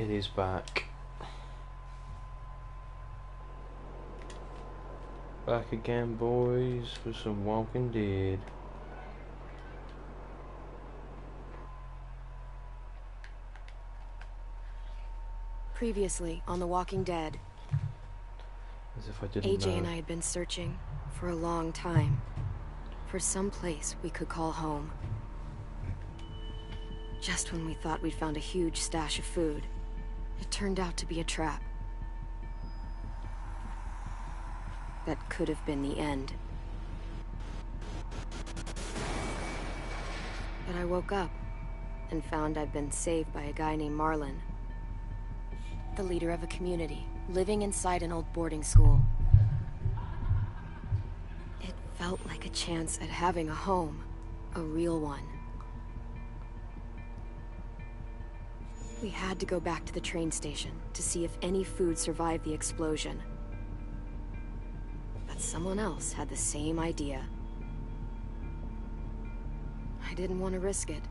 It is back. Back again, boys, for some Walking Dead. Previously on The Walking Dead, As if I didn't know. AJ and I had been searching for a long time for some place we could call home. Just when we thought we'd found a huge stash of food, it turned out to be a trap. That could have been the end. But I woke up and found I'd been saved by a guy named Marlon, the leader of a community, living inside an old boarding school. It felt like a chance at having a home, a real one. We had to go back to the train station to see if any food survived the explosion. But someone else had the same idea. I didn't want to risk it.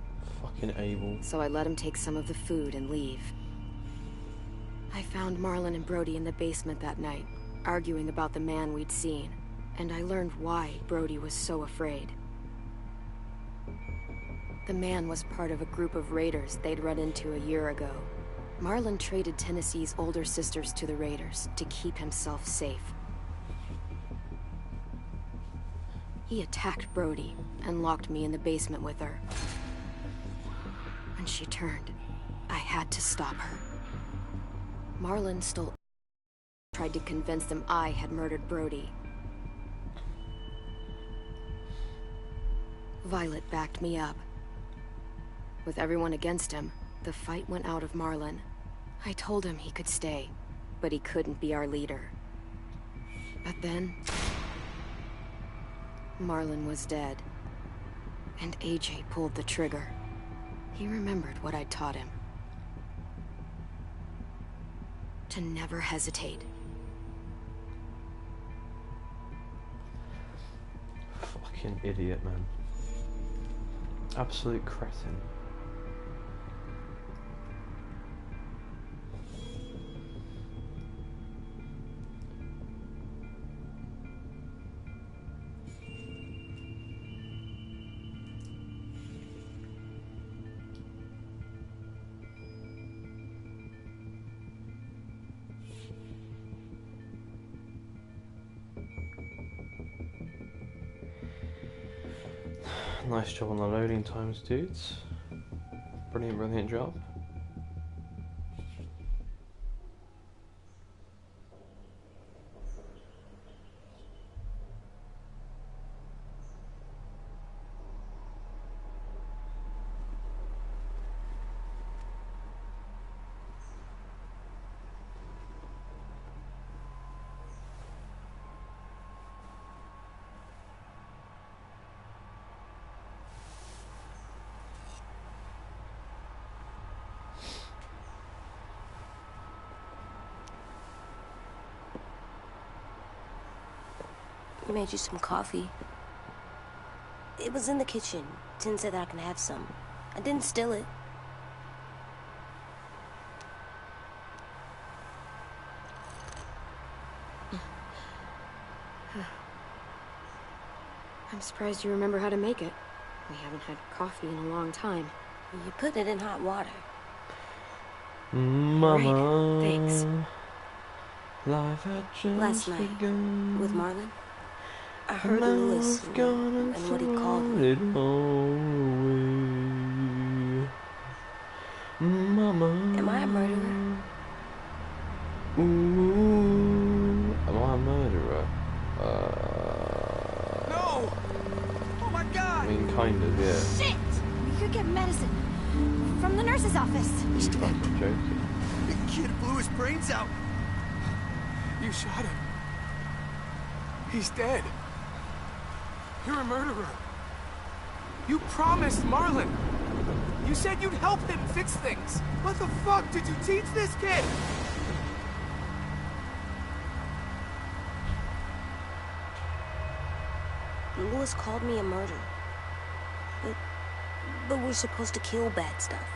Fucking Abel. So I let him take some of the food and leave. I found Marlon and Brody in the basement that night, arguing about the man we'd seen, and I learned why Brody was so afraid. The man was part of a group of raiders they'd run into a year ago. Marlon traded Tennessee's older sisters to the raiders to keep himself safe. He attacked Brody and locked me in the basement with her. When she turned, I had to stop her. Marlon tried to convince them I had murdered Brody. Violet backed me up. With everyone against him, the fight went out of Marlon. I told him he could stay, but he couldn't be our leader. But then, Marlon was dead, and AJ pulled the trigger. He remembered what I'd taught him. To never hesitate. Fucking idiot, man. Absolute cretin. Nice job on the loading times, dudes. Brilliant, brilliant job. I made you some coffee. It was in the kitchen. Tin said that I can have some. I didn't steal it. I'm surprised you remember how to make it. We haven't had coffee in a long time. You put it in hot water. Mama. Great, thanks. Life had just Last night, begun. with Marlon, I heard Lewis and what he called me. Mama. Am I a murderer? Ooh. Am I a murderer? No! Oh my God! I mean, kind of, yeah. Shit! We could get medicine from the nurse's office. Fucking joking. The kid blew his brains out. You shot him. He's dead. You're a murderer. You promised Marlon. You said you'd help him fix things. What the fuck did you teach this kid? Lewis called me a murderer. But we're supposed to kill bad stuff.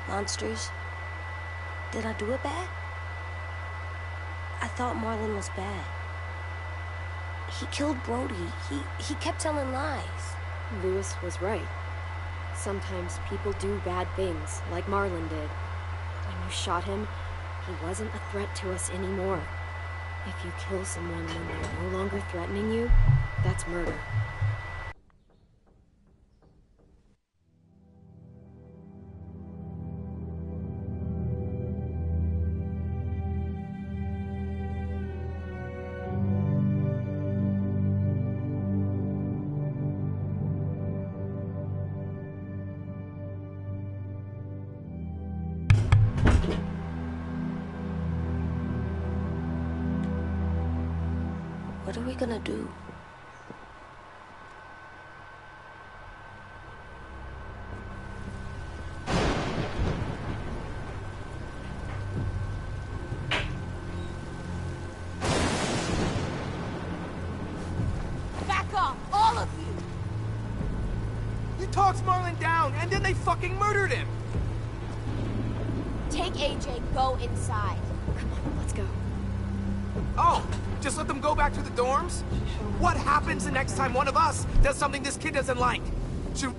Monsters. Did I do it bad? I thought Marlon was bad. He killed Brody. He kept telling lies. Lewis was right. Sometimes people do bad things, like Marlon did. When you shot him, he wasn't a threat to us anymore. If you kill someone when they're no longer threatening you, that's murder. What are we gonna do? Back off, all of you! You talked Marlon down, and then they fucking murdered him! Take AJ, go inside. Come on, let's go. Oh, just let them go back to the dorms? What happens the next time one of us does something this kid doesn't like? Should...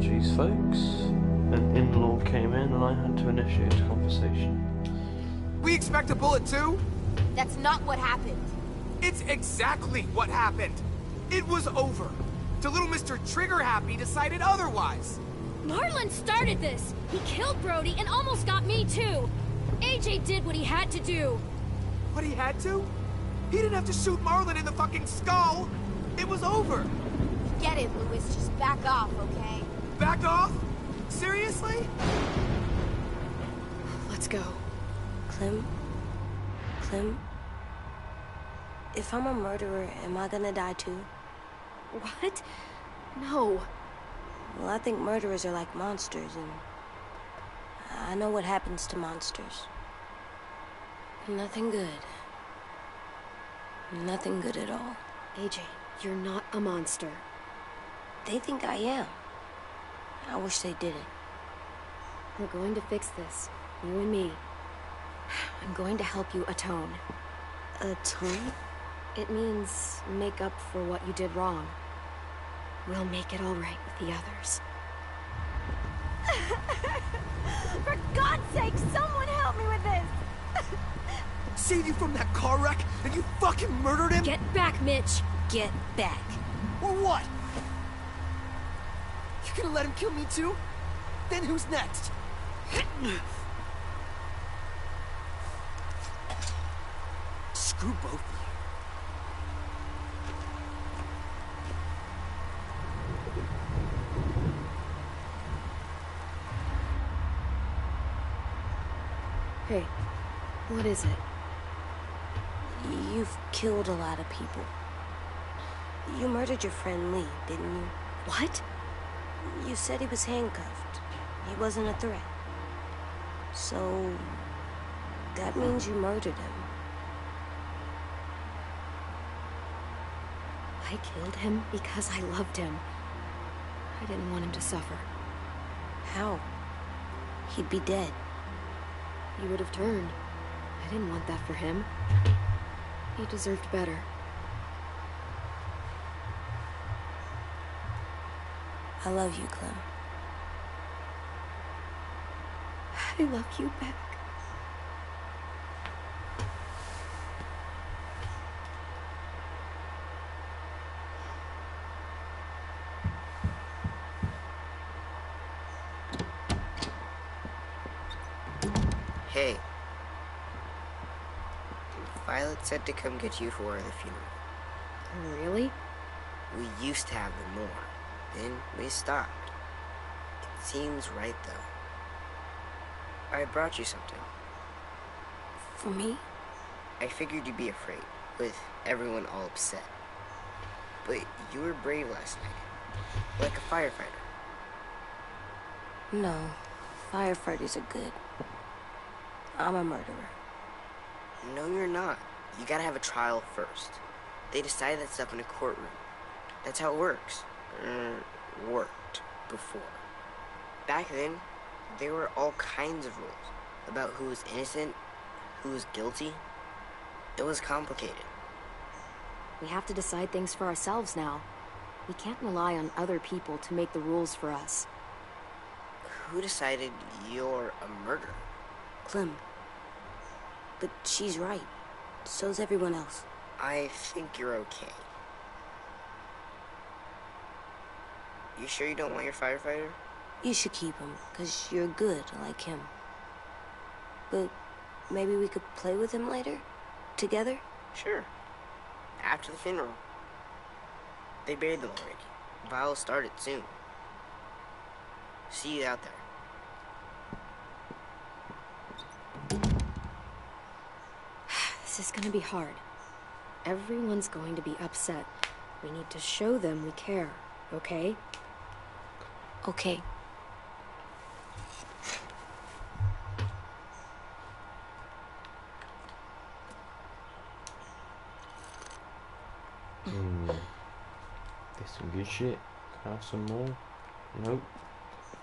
Apologies, folks. An in-law came in and I had to initiate a conversation. We expect a bullet too? That's not what happened. It's exactly what happened. It was over. Till little Mr. Trigger Happy decided otherwise. Marlon started this. He killed Brody and almost got me too. AJ did what he had to do. But he had to? He didn't have to shoot Marlon in the fucking skull. It was over. Get it, Louis. Just back off, okay? Back off? Seriously? Let's go. Clem? If I'm a murderer, am I gonna die too? What? No. Well, I think murderers are like monsters, and I know what happens to monsters. Nothing good. Nothing good at all. AJ, you're not a monster. They think I am. I wish they didn't. We're going to fix this. You and me. I'm going to help you atone. Atone? It means make up for what you did wrong. We'll make it all right with the others. For God's sake, someone help me with this! Saved you from that car wreck, and you fucking murdered him? Get back, Mitch! Get back. Or what? You gonna let him kill me too? Then who's next? Screw both of you. Hey, what is it? You've killed a lot of people. You murdered your friend Lee, didn't you? What? You said he was handcuffed. He wasn't a threat. So... that means you murdered him. I killed him because I loved him. I didn't want him to suffer. How? He'd be dead. He would have turned. I didn't want that for him. He deserved better. I love you, Clem. I love you back. Hey. Violet said to come get you for the funeral. Really? We used to have them more. Then we stopped. It seems right, though. I brought you something. For me? I figured you'd be afraid, with everyone all upset. But you were brave last night. Like a firefighter. No. Firefighters are good. I'm a murderer. No, you're not. You gotta have a trial first. They decide that stuff in a courtroom. That's how it works. Worked before. Back then, there were all kinds of rules about who was innocent, who was guilty. It was complicated. We have to decide things for ourselves now. We can't rely on other people to make the rules for us. Who decided you're a murderer? Clem. But she's right. So's everyone else. I think you're okay. You sure you don't want your firefighter? You should keep him, 'cause you're good like him. But maybe we could play with him later? Together? Sure. After the funeral. They buried them already. Vio'll start it soon. See you out there. This is gonna be hard. Everyone's going to be upset. We need to show them we care, okay? Okay. There's some good shit. Can I have some more? Nope.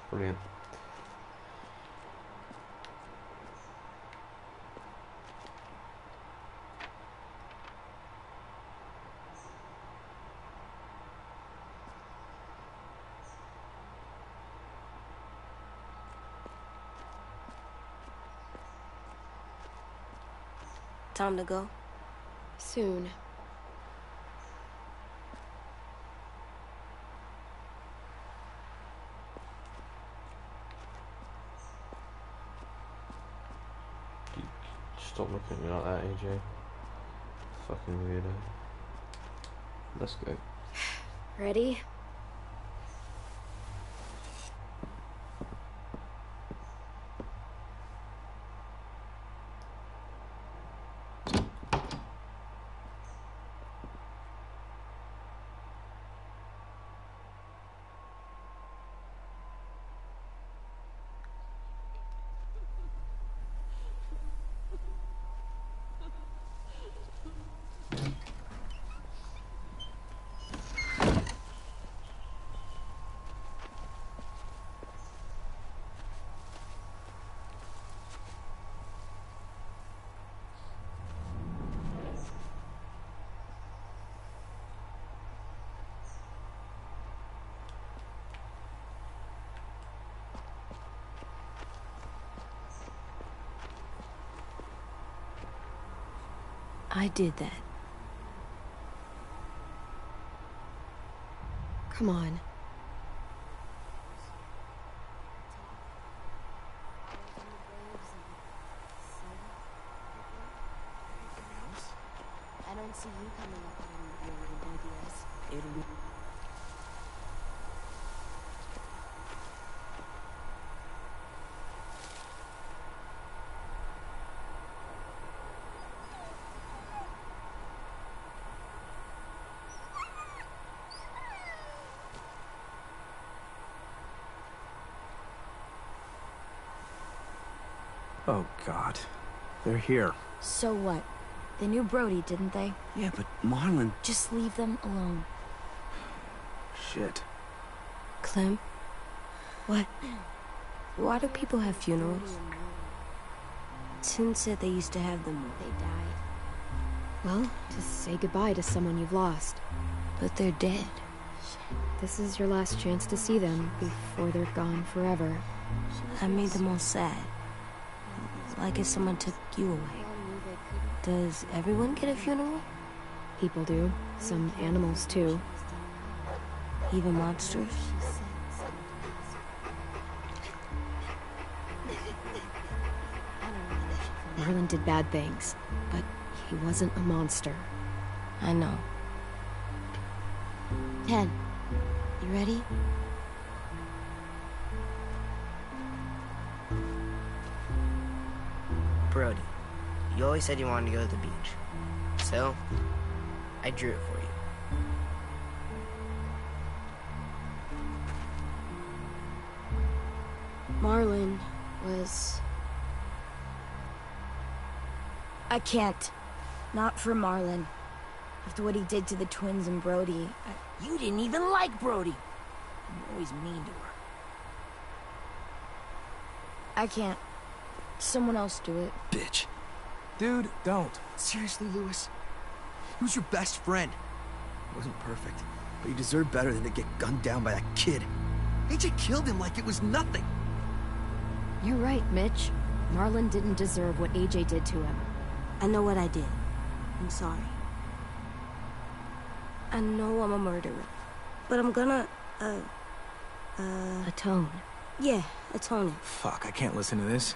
Brilliant. Time to go? Soon. Stop looking at me like that, AJ. Fucking weirdo. Let's go. Ready? I did that. Come on. I don't see you coming up with any ideas. It'll be... Oh, God. They're here. So what? They knew Brody, didn't they? Yeah, but Marlon... Just leave them alone. Shit. Clem? What? Why do people have funerals? Tin said they used to have them. They died. Well, to say goodbye to someone you've lost. But they're dead. This is your last chance to see them before they're gone forever. I made them all sad. Like if someone took you away. Does everyone get a funeral? People do. Some animals, too. Even monsters? Marlon did bad things, but he wasn't a monster. I know. 10. You ready? Brody, you always said you wanted to go to the beach. So, I drew it for you. Marlon was... I can't. Not for Marlon. After what he did to the twins and Brody, You didn't even like Brody. You're always mean to her. I can't. Someone else do it. Bitch. Dude, don't. Seriously, Lewis? He was your best friend. He wasn't perfect, but he deserved better than to get gunned down by that kid. AJ killed him like it was nothing. You're right, Mitch. Marlon didn't deserve what AJ did to him. I know what I did. I'm sorry. I know I'm a murderer. But I'm gonna, Atone. yeah, atone. Fuck, I can't listen to this.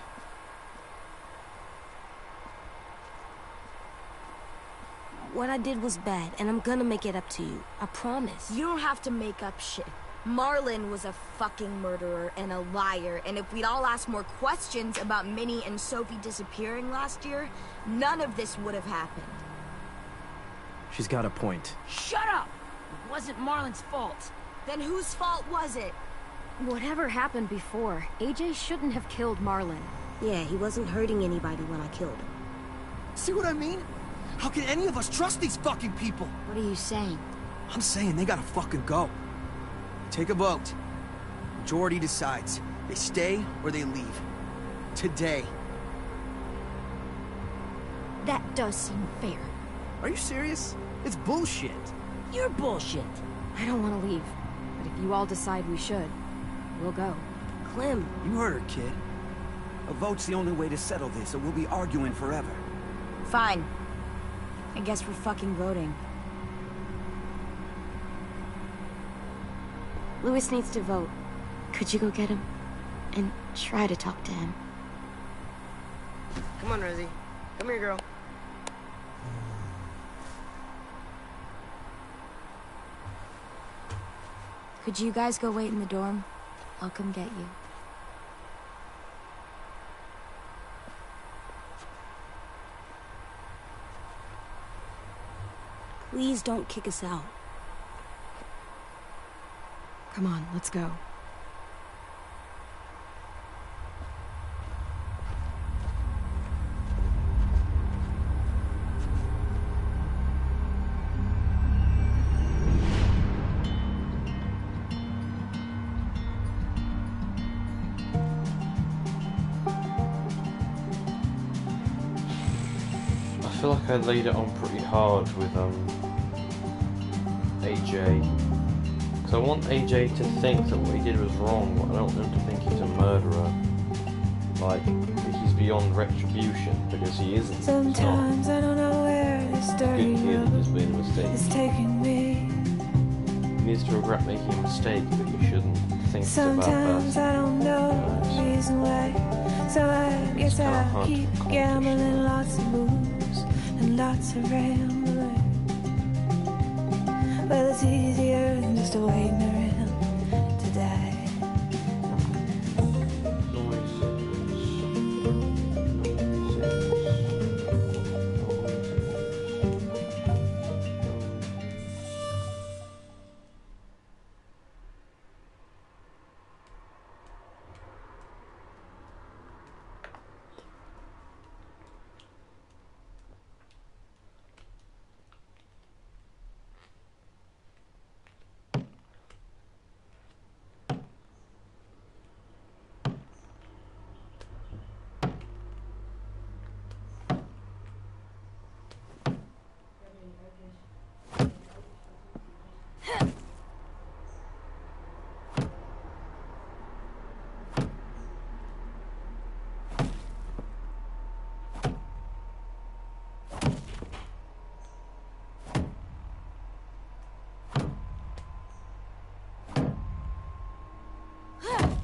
What I did was bad, and I'm gonna make it up to you. I promise. You don't have to make up shit. Marlon was a fucking murderer and a liar, and if we'd all asked more questions about Minnie and Sophie disappearing last year, none of this would have happened. She's got a point. Shut up! It wasn't Marlon's fault. Then whose fault was it? Whatever happened before, AJ shouldn't have killed Marlon. Yeah, he wasn't hurting anybody when I killed him. See what I mean? How can any of us trust these fucking people? What are you saying? I'm saying they gotta fucking go. Take a vote. Majority decides. They stay or they leave. Today. That does seem fair. Are you serious? It's bullshit. You're bullshit. I don't want to leave, but if you all decide we should, we'll go. Clem, You heard her, kid. A vote's the only way to settle this, or we'll be arguing forever. Fine. I guess we're fucking voting. Louis needs to vote. Could you go get him? And try to talk to him. Come on, Rosie. Come here, girl. Could you guys go wait in the dorm? I'll come get you. Please don't kick us out. Come on, let's go. I feel like I laid it on pretty hard with AJ. Because I want AJ to think that what he did was wrong, but I don't want him to think he's a murderer. Like, he's beyond retribution, because he isn't. Sometimes I don't know where this dirty Good kid road has made a mistake. is taking me. He needs to regret making a mistake, but you shouldn't think it's about Sometimes that. I don't know the reason why. So I guess kinda I'll hard to keep accomplish. gambling, lots of moves and lots of rambling. Well, it's easier than just waiting around to die.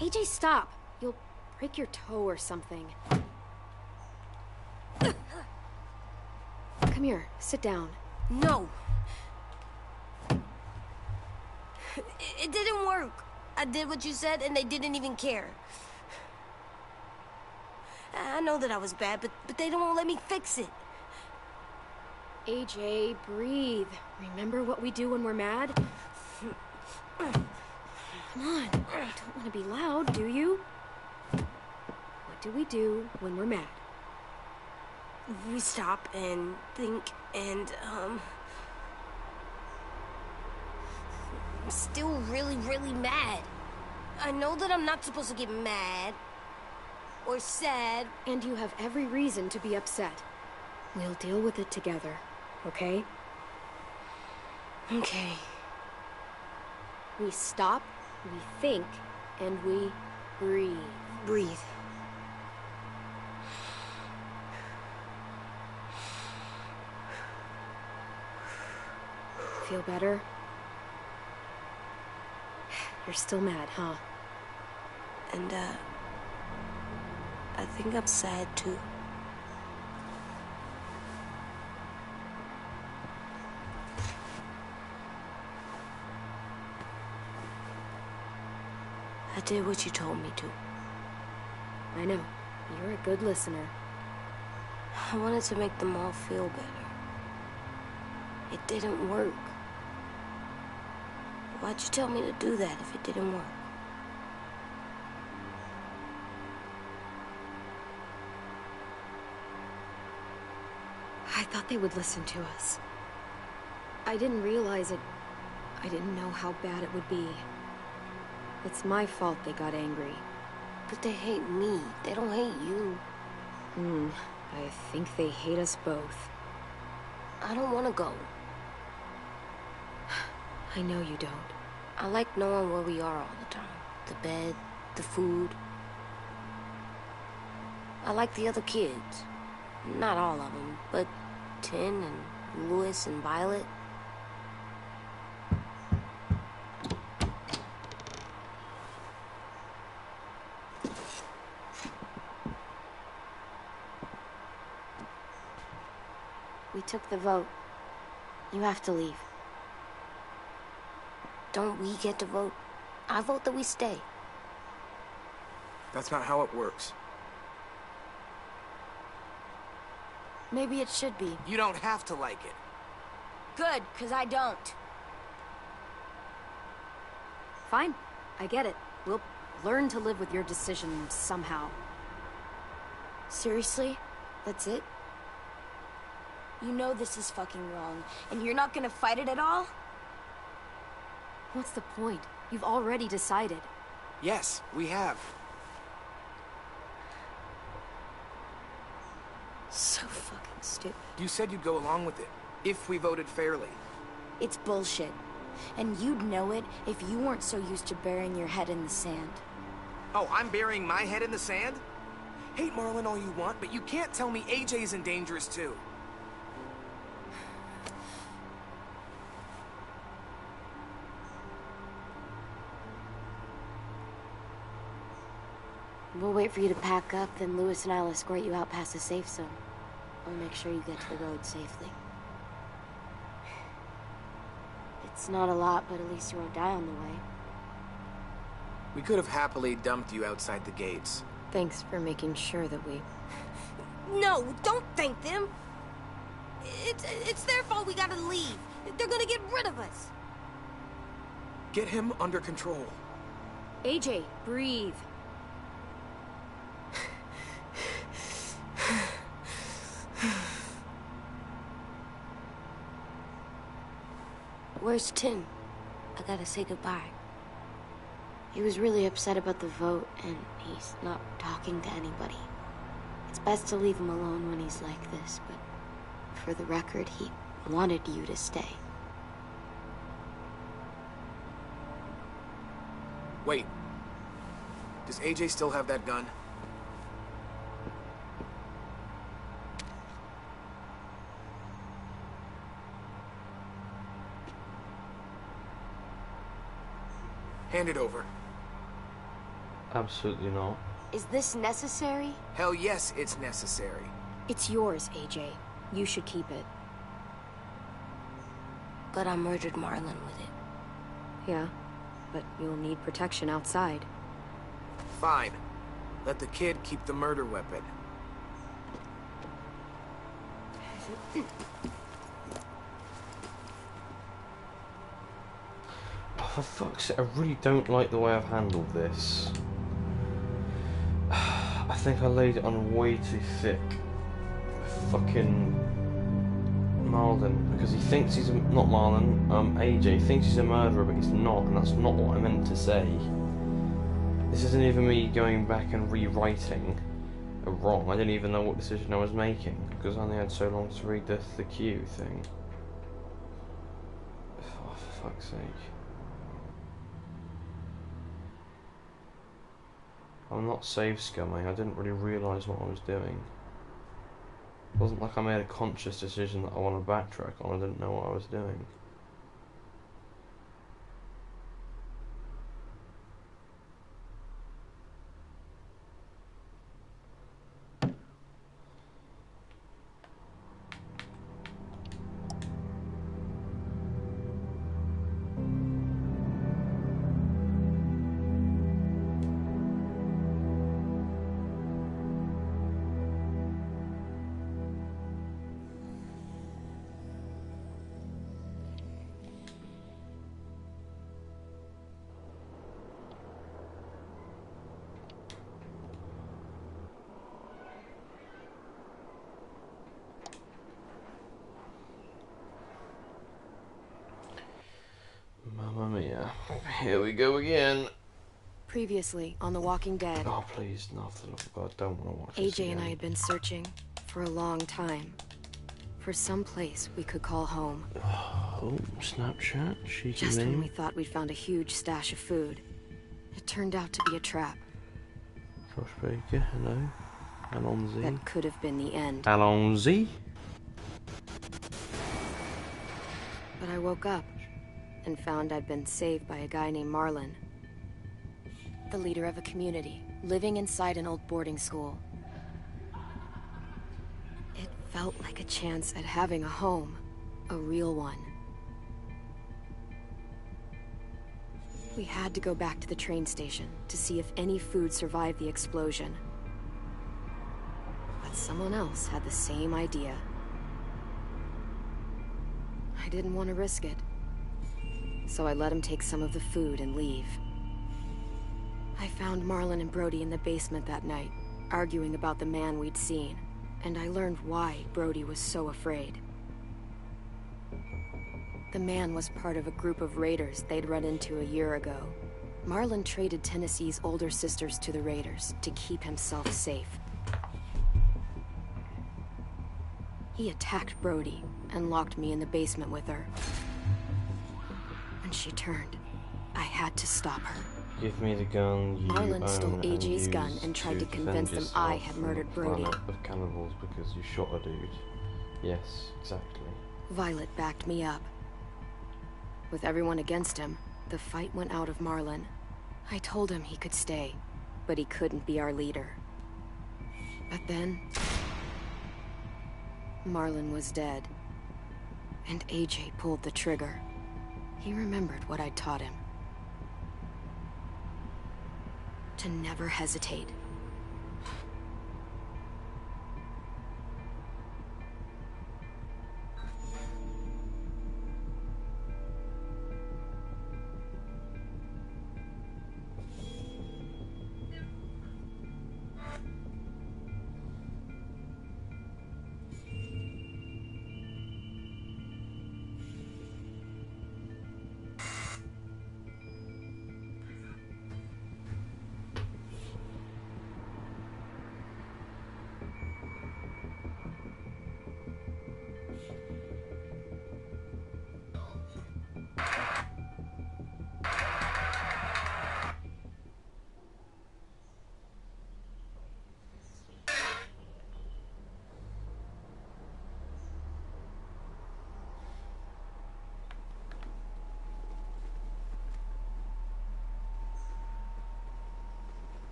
AJ, stop. You'll break your toe or something. Come here, sit down. No. It didn't work. I did what you said and they didn't even care. I know that I was bad, but they don't let me fix it. AJ, breathe. Remember what we do when we're mad? Come on, you don't want to be loud, do you? What do we do when we're mad? We stop and think and, I'm still really, really mad. I know that I'm not supposed to get mad or sad. And you have every reason to be upset. We'll deal with it together, okay? Okay. We stop, we think, and we breathe. Breathe. Feel better? You're still mad, huh? And, I think I'm sad too. I did what you told me to. I know. You're a good listener. I wanted to make them all feel better. It didn't work. Why'd you tell me to do that if it didn't work? I thought they would listen to us. I didn't realize it. I didn't know how bad it would be. It's my fault they got angry. But they hate me. They don't hate you. I think they hate us both. I don't want to go. I know you don't. I like knowing where we are all the time. The bed, the food. I like the other kids. Not all of them, but Tin and Louis and Violet. We took the vote. You have to leave. Don't we get to vote? I vote that we stay. That's not how it works. Maybe it should be. You don't have to like it. Good, because I don't. Fine. I get it. We'll learn to live with your decision somehow. Seriously? That's it? You know this is fucking wrong, and you're not gonna fight it at all? What's the point? You've already decided. Yes, we have. So fucking stupid. You said you'd go along with it, if we voted fairly. It's bullshit. And you'd know it if you weren't so used to burying your head in the sand. Oh, I'm burying my head in the sand? Hate Marlon all you want, but you can't tell me AJ's in dangerous too. We'll wait for you to pack up, then Louis and I'll escort you out past the safe zone. We'll make sure you get to the road safely. It's not a lot, but at least you won't die on the way. We could have happily dumped you outside the gates. Thanks for making sure that we... No, don't thank them. It's their fault we gotta leave. They're gonna get rid of us. Get him under control. AJ, breathe. Where's Tin? I gotta say goodbye. He was really upset about the vote, and he's not talking to anybody. It's best to leave him alone when he's like this, but for the record, he wanted you to stay. Wait. Does AJ still have that gun? Hand it over. Absolutely not. Is this necessary? Hell yes, it's necessary. It's yours, AJ. You should keep it. But I murdered Marlon with it. Yeah, but you'll need protection outside. Fine. Let the kid keep the murder weapon. Oh, for fuck's sake, I really don't like the way I've handled this. I think I laid it on way too thick. Fucking Marlon, because he thinks he's not Marlon. AJ thinks he's a murderer, but he's not, and that's not what I meant to say. This isn't even me going back and rewriting a wrong. I didn't even know what decision I was making because I only had so long to read the Q thing. Oh, for fuck's sake. I'm not save scumming. I didn't really realise what I was doing. It wasn't like I made a conscious decision that I want to backtrack on. I didn't know what I was doing. Mamma mia. Here we go again. Previously, on The Walking Dead, Oh, please, no, for the love of God, don't want to watch this AJ and again. I had been searching for a long time. For some place we could call home. Oh, Snapchat, cheeky Just when name. we thought we'd found a huge stash of food, it turned out to be a trap. Josh Baker, hello. Allons-y. That could have been the end. Allons-y. But I woke up and found I'd been saved by a guy named Marlon. The leader of a community, living inside an old boarding school. It felt like a chance at having a home, a real one. We had to go back to the train station to see if any food survived the explosion. But someone else had the same idea. I didn't want to risk it, so I let him take some of the food and leave. I found Marlon and Brody in the basement that night, arguing about the man we'd seen, and I learned why Brody was so afraid. The man was part of a group of raiders they'd run into a year ago. Marlon traded Tennessee's older sisters to the raiders to keep himself safe. He attacked Brody and locked me in the basement with her. When she turned, I had to stop her. Give me the gun you Marlon own stole and AJ's gun use and tried to defend convince them I yourself had from murdered a Brody. planet of cannibals because you shot a dude. Yes, exactly. Violet backed me up. With everyone against him, the fight went out of Marlon. I told him he could stay, but he couldn't be our leader. But then... Marlon was dead, and AJ pulled the trigger. He remembered what I'd taught him. To never hesitate.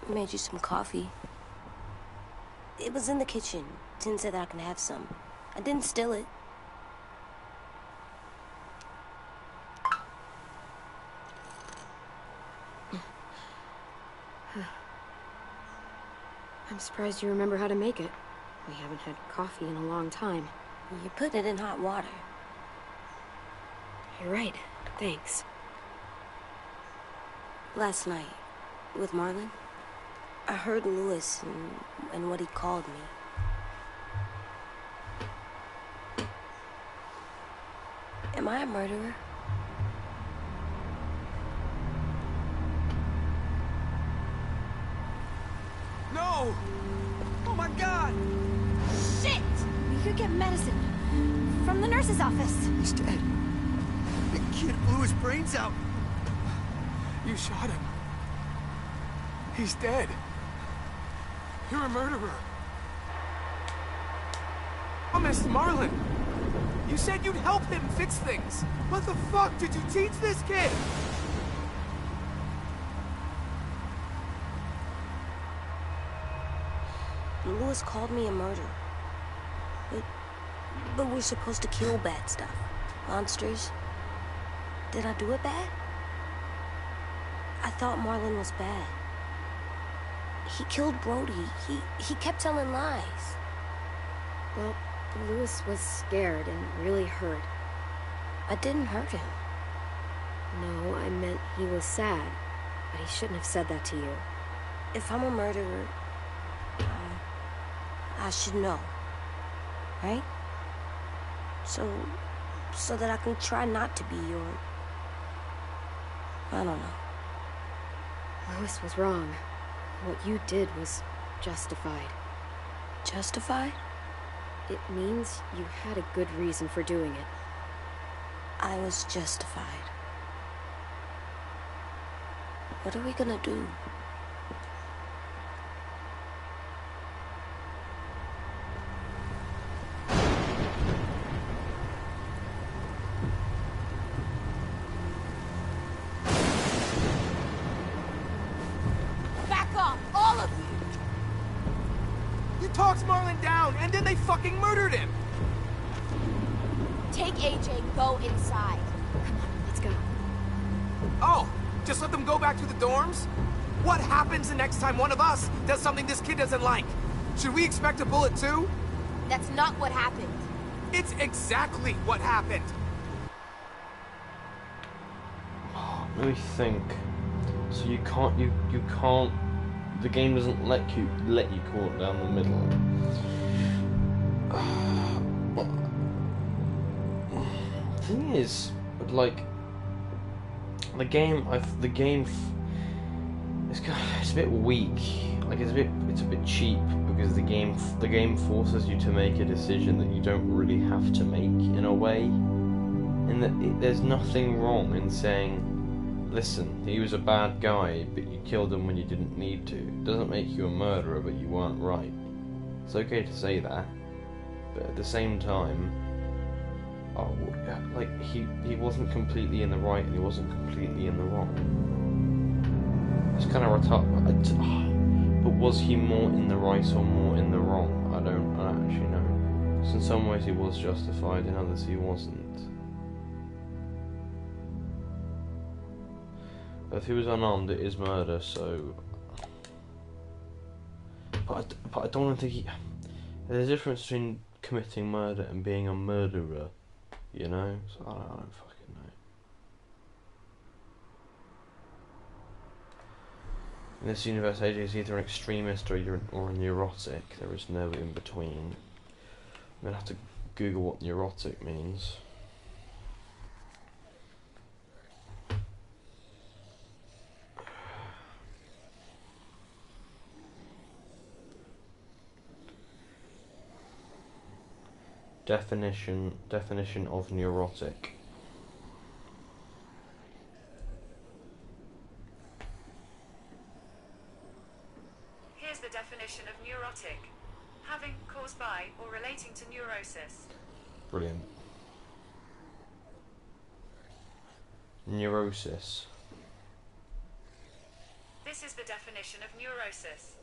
Made you some coffee. It was in the kitchen. Tin said that I can have some. I didn't steal it. I'm surprised you remember how to make it. We haven't had coffee in a long time. You put it in hot water. You're right. Thanks. Last night, with Marlon, I heard Lewis and what he called me. Am I a murderer? No! Oh my God! Shit! We could get medicine from the nurse's office. He's dead. The kid blew his brains out. You shot him. He's dead. You're a murderer. Promised Marlon. You said you'd help him fix things. What the fuck did you teach this kid? Lewis called me a murderer. But we're supposed to kill bad stuff. Monsters. Did I do it bad? I thought Marlon was bad. He killed Brody. He kept telling lies. Well, Lewis was scared and really hurt. I didn't hurt him. No, I meant he was sad. But he shouldn't have said that to you. If I'm a murderer, I should know. Right? So that I can try not to be, or... I don't know. Lois was wrong. What you did was justified. Justified? It means you had a good reason for doing it. I was justified. What are we gonna do? Back off, all of you! You talked Marlon down, and then they fucking murdered him! Take AJ and go inside. Let's go. Oh, just let them go back to the dorms? What happens the next time one of us does something this kid doesn't like? Should we expect a bullet too? That's not what happened. It's exactly what happened. Let me think. So you can't, you can't, the game doesn't let you call it down the middle. The thing is, like, it's a bit weak. Like it's a bit cheap because the game forces you to make a decision that you don't really have to make in a way. In that there's nothing wrong in saying, listen, he was a bad guy, but you killed him when you didn't need to. It doesn't make you a murderer, but you weren't right. It's okay to say that, but at the same time, like he wasn't completely in the right and he wasn't completely in the wrong. It's kind of retarded. But was he more in the right or more in the wrong? I don't actually know. Because in some ways he was justified, in others he wasn't. But if he was unarmed, it is murder, so... But I don't think there's a difference between committing murder and being a murderer, you know? So I don't fucking know. In this universe, AJ is either an extremist or a neurotic. There is no in between. I'm gonna have to Google what neurotic means. Definition of neurotic. Here's the definition of neurotic. Having, caused by, or relating to neurosis. Brilliant. Neurosis. This is the definition of neurosis.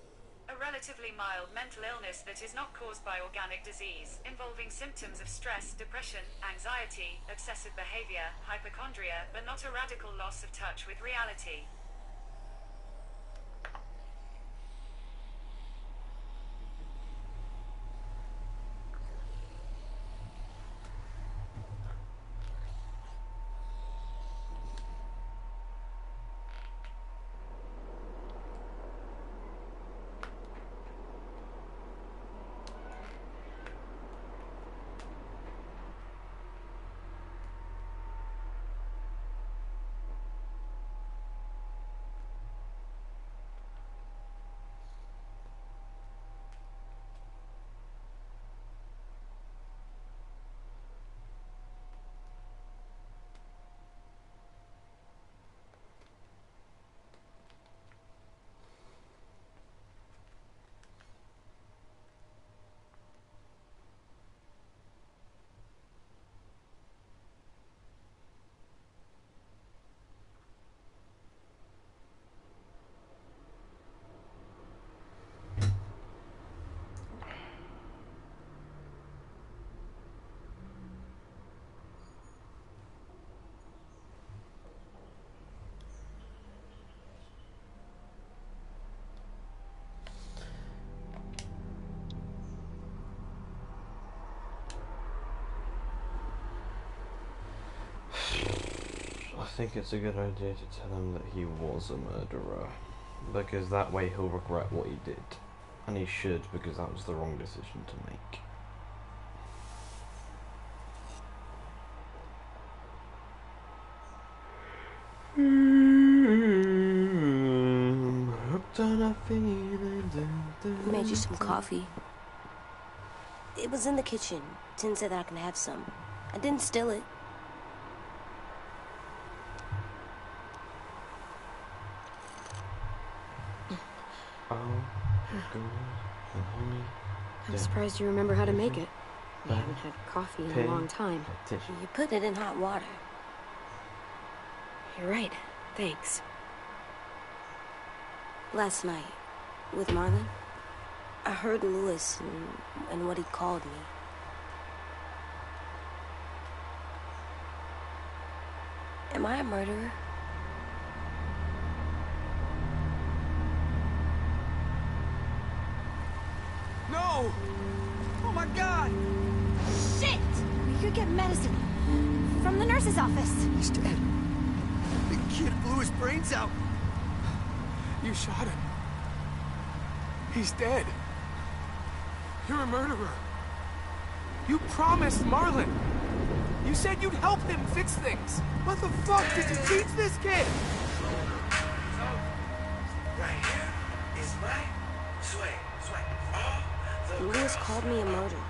A relatively mild mental illness that is not caused by organic disease, involving symptoms of stress, depression, anxiety, obsessive behavior, hypochondria, but not a radical loss of touch with reality. I think it's a good idea to tell him that he was a murderer, because that way he'll regret what he did, and he should, because that was the wrong decision to make. I made you some coffee. It was in the kitchen. Tin said that I can have some. I didn't steal it. I'm surprised you remember how to make it. We haven't had coffee in a long time. You put it in hot water. You're right. Thanks. Last night, with Marlon, I heard Louis and what he called me. Am I a murderer? No! Oh my god! Shit! We could get medicine from the nurse's office. He's dead. The kid blew his brains out. You shot him. He's dead. You're a murderer. You promised Marlon. You said you'd help him fix things. What the fuck did you teach this kid? Right here is my sway. Louis called me a murderer.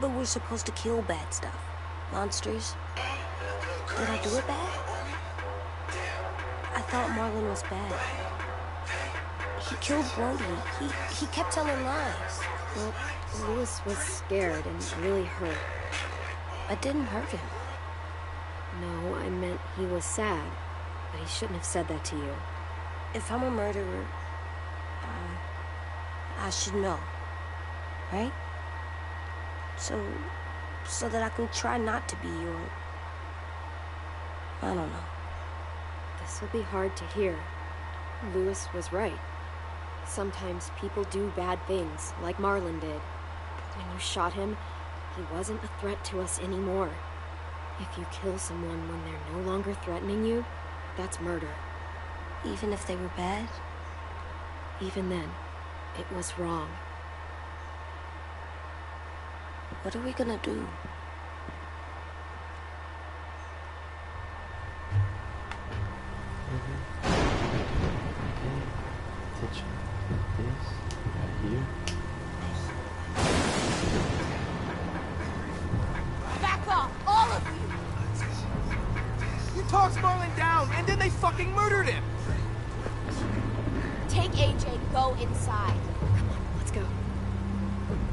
But we're supposed to kill bad stuff. Monsters. Did I do it bad? I thought Marlon was bad. He killed Brody. He kept telling lies. Well, Louis was scared and really hurt. I didn't hurt him. No, I meant he was sad. But he shouldn't have said that to you. If I'm a murderer, I should know. Right? So that I can try not to be your... I don't know. This will be hard to hear. Louis was right. Sometimes people do bad things, like Marlon did. When you shot him, he wasn't a threat to us anymore. If you kill someone when they're no longer threatening you, that's murder. Even if they were bad? Even then, it was wrong. What are we gonna do? Touch this right here. Back off, all of you! You talked Marlon down, and then they fucking murdered him! Take AJ, go inside. Come on, let's go.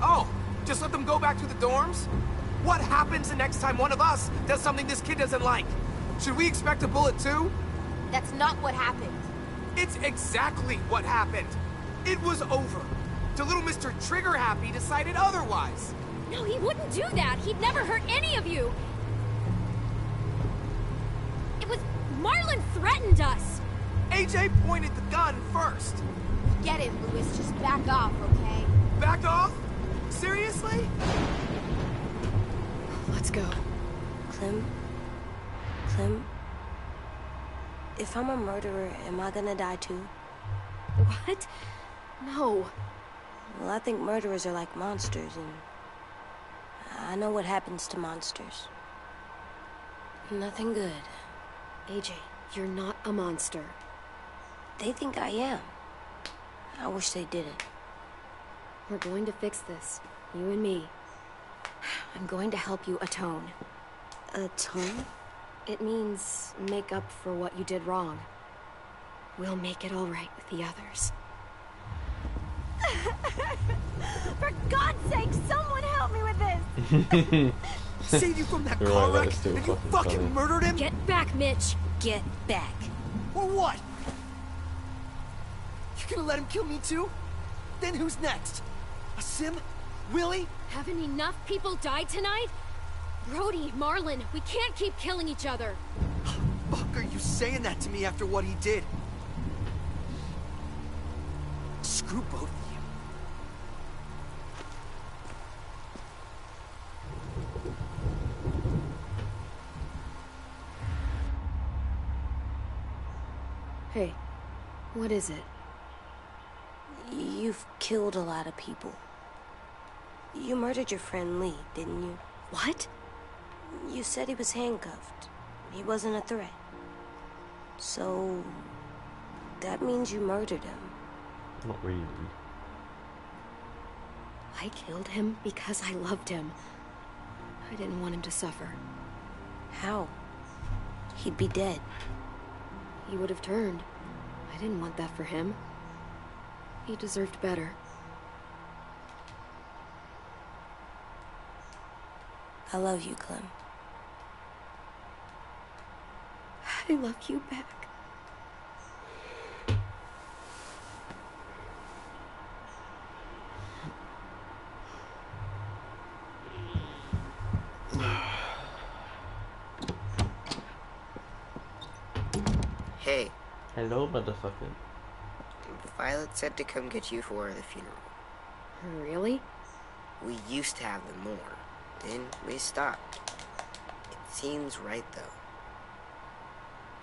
Oh, just let them go back to the dorms? What happens the next time one of us does something this kid doesn't like? Should we expect a bullet too? That's not what happened. It's exactly what happened. It was over. The little Mr. Trigger Happy decided otherwise. No, he wouldn't do that. He'd never hurt any of you. It was... Marlon threatened us. AJ pointed the gun first. Get it, Louis. Just back off, okay? Back off? Seriously? Let's go. Clem? If I'm a murderer, am I gonna die too? What? No. Well, I think murderers are like monsters, and I know what happens to monsters. Nothing good. AJ, you're not a monster. They think I am. I wish they didn't. We're going to fix this. You and me. I'm going to help you atone. Atone? It means make up for what you did wrong. We'll make it all right with the others. For God's sake, someone help me with this! Saved you from that car wreck, and you fucking murdered him? Get back, Mitch. Get back. Or what? You gonna let him kill me too? Then who's next? A Sim? Willie? Haven't enough people died tonight? Brody, Marlon, we can't keep killing each other. Fuck are you saying that to me after what he did? Screw both of you. Hey, what is it? You've killed a lot of people. You murdered your friend Lee, didn't you? What? You said he was handcuffed. He wasn't a threat. So... that means you murdered him. Not really. I killed him because I loved him. I didn't want him to suffer. How? He'd be dead. He would have turned. I didn't want that for him. He deserved better. I love you, Clem. I love you back. Hey. Hello, motherfucker. Violet said to come get you for the funeral. Really? We used to have them more. Then we stopped. It seems right, though.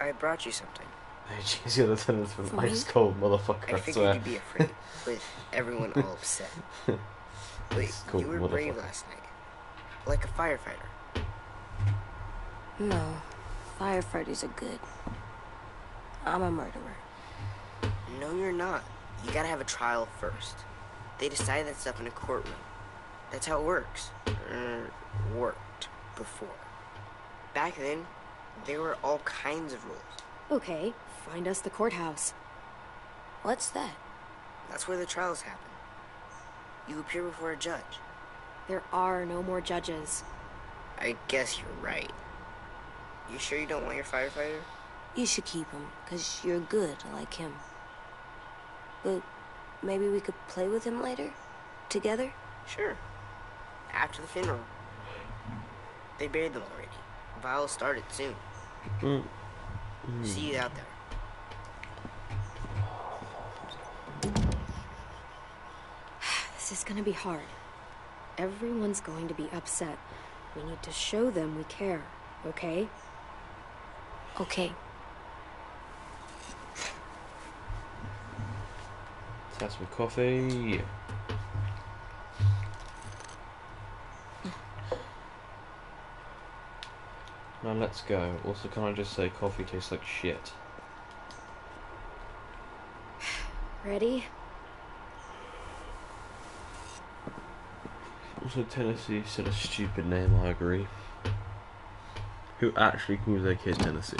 I brought you something. She's gonna turn into an ice cold motherfucker, I figured you'd be afraid, with everyone all upset. Wait, you were brave last night. Like a firefighter. No, firefighters are good. I'm a murderer. No, you're not. You gotta have a trial first. They decide that stuff in a courtroom. That's how it works. Worked before. Back then, there were all kinds of rules. Okay, find us the courthouse. What's that? That's where the trials happen. You appear before a judge. There are no more judges. I guess you're right. You sure you don't want your firefighter? You should keep him, 'cause you're good like him. But maybe we could play with him later? Together? Sure. After the funeral. They buried them already. Vile started soon. See you out there. This is gonna be hard. Everyone's going to be upset. We need to show them we care, okay? Okay. Let's have some coffee. Now let's go. Also, can I just say coffee tastes like shit? Ready? Also, Tennessee said a stupid name, I agree. Who actually calls their kid Tennessee?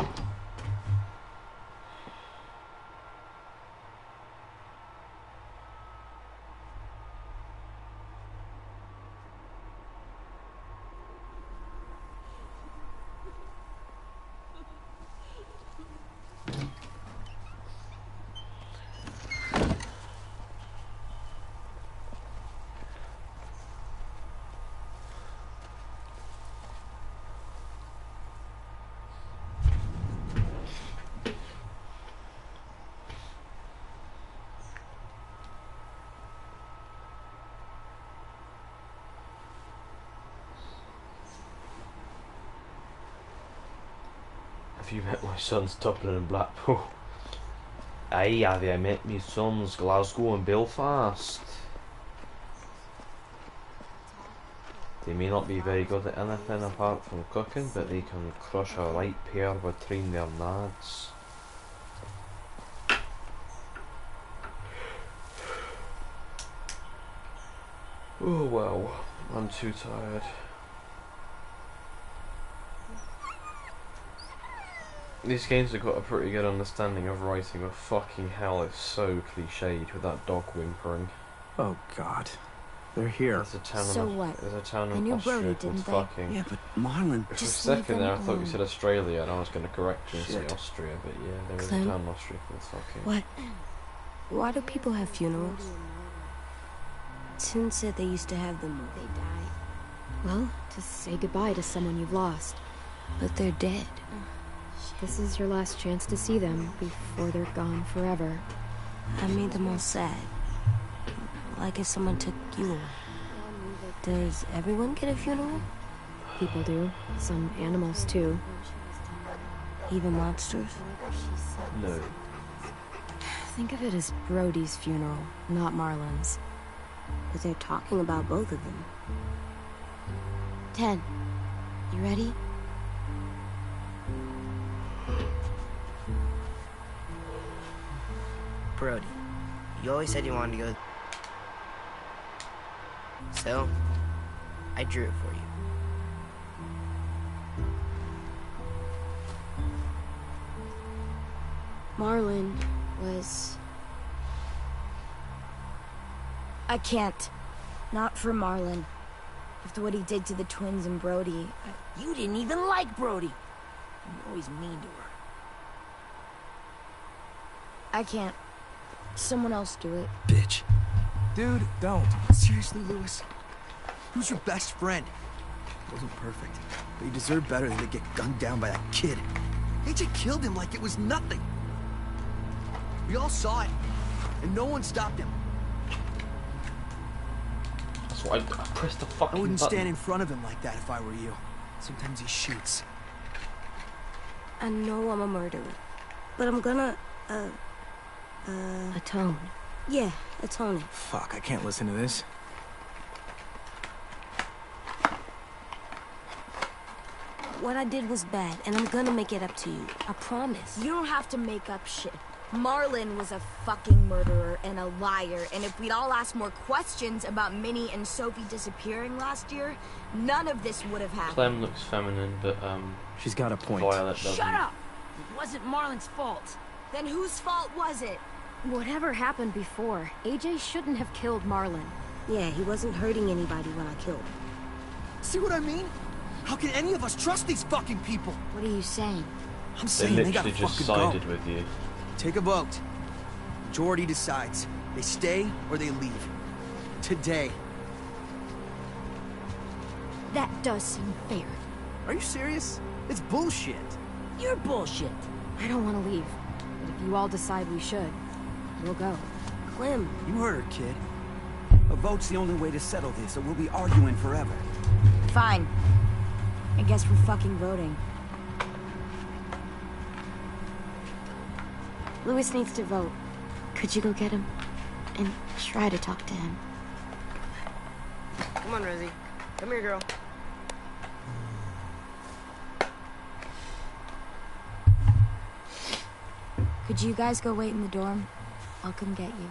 Have you met my sons Dublin and Blackpool? Aye, have you met my sons Glasgow and Belfast? They may not be very good at anything apart from cooking, but they can crush a right pair between their nads. Oh well, I'm too tired. These games have got a pretty good understanding of writing, but fucking hell, it's so cliched with that dog whimpering. Oh god. They're here. There's a town So in, what? There's a town They in knew Austria Brody, called didn't they? fucking... Yeah, but Marlon... For a Just leave second them there I thought you alone. said Australia and I was going to correct you and say Shit. Austria, but yeah, there was Clem? a town in Austria called fucking... What? Why do people have funerals? Tin said they used to have them. They die. Well, to say goodbye to someone you've lost. But they're dead. This is your last chance to see them before they're gone forever. I made them all sad. Like if someone took you away. Does everyone get a funeral? People do. Some animals, too. Even monsters? No. Think of it as Brody's funeral, not Marlon's. But they're talking about both of them. 10. You ready? Brody, you always said you wanted to go. So, I drew it for you. Marlon was... I can't. Not for Marlon. After what he did to the twins and Brody, You didn't even like Brody. You're always mean to her. I can't. Someone else do it. Bitch. Dude, don't. Seriously, Lewis? Who's your best friend? Wasn't perfect, but he deserved better than to get gunned down by that kid. AJ killed him like it was nothing. We all saw it, and no one stopped him. That's why I pressed the fucking I wouldn't button. stand in front of him like that if I were you. Sometimes he shoots. I know I'm a murderer, but I'm gonna, Atone. yeah, atone. Fuck, I can't listen to this. What I did was bad, and I'm gonna make it up to you. I promise. You don't have to make up shit. Marlon was a fucking murderer and a liar, and if we'd all asked more questions about Minnie and Sophie disappearing last year, none of this would have happened. Clem looks feminine, but She's got a point. Violet doesn't. Shut up! It wasn't Marlon's fault. Then whose fault was it? Whatever happened before, AJ shouldn't have killed Marlon. Yeah, he wasn't hurting anybody when I killed him. See what I mean? How can any of us trust these fucking people? What are you saying? I'm They saying they gotta literally just fucking go. sided with you. Take a vote. Majority decides. They stay or they leave. Today. That does seem fair. Are you serious? It's bullshit. You're bullshit. I don't want to leave, but if you all decide we should, we'll go. Clem, You heard her, kid. A vote's the only way to settle this, or we'll be arguing forever. Fine. I guess we're fucking voting. Lewis needs to vote. Could you go get him? And try to talk to him. Come on, Rosie. Come here, girl. Could you guys go wait in the dorm? I'll come get you.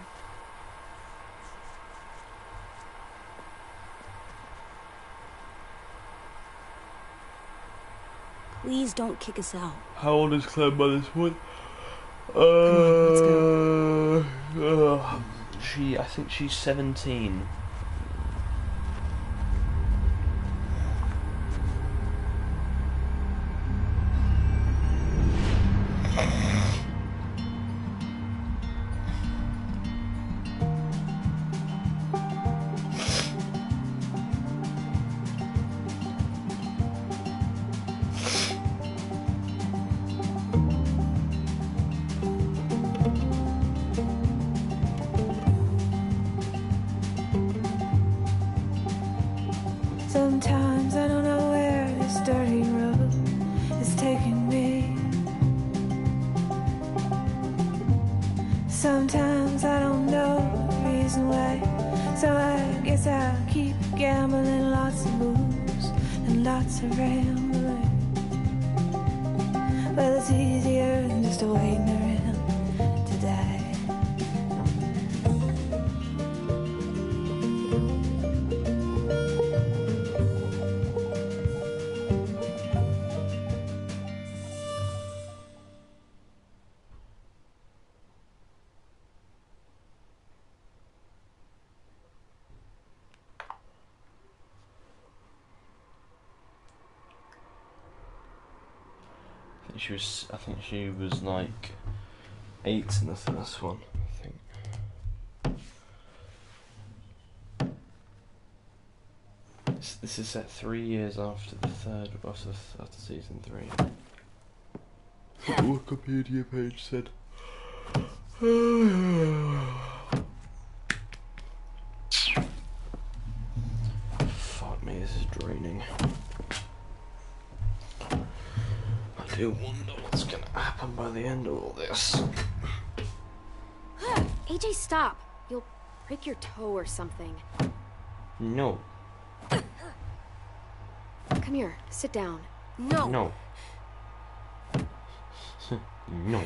please don't kick us out. How old is Clem by this point? Let's go. I think she's 17. Sometimes I don't know where this dirty road is taking me. Sometimes I don't know the reason why, so I guess I'll keep gambling, lots of moves and lots of rambling. Well, it's easier than just waiting around to die. I think she was like 8 in the first one, I think. This is set 3 years after the after season 3. The Wikipedia page said. Fuck me, this is draining. I do wonder what's gonna happen by the end of all this. AJ, stop! You'll break your toe or something. No. Come here, sit down. No. No. No.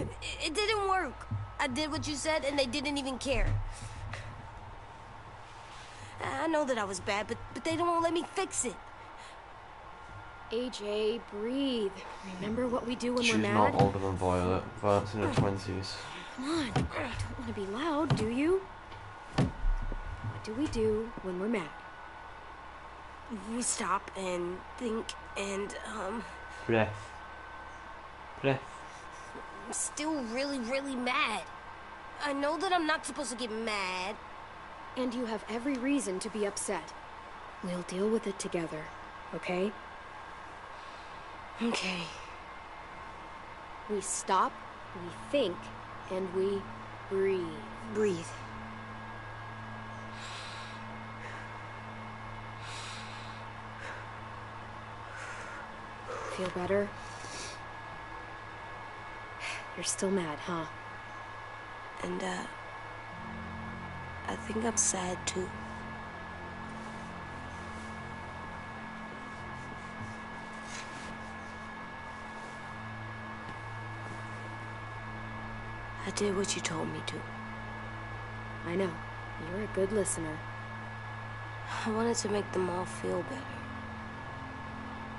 It didn't work. I did what you said, and they didn't even care. I know that I was bad, but they don't let me fix it. AJ, breathe. Remember what we do when She's we're mad? not older than Violet. Violet's in her 20s. Come on, you don't want to be loud, do you? What do we do when we're mad? We stop and think and, Breath. Breath. I'm still really, really mad. I know that I'm not supposed to get mad. And you have every reason to be upset. We'll deal with it together, okay? Okay. We stop, we think, and we breathe. Breathe. Feel better? You're still mad, huh? And, I think I'm sad, too. I did what you told me to. I know. You're a good listener. I wanted to make them all feel better.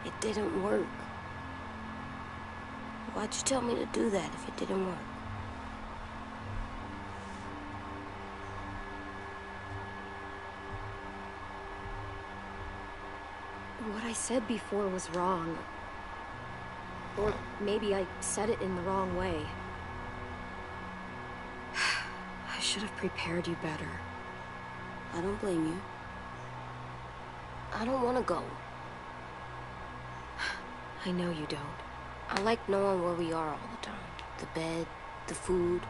It didn't work. Why'd you tell me to do that if it didn't work? What I said before was wrong. Or maybe I said it in the wrong way. I should have prepared you better. I don't blame you. I don't want to go. I know you don't. I like knowing where we are all the time. The bed, the food.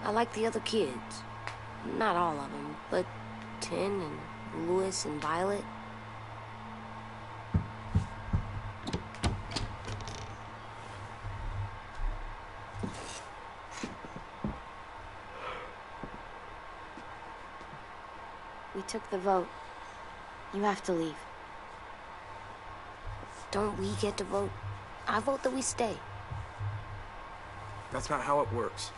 I like the other kids. Not all of them, but Tin and Louis and Violet. We took the vote. You have to leave. Don't we get to vote? I vote that we stay. That's not how it works.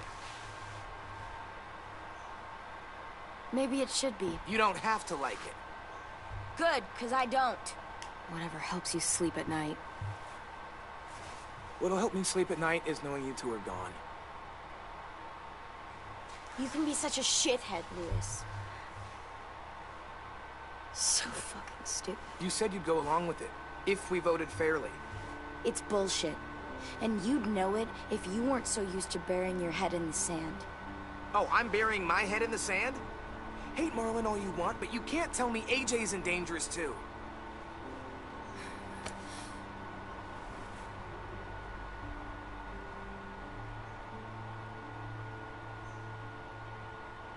Maybe it should be. You don't have to like it. Good, because I don't. Whatever helps you sleep at night. What'll help me sleep at night is knowing you two are gone. You can be such a shithead, Louis. So fucking stupid. You said you'd go along with it, if we voted fairly. It's bullshit. And you'd know it if you weren't so used to burying your head in the sand. Oh, I'm burying my head in the sand? Hate Marlon all you want, but you can't tell me AJ's in dangerous too.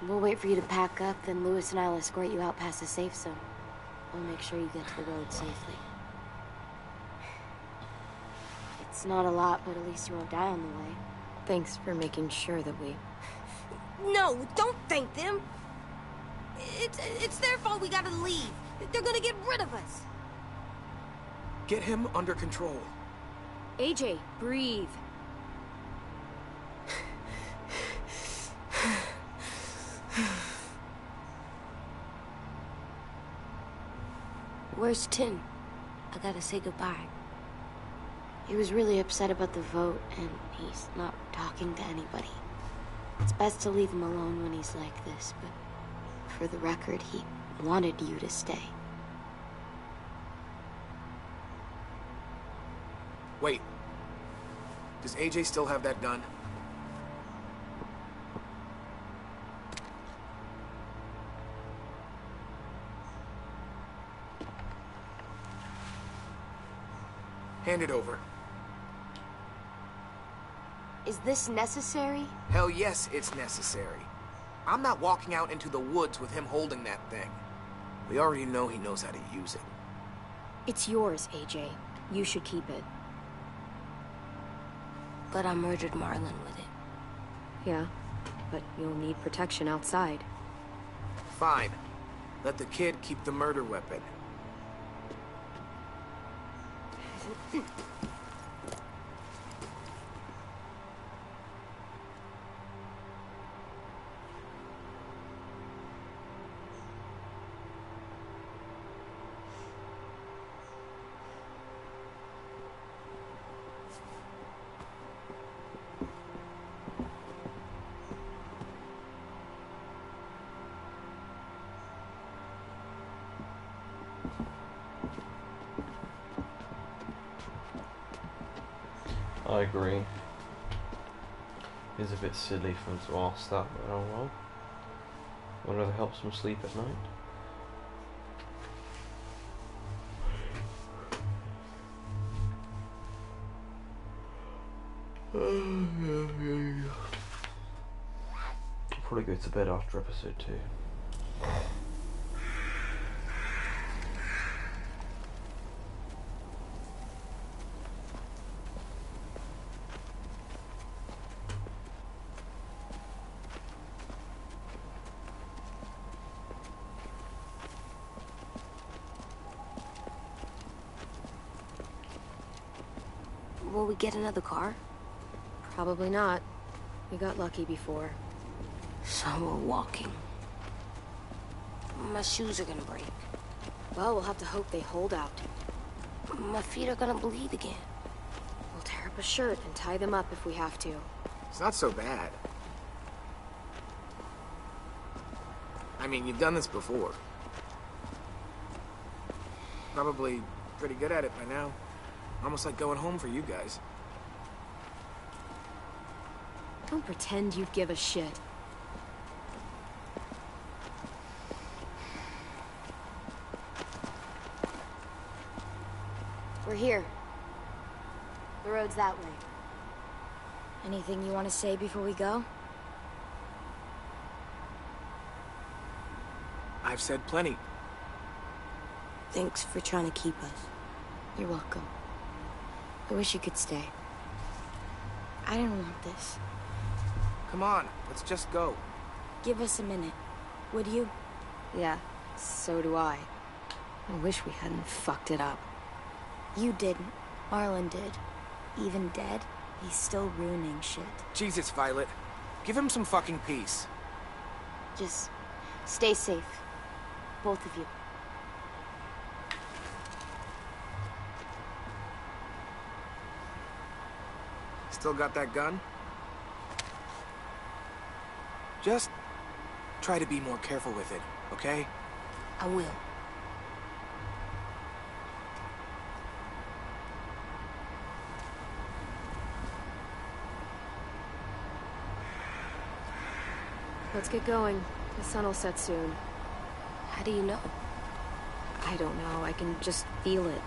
We'll wait for you to pack up, then Louis and I'll escort you out past the safe zone. We'll make sure you get to the road safely. It's not a lot, but at least you won't die on the way. Thanks for making sure that we... No, don't thank them. It's their fault we gotta leave. They're gonna get rid of us. Get him under control. AJ, breathe. Where's Tin? I gotta say goodbye. He was really upset about the vote, and he's not talking to anybody. It's best to leave him alone when he's like this, but for the record, he wanted you to stay. Wait. Does AJ still have that gun? Hand it over. Is this necessary? Hell yes, it's necessary. I'm not walking out into the woods with him holding that thing. We already know he knows how to use it. It's yours, AJ. You should keep it. But I murdered Marlon with it. Yeah, but you'll need protection outside. Fine. Let the kid keep the murder weapon. I agree. It's a bit silly for them to ask that, but oh well. Whatever helps them sleep at night. I'll probably go to bed after episode 2. Will we get another car? Probably not. We got lucky before. So we're walking. My shoes are gonna break. Well, we'll have to hope they hold out. My feet are gonna bleed again. We'll tear up a shirt and tie them up if we have to. It's not so bad. I mean, you've done this before. Probably pretty good at it by now. Almost like going home for you guys. Don't pretend you give a shit. We're here. The road's that way. Anything you want to say before we go? I've said plenty. Thanks for trying to keep us. You're welcome. I wish you could stay. I didn't want this. Come on, let's just go. Give us a minute, would you? Yeah, so do I. I wish we hadn't fucked it up. You didn't. Marlon did. Even dead, he's still ruining shit. Jesus, Violet. Give him some fucking peace. Just stay safe. Both of you. Still got that gun? Just try to be more careful with it, okay? I will. Let's get going. The sun will set soon. How do you know? I don't know. I can just feel it.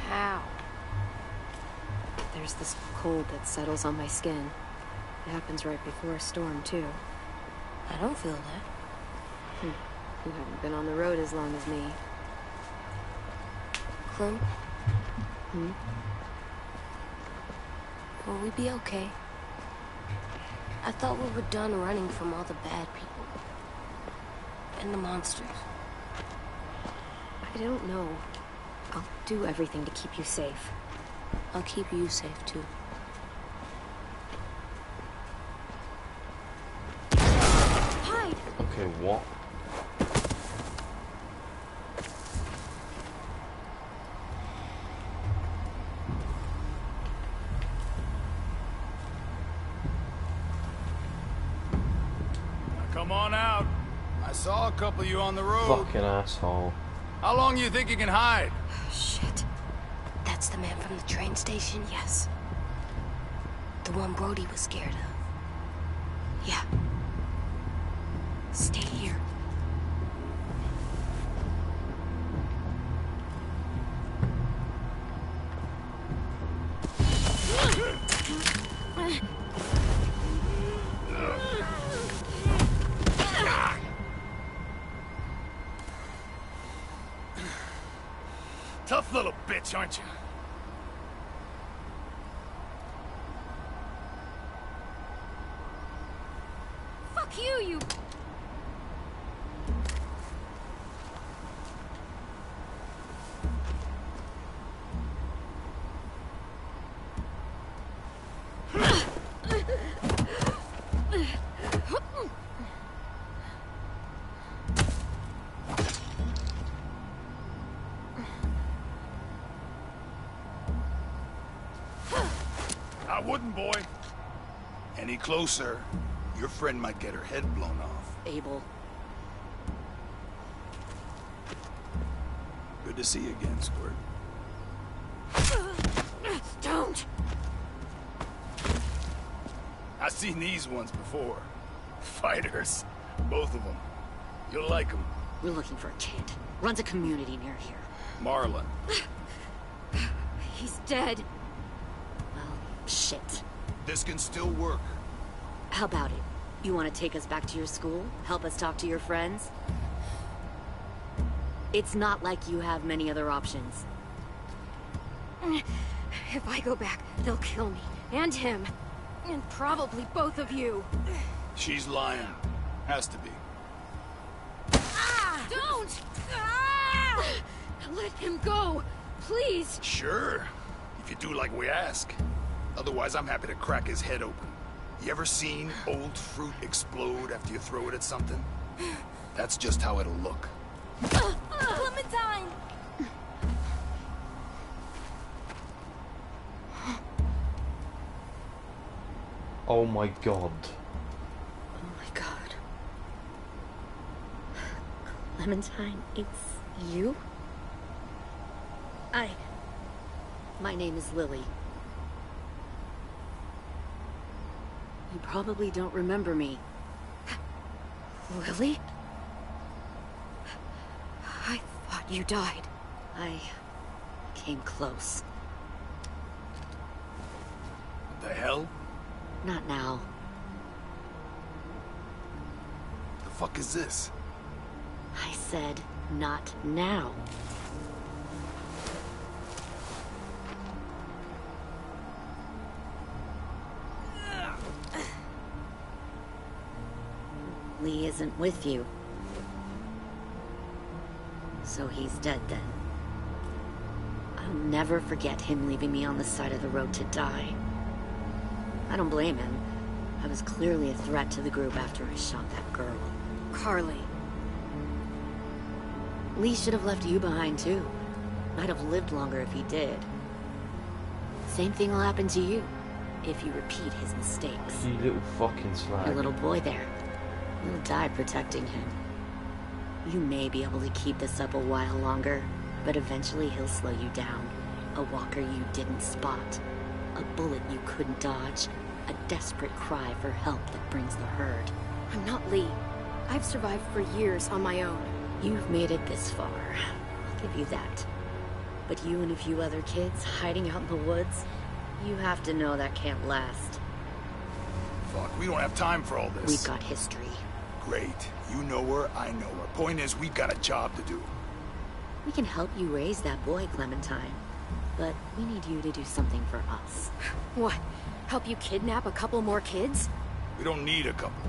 How? There's this cold that settles on my skin. It happens right before a storm, too. I don't feel that. You haven't been on the road as long as me. Clem? Will we be okay? I thought we were done running from all the bad people. And the monsters. I don't know. I'll do everything to keep you safe. I'll keep you safe, too. Hide! Okay, what? Come on out. I saw a couple of you on the road. Fucking asshole. How long you think you can hide? Shit. That's the man from the train station? Yes. The one Brody was scared of. Yeah. Stay here. Tough little bitch, aren't you? Fuck you, you... I wouldn't, boy. Any closer, your friend might get her head blown off. Abel. Good to see you again, Squirt. Don't! I've seen these ones before. Fighters. Both of them. You'll like them. We're looking for a kid. Runs a community near here. Marlon. He's dead. Well, shit. This can still work. How about it? You want to take us back to your school? Help us talk to your friends? It's not like you have many other options. If I go back, they'll kill me. And him. And probably both of you. She's lying. Has to be. Don't! Ah! Let him go, please. Sure. If you do like we ask. Otherwise, I'm happy to crack his head open. You ever seen old fruit explode after you throw it at something? That's just how it'll look. Clementine! Oh my god. Oh my god. Clementine, it's you? My name is Lily. You probably don't remember me. Lily? I thought you died. I came close. The hell? Not now. The fuck is this? I said, not now. Lee isn't with you. So he's dead then. I'll never forget him leaving me on the side of the road to die. I don't blame him. I was clearly a threat to the group after I shot that girl. Carly. Lee should have left you behind too. Might have lived longer if he did. Same thing will happen to you, if you repeat his mistakes. You little fucking slag. Your little boy there. You'll die protecting him. You may be able to keep this up a while longer, but eventually he'll slow you down. A walker you didn't spot. A bullet you couldn't dodge. A desperate cry for help that brings the herd. I'm not Lee. I've survived for years on my own. You've made it this far. I'll give you that. But you and a few other kids hiding out in the woods, you have to know that can't last. Fuck, we don't have time for all this. We've got history. Great. You know her, I know her. Point is, we've got a job to do. We can help you raise that boy, Clementine. But we need you to do something for us. What? Help you kidnap a couple more kids? We don't need a couple.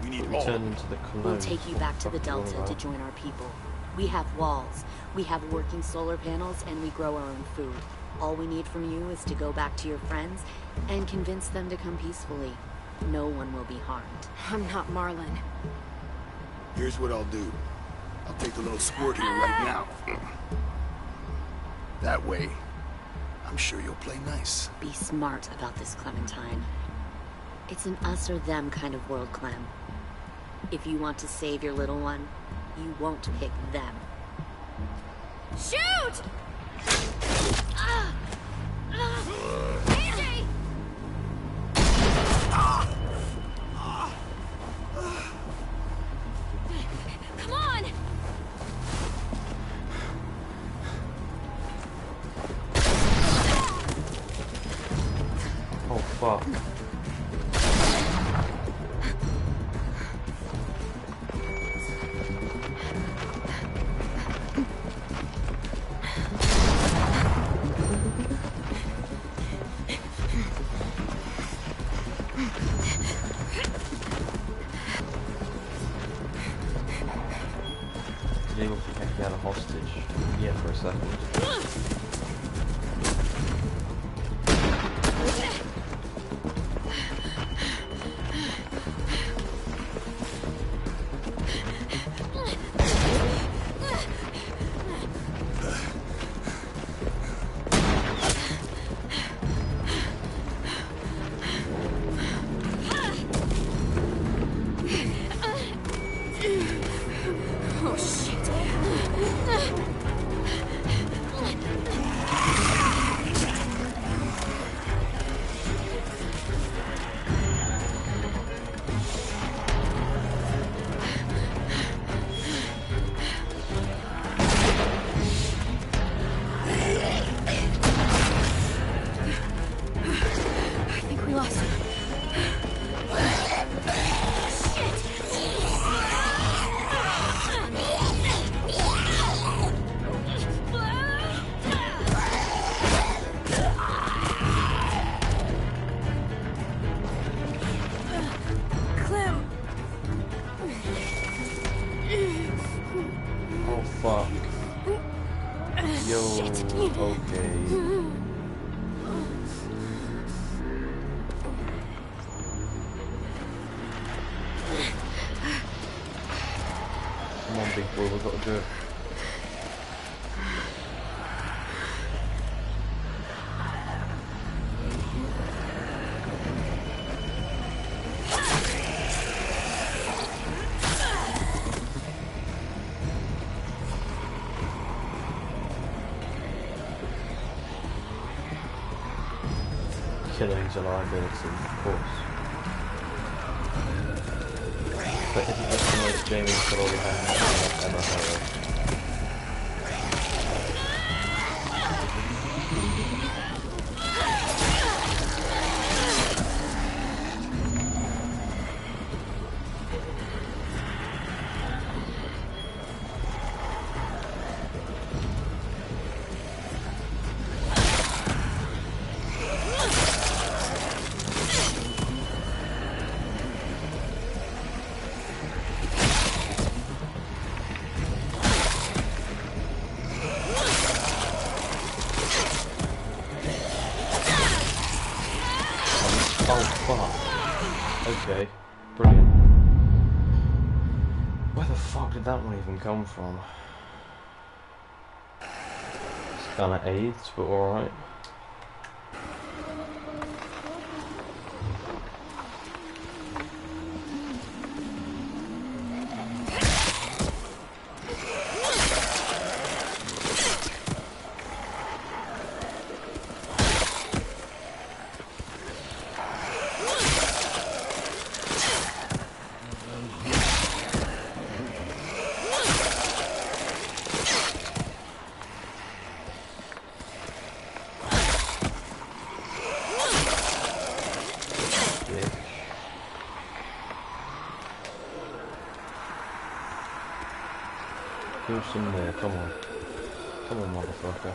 We need We all. turn into the clone. We'll take you back to the Delta to join our people. We have walls, we have working solar panels, and we grow our own food. All we need from you is to go back to your friends and convince them to come peacefully. No one will be harmed. I'm not Marlon. Here's what I'll do. I'll take the little squirt here right now. That way, I'm sure you'll play nice. Be smart about this, Clementine. It's an us or them kind of world, Clem. If you want to save your little one, you won't pick them. Shoot! AJ! Come on! Oh fuck. Able to take me out a hostage. Yeah, for a second. Oh shit. big boy, we've got to do it. Killing's a liability, of course. But isn't this the most Jamie's got all the hands I've ever heard? Oh fuck. Okay, brilliant. Where the fuck did that one even come from? It's kinda AIDS, but alright. Do some there, come on. Come on, motherfucker.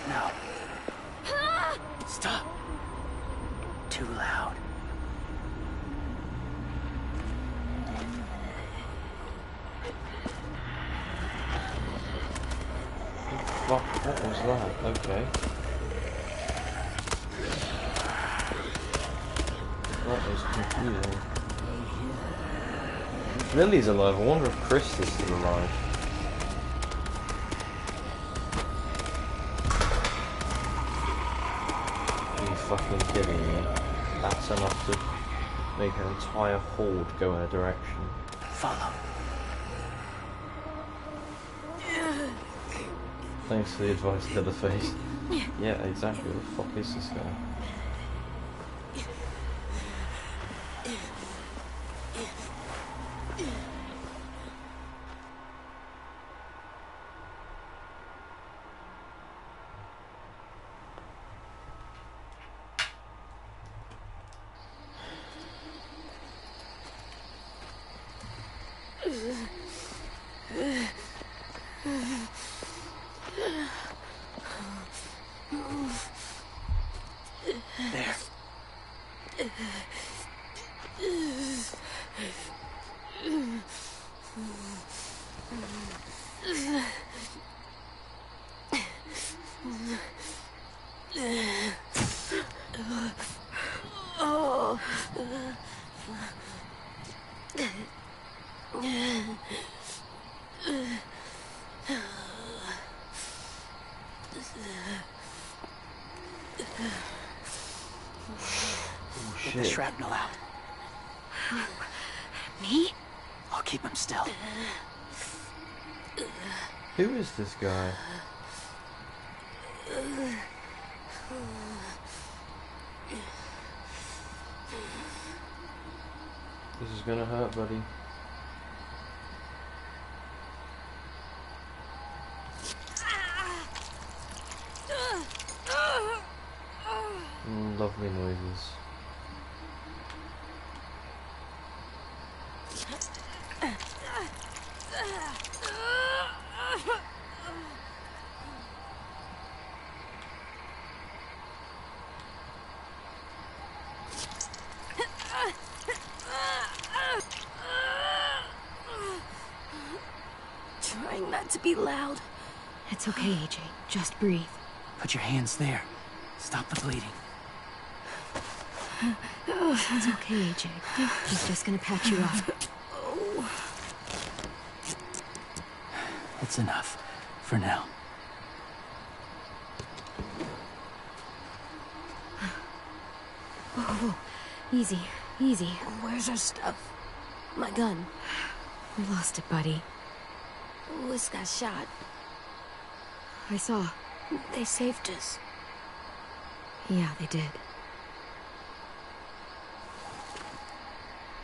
No. Stop. Too loud. Fuck, what was that? Okay. That was confusing. Lily's alive. I wonder if Chris is still alive. Are you fucking kidding me? That's enough to make an entire horde go in a direction. Follow. Thanks for the advice, Leatherface. Yeah, exactly. What the fuck is this guy? Get the shrapnel out. Me? I'll keep him still. Who is this guy? This is gonna hurt, buddy. Lovely noises. Trying not to be loud. It's okay, AJ. Just breathe. Put your hands there. Stop the bleeding. It's okay, AJ. He's just gonna patch you up. It's enough. For now. Whoa, easy, easy. Where's our stuff? My gun. We lost it, buddy. Wiz got shot. I saw. They saved us. Yeah, they did.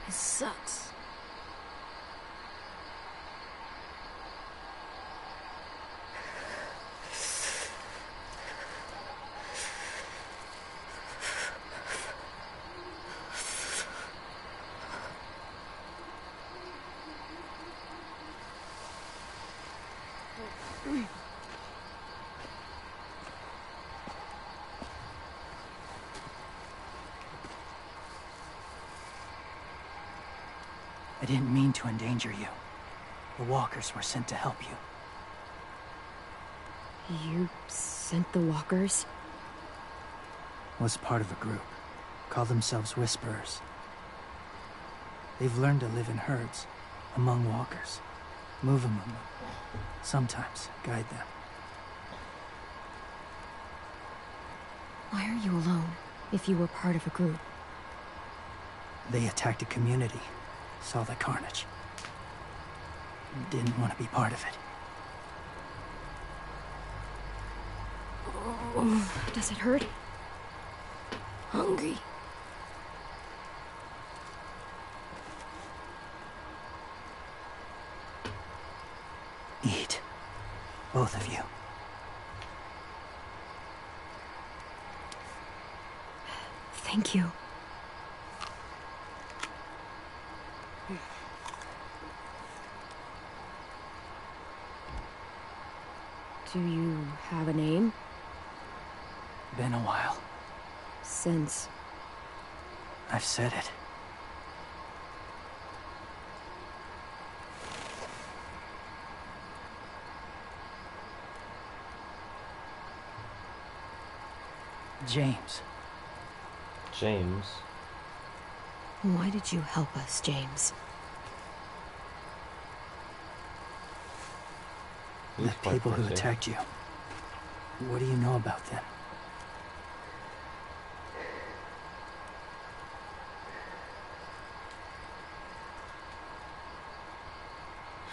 It sucks. I didn't mean to endanger you. The walkers were sent to help you. You sent the walkers? Was part of a group. Call themselves Whisperers. They've learned to live in herds, among walkers. Move among them. Sometimes guide them. Why are you alone, if you were part of a group? They attacked a community. Saw the carnage. Didn't want to be part of it. Does it hurt? Hungry. Eat. Both of you. Thank you. Do you have a name? Been a while. Since... I've said it. James. James? Why did you help us, James? The people who attacked you. What do you know about them?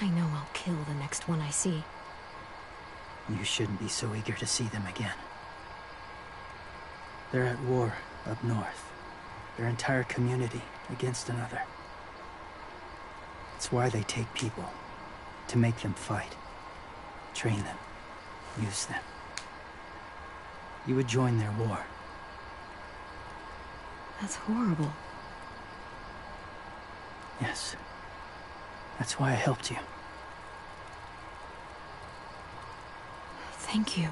I know I'll kill the next one I see. You shouldn't be so eager to see them again. They're at war up north. Their entire community against another. It's why they take people. To make them fight. Train them. Use them. You would join their war. That's horrible. Yes. That's why I helped you. Thank you.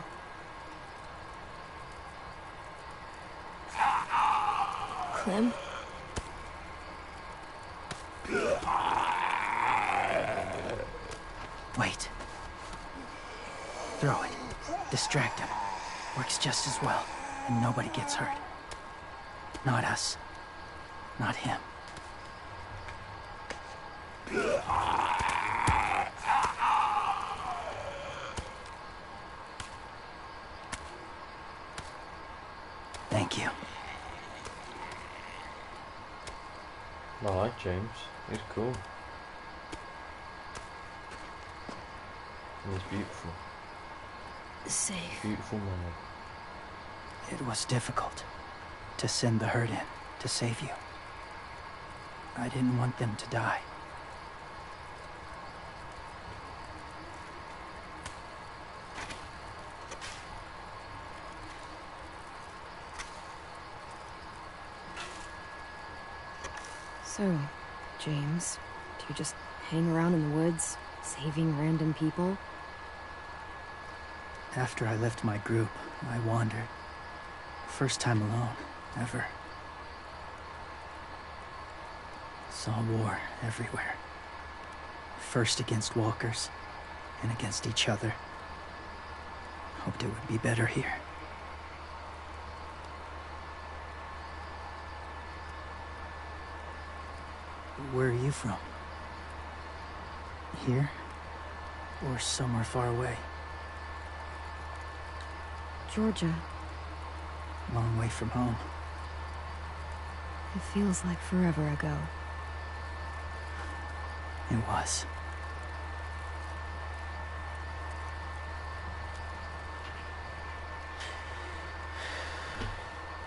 Clem? Wait. Throw it. Distract him. Works just as well, and nobody gets hurt. Not us. Not him. Thank you. I like James. He's cool. And he's beautiful. Safe. Beautiful man. It was difficult to send the herd in to save you. I didn't want them to die. So, James, do you just hang around in the woods, saving random people? After I left my group, I wandered. First time alone, ever. Saw war everywhere. First against walkers, and against each other. Hoped it would be better here. Where are you from? Here? Or somewhere far away. Georgia. Long way from home. It feels like forever ago. It was.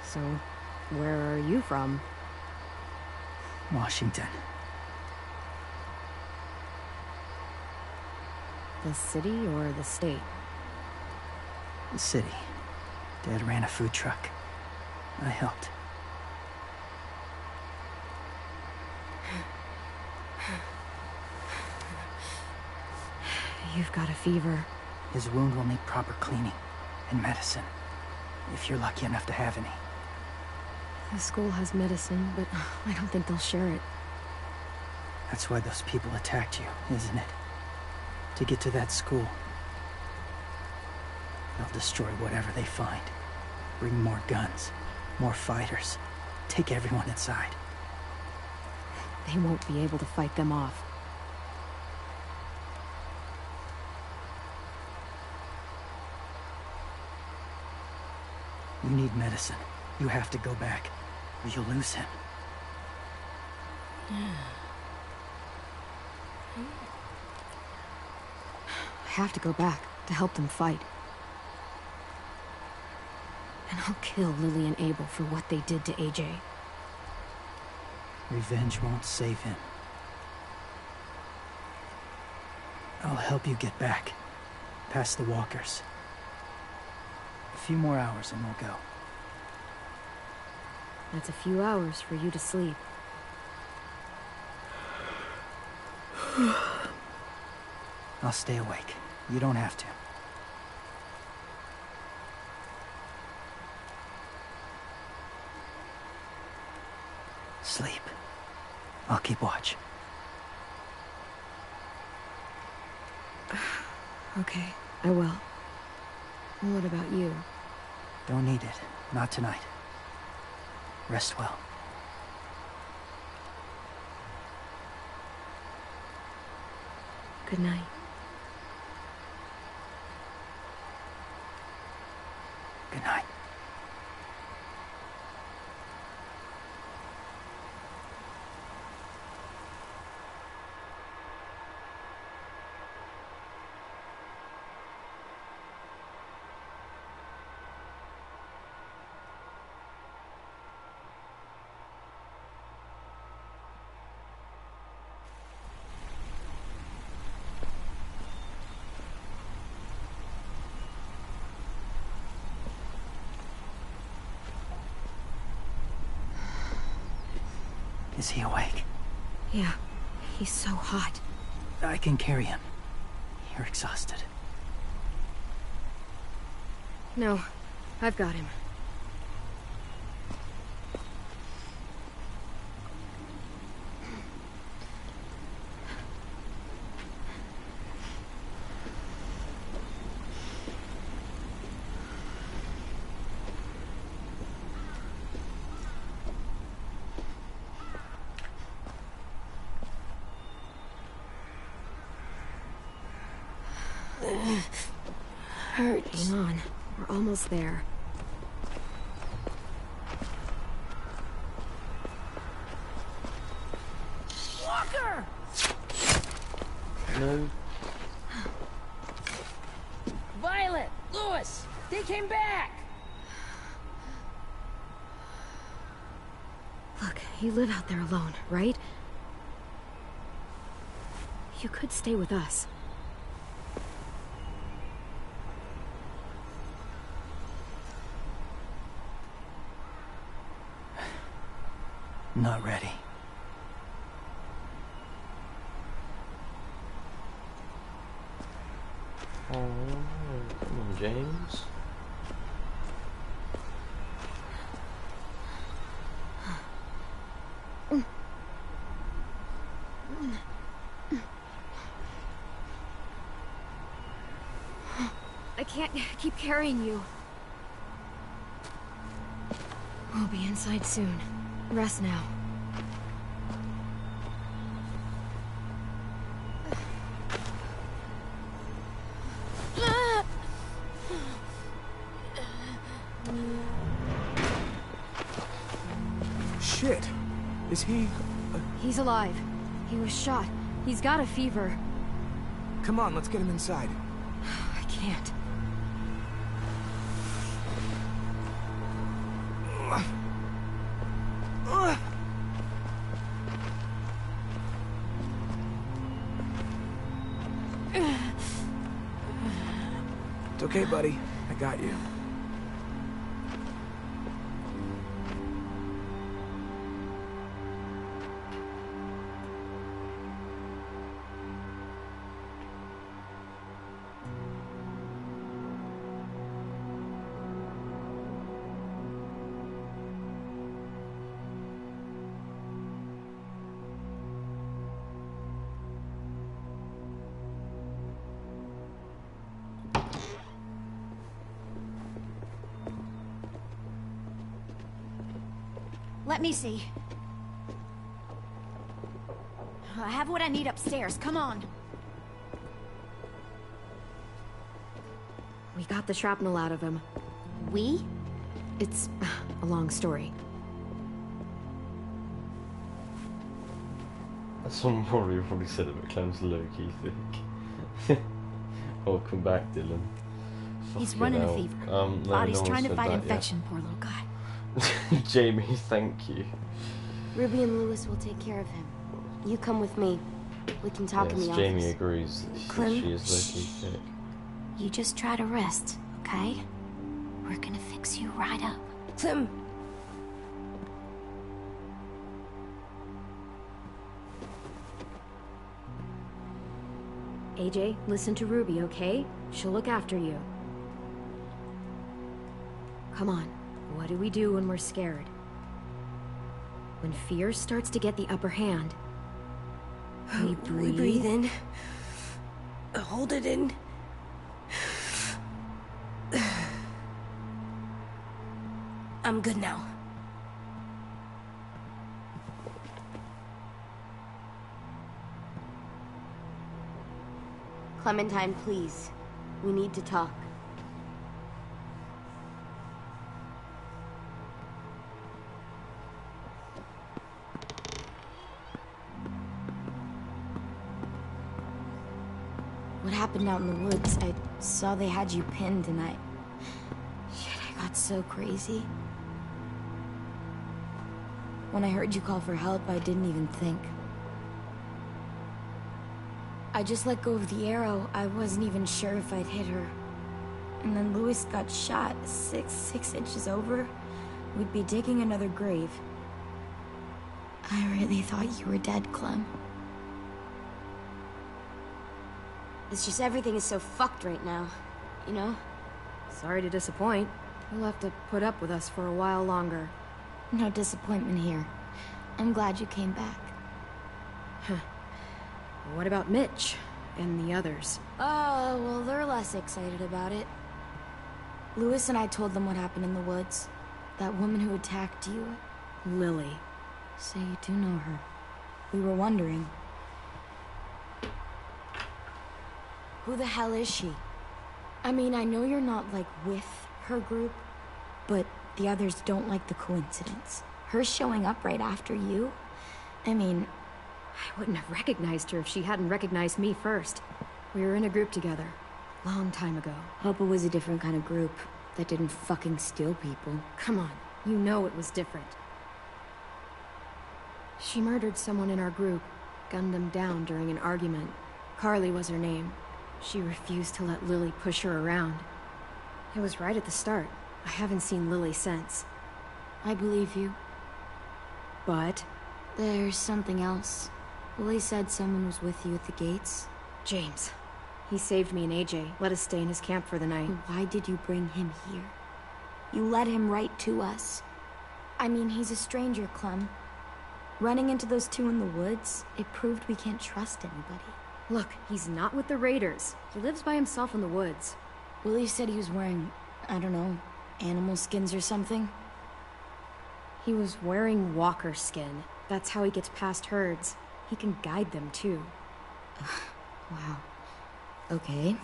So, where are you from? Washington. The city or the state? The city. Dad ran a food truck. I helped. You've got a fever. His wound will need proper cleaning and medicine, if you're lucky enough to have any. The school has medicine, but I don't think they'll share it. That's why those people attacked you, isn't it? To get to that school. They'll destroy whatever they find. Bring more guns, more fighters. Take everyone inside. They won't be able to fight them off. You need medicine. You have to go back, or you'll lose him. I have to go back to help them fight. And I'll kill Lily and Abel for what they did to AJ. Revenge won't save him. I'll help you get back, past the walkers. A few more hours and we'll go. That's a few hours for you to sleep. I'll stay awake. You don't have to. Sleep. I'll keep watch. Okay, I will. What about you? Don't need it. Not tonight. Rest well. Good night. Good night. Is he awake? Yeah, he's so hot. I can carry him. You're exhausted. No, I've got him. Hurts. Hang on, we're almost there. Walker! No. Violet! Lewis! They came back! Look, you live out there alone, right? You could stay with us. Not ready. Oh, come on, James. I can't keep carrying you. We'll be inside soon. Rest now. shit. Is he... He's alive. He was shot. He's got a fever. Come on, let's get him inside. I can't. It's okay, buddy. I got you. Let me see. I have what I need upstairs. Come on. We got the shrapnel out of him. We? It's a long story. Someone probably said it, but Clem's low-key thick. Welcome back, Dylan. He's Fucking running hell. a fever. No, Body's no one trying to said fight that infection, poor little guy. yet. Jamie, thank you. Ruby and Lewis will take care of him. You come with me. We can talk in the office. Jamie agrees. Clem, She is low-key thick. you just try to rest, okay? We're gonna fix you right up. Clem. AJ, listen to Ruby, okay? She'll look after you. Come on. What do we do when we're scared? When fear starts to get the upper hand, we breathe. We breathe in. Hold it in. I'm good now. Clementine, please. We need to talk. What happened out in the woods? I saw they had you pinned and Shit, I got so crazy. When I heard you call for help, I didn't even think. I just let go of the arrow. I wasn't even sure if I'd hit her. And then Lewis got shot 6 inches over. We'd be digging another grave. I really thought you were dead, Clem. It's just everything is so fucked right now, you know? Sorry to disappoint. You'll have to put up with us for a while longer. No disappointment here. I'm glad you came back. What about Mitch and the others? Oh, well, they're less excited about it. Lewis and I told them what happened in the woods. That woman who attacked you. Lily. So you do know her. We were wondering. Who the hell is she? I mean, I know you're not, like, with her group, but the others don't like the coincidence. Her showing up right after you? I mean... I wouldn't have recognized her if she hadn't recognized me first. We were in a group together. Long time ago. Hope it was a different kind of group that didn't fucking steal people. Come on, you know it was different. She murdered someone in our group, gunned them down during an argument. Carly was her name. She refused to let Lily push her around. It was right at the start. I haven't seen Lily since. I believe you. But? There's something else. Lily said someone was with you at the gates. James. He saved me and AJ, let us stay in his camp for the night. Why did you bring him here? You led him right to us. I mean, he's a stranger, Clem. Running into those two in the woods, it proved we can't trust anybody. Look, he's not with the Raiders. He lives by himself in the woods. Willie said he was wearing, I don't know, animal skins or something. He was wearing walker skin. That's how he gets past herds. He can guide them, too. Wow. Okay.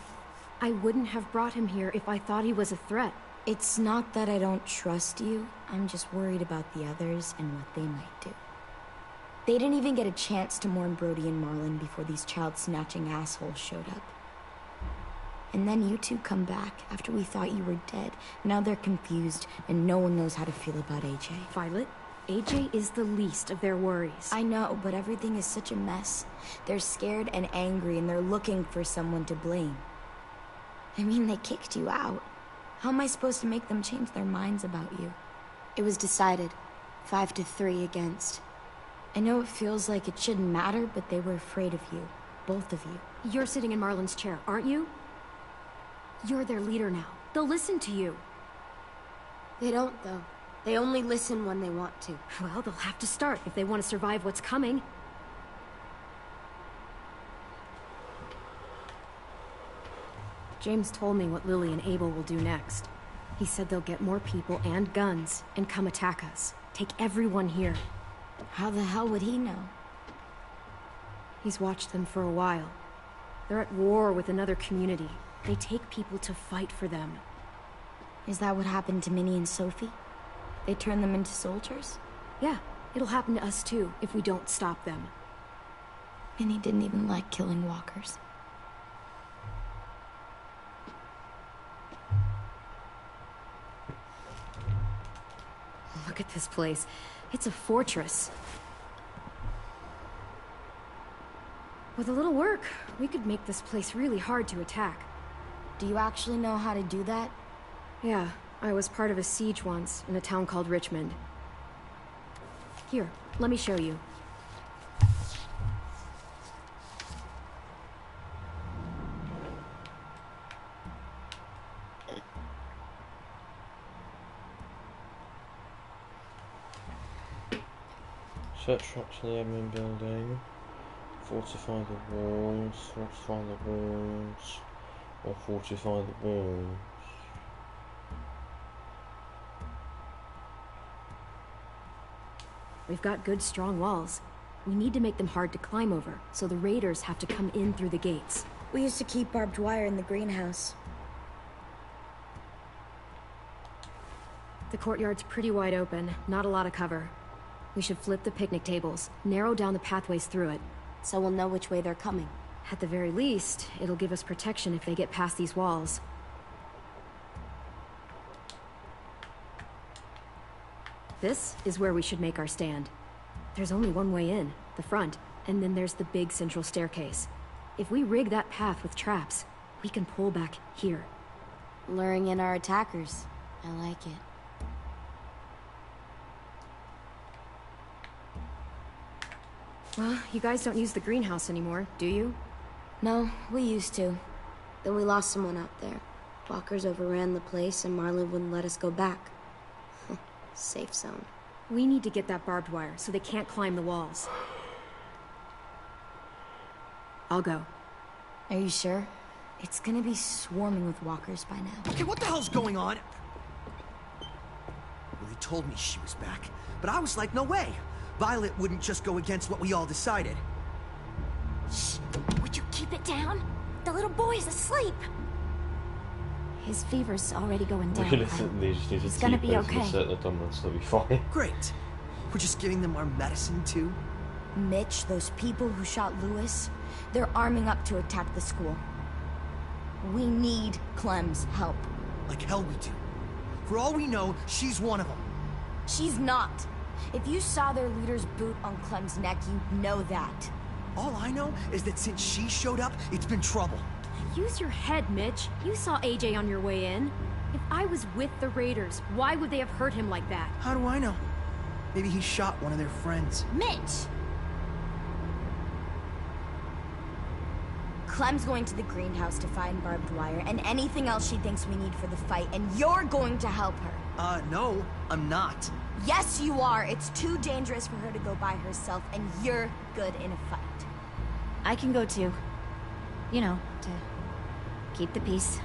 I wouldn't have brought him here if I thought he was a threat. It's not that I don't trust you. I'm just worried about the others and what they might do. They didn't even get a chance to mourn Brody and Marlon before these child-snatching assholes showed up. And then you two come back after we thought you were dead. Now they're confused, and no one knows how to feel about AJ. Violet, AJ is the least of their worries. I know, but everything is such a mess. They're scared and angry, and they're looking for someone to blame. I mean, they kicked you out. How am I supposed to make them change their minds about you? It was decided. 5-3 against. I know it feels like it shouldn't matter, but they were afraid of you. Both of you. You're sitting in Marlon's chair, aren't you? You're their leader now. They'll listen to you. They don't, though. They only listen when they want to. Well, they'll have to start if they want to survive what's coming. James told me what Lily and Abel will do next. He said they'll get more people and guns and come attack us. Take everyone here. How the hell would he know? He's watched them for a while. They're at war with another community. They take people to fight for them. Is that what happened to Minnie and Sophie? They turned them into soldiers? Yeah, it'll happen to us too, if we don't stop them. Minnie didn't even like killing walkers. Look at this place. It's a fortress. With a little work, we could make this place really hard to attack. Do you actually know how to do that? Yeah, I was part of a siege once, in a town called Richmond. Here, let me show you. Search traps in the admin building. Fortify the walls. Fortify the walls. Or fortify the walls. We've got good, strong walls. We need to make them hard to climb over, so the raiders have to come in through the gates. We used to keep barbed wire in the greenhouse. The courtyard's pretty wide open, not a lot of cover. We should flip the picnic tables, narrow down the pathways through it. So we'll know which way they're coming. At the very least, it'll give us protection if they get past these walls. This is where we should make our stand. There's only one way in, the front, and then there's the big central staircase. If we rig that path with traps, we can pull back here. Luring in our attackers. I like it. Well, you guys don't use the greenhouse anymore, do you? No, we used to. Then we lost someone out there. Walkers overran the place and Marlon wouldn't let us go back. Safe zone. We need to get that barbed wire so they can't climb the walls. I'll go. Are you sure? It's gonna be swarming with walkers by now. Okay, what the hell's going on? Well, he told me she was back, but I was like, no way. Violet wouldn't just go against what we all decided. Shh! Would you keep it down? The little boy's asleep. His fever's already going down. They just need to He's gonna be okay. They're done, they'll be fine. Great. We're just giving them our medicine, too? Mitch, those people who shot Lewis, they're arming up to attack the school. We need Clem's help. Like hell we do. For all we know, she's one of them. She's not. If you saw their leader's boot on Clem's neck, you'd know that. All I know is that since she showed up, it's been trouble. Use your head, Mitch. You saw AJ on your way in. If I was with the raiders, why would they have hurt him like that? How do I know? Maybe he shot one of their friends. Mitch! Clem's going to the greenhouse to find barbed wire and anything else she thinks we need for the fight, and you're going to help her. No, I'm not. Yes, you are. It's too dangerous for her to go by herself, and you're good in a fight. I can go too. You know, to keep the peace.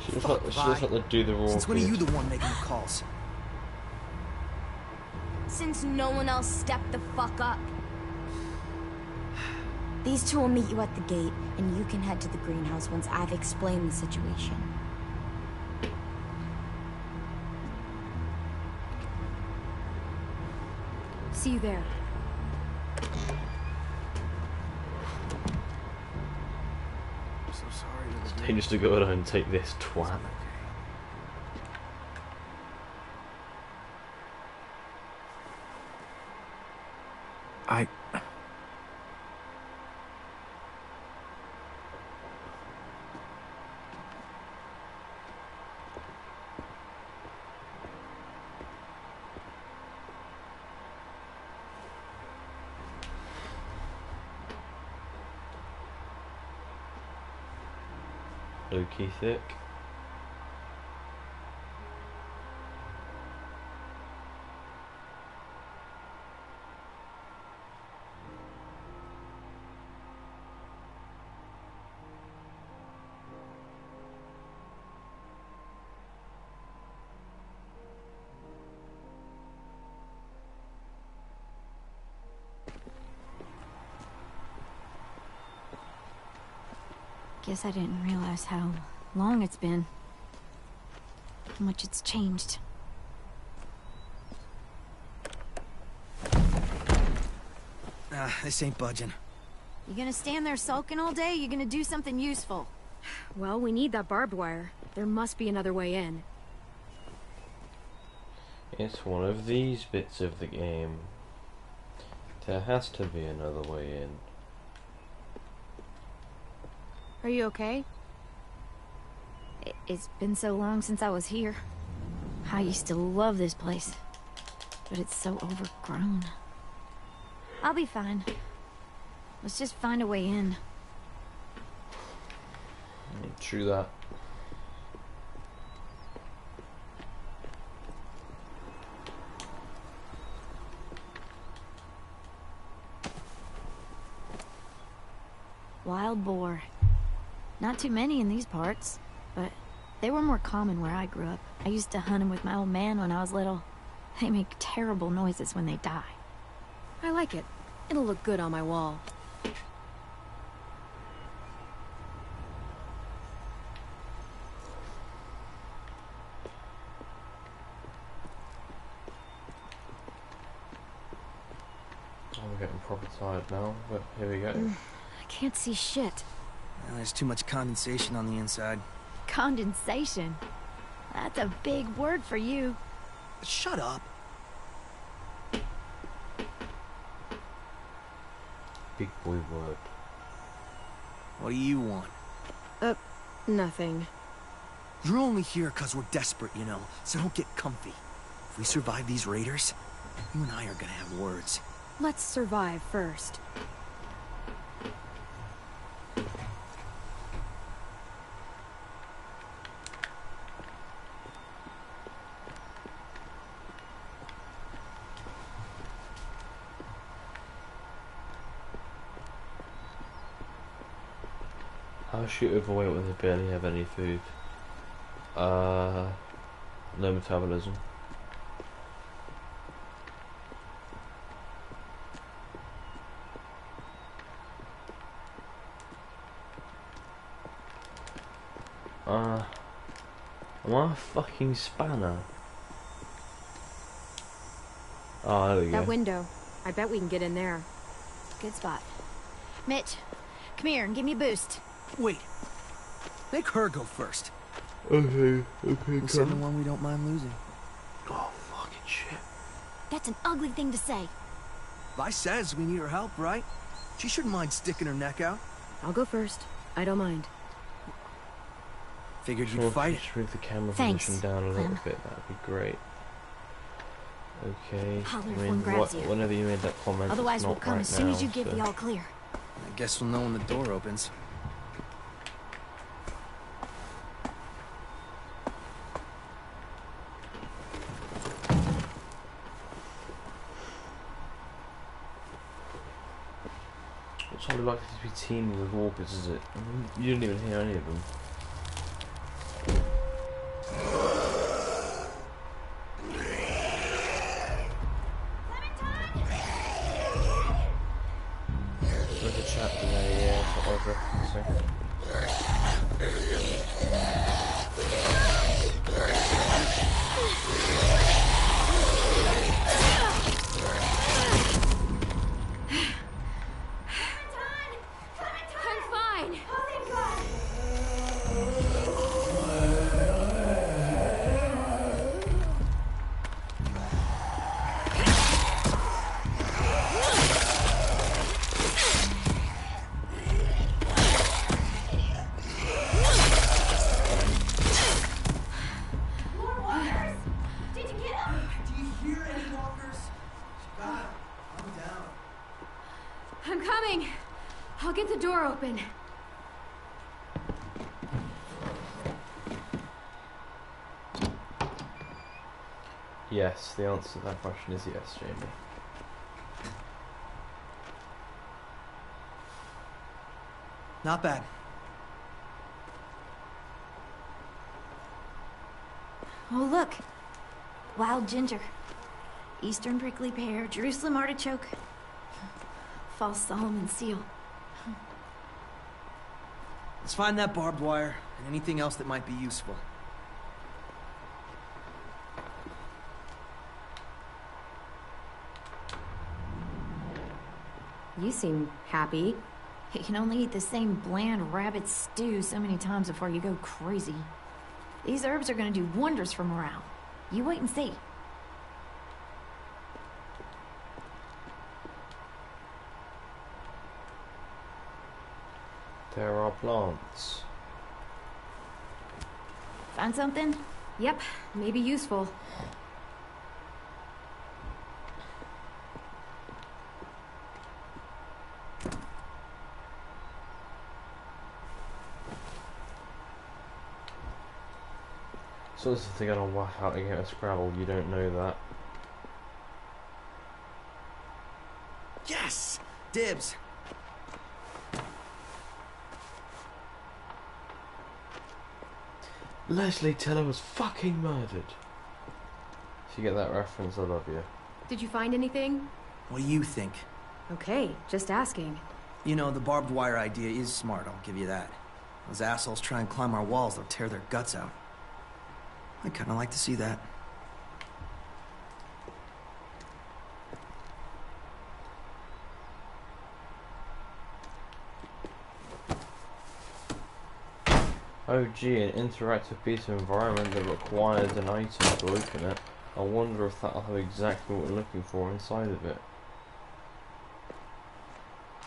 She just let them do the raw. Since when are you the one making the calls? Since no one else stepped the fuck up. These two will meet you at the gate, and you can head to the greenhouse once I've explained the situation. See you there. I'm so sorry to It's the dangerous to go out and take this twat. I... Low-key thick. Guess I didn't realize how long it's been. How much it's changed. This ain't budging. You gonna stand there sulking all day? You gonna do something useful? Well, we need that barbed wire. There must be another way in. It's one of these bits of the game. There has to be another way in. Are you okay? It's been so long since I was here. I used to love this place, but it's so overgrown. I'll be fine. Let's just find a way in. True that. Wild boar. Not too many in these parts, but they were more common where I grew up. I used to hunt them with my old man when I was little. They make terrible noises when they die. I like it. It'll look good on my wall. I'm getting proper tired now, but here we go. I can't see shit. There's too much condensation on the inside. Condensation? That's a big word for you. Shut up. Big boy word. What do you want? Nothing. You're only here because we're desperate, you know, so don't get comfy. If we survive these raiders, you and I are gonna have words. Let's survive first. How shoot overweight when they barely have any food? No metabolism. Am I a fucking spanner? Oh, there we go. That window. I bet we can get in there. Good spot. Mitch, come here and give me a boost. Wait. Make her go first. Okay, We'll send the one we don't mind losing. Oh, fucking shit. That's an ugly thing to say. Vi says we need her help, right? She shouldn't mind sticking her neck out. I'll go first. I don't mind. Figured you'd fight it. Just move the camera Thanks, position down a little Clem. bit, that'd be great. Okay, Holler I if mean, one grabs you. whenever you made that comment, Otherwise, it's we'll not come right as soon as you now, give so- the all clear. I guess we'll know when the door opens. It's hardly likely to be teeming with walkers, is it? I mean, you didn't even hear any of them. There's a chapter there, yeah, that's what I was referencing. get the door open. Yes, the answer to that question is yes, Jamie. Not bad. Oh, look. Wild ginger. Eastern prickly pear, Jerusalem artichoke. False Solomon seal. Let's find that barbed wire and anything else that might be useful. You seem happy. You can only eat the same bland rabbit stew so many times before you go crazy. These herbs are gonna do wonders for morale. You wait and see. There are plants. Find something? Yep, maybe useful. So this is the thing I don't whack out again at Scrabble, you don't know that. Yes! Dibs! Leslie Teller was fucking murdered. If you get that reference, I love you. Did you find anything? What do you think? Okay, just asking. You know, the barbed wire idea is smart, I'll give you that. Those assholes try and climb our walls, they'll tear their guts out. I'd kinda like to see that. Oh gee, an interactive piece of environment that requires an item to open it. I wonder if that'll have exactly what we're looking for inside of it.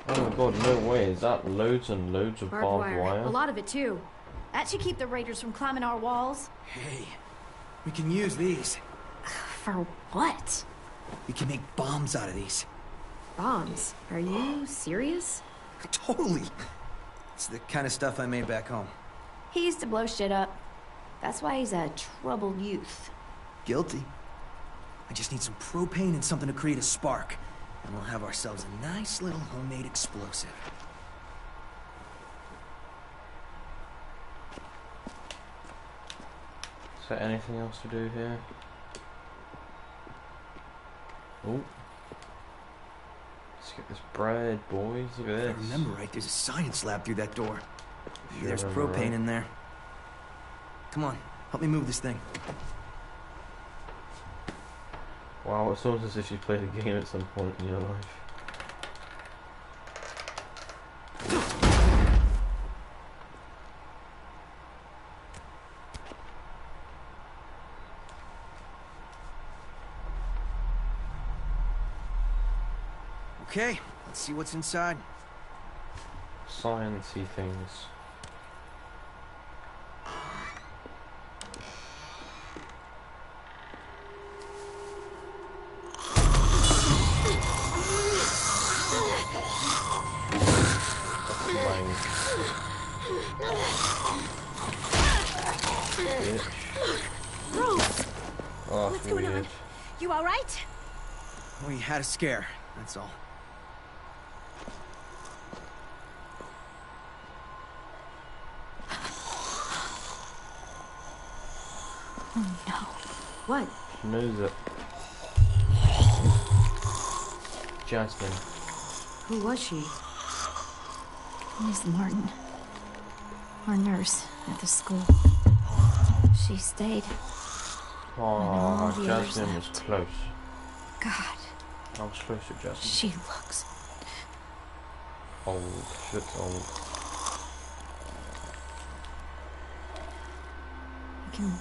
Oh my god, no way, is that loads and loads of barbed wire? A lot of it too. That should keep the raiders from climbing our walls. Hey, we can use these. For what? We can make bombs out of these. Bombs? Are you serious? Totally. It's the kind of stuff I made back home. He used to blow shit up. That's why he's a troubled youth. Guilty. I just need some propane and something to create a spark. And we'll have ourselves a nice little homemade explosive. Is there anything else to do here? Oh. Let's get this bread, boys. Look at this. If I remember right, there's a science lab through that door. There's remember propane right. in there. Come on, help me move this thing. Wow, it's almost as if you played a game at some point in your life. Okay, let's see what's inside. Sciencey things. Oh, what's going on? You all right? We had a scare, that's all. Oh no. What? She knows it. Jasmine. Who was she? Miss Martin. Our nurse at the school. She stayed. Oh, Jasmine was close. God. I was close to Jasmine. She looks old. She looks old. I can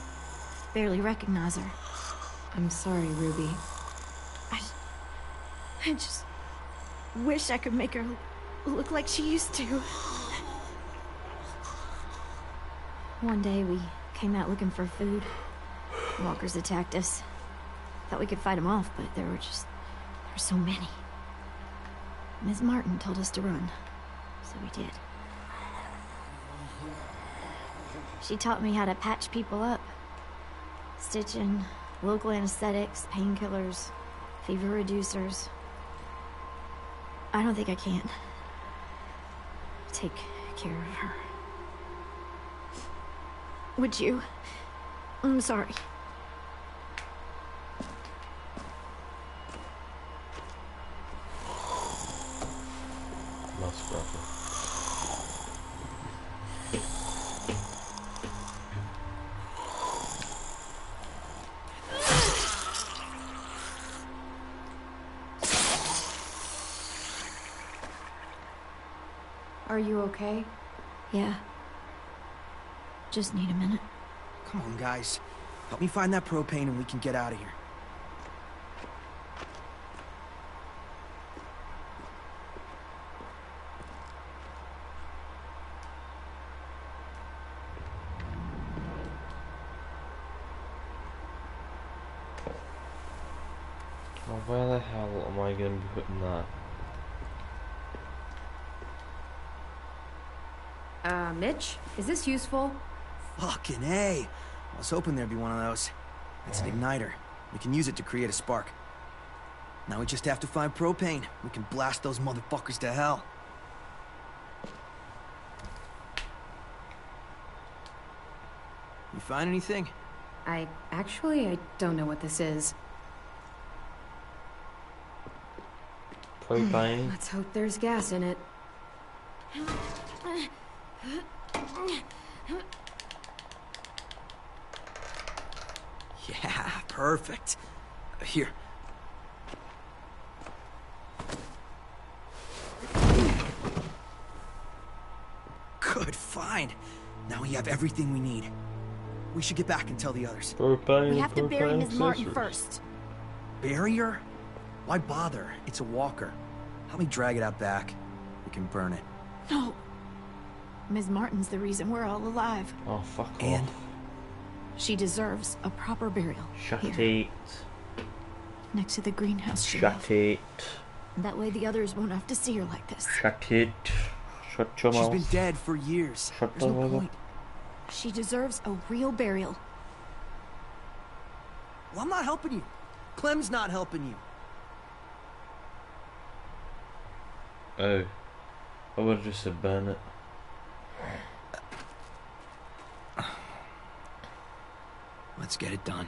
barely recognize her. I'm sorry, Ruby. I just wish I could make her look like she used to. One day we came out looking for food. Walkers attacked us. Thought we could fight them off, but there were so many. Ms. Martin told us to run. So we did. She taught me how to patch people up. Stitching, local anesthetics, painkillers, fever reducers. I don't think I can take care of her. Would you? I'm sorry. Nice brother. Are you okay? Yeah. Just need a minute. Come on, guys. Help me find that propane and we can get out of here. Now where the hell am I going to be putting that? Mitch? Is this useful? Fucking A. I was hoping there'd be one of those. It's an igniter. We can use it to create a spark. Now we just have to find propane. We can blast those motherfuckers to hell. You find anything? I don't know what this is. Propane. Let's hope there's gas in it. Yeah, perfect. Here. Good, fine. Now we have everything we need. We should get back and tell the others. Propane, We have to bury propane Ms. Martin scissors. first. Bury her? Why bother? It's a walker. Help me drag it out back. We can burn it. No. Ms. Martin's the reason we're all alive. Oh, fuck And? off. She deserves a proper burial. Shut Here, it. next to the greenhouse she Shut loved. it. That way the others won't have to see her like this. Shut it. Shut your She's mouth. been dead for years. Shut There's no the point. She deserves a real burial. Well, I'm not helping you. Clem's not helping you. Oh. I would have just said burn it. Let's get it done.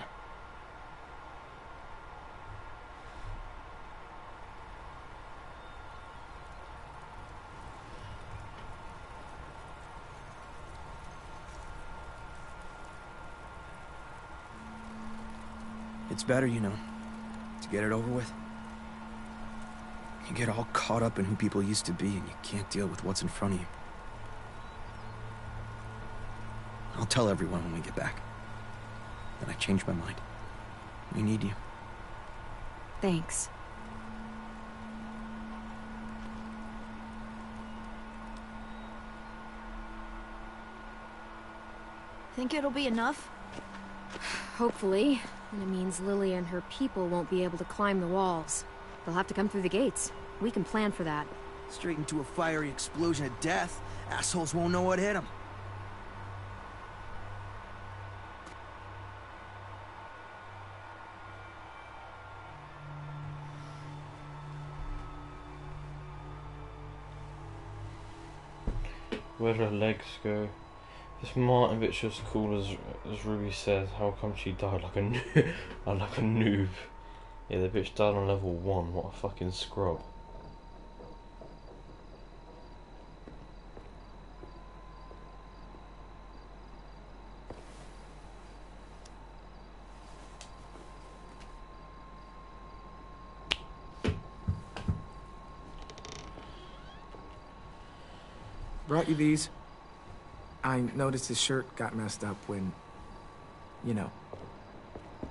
It's better, you know, to get it over with. You get all caught up in who people used to be and you can't deal with what's in front of you. I'll tell everyone when we get back. That I changed my mind. We need you. Thanks. Think it'll be enough? Hopefully. And it means Lily and her people won't be able to climb the walls. They'll have to come through the gates. We can plan for that. Straight into a fiery explosion of death. Assholes won't know what hit them. Where do her legs go? This Martin bitch just cool as Ruby says. How come she died like a like a noob? Yeah, the bitch died on level 1. What a fucking scrub. Brought you these. I noticed his shirt got messed up when, you know.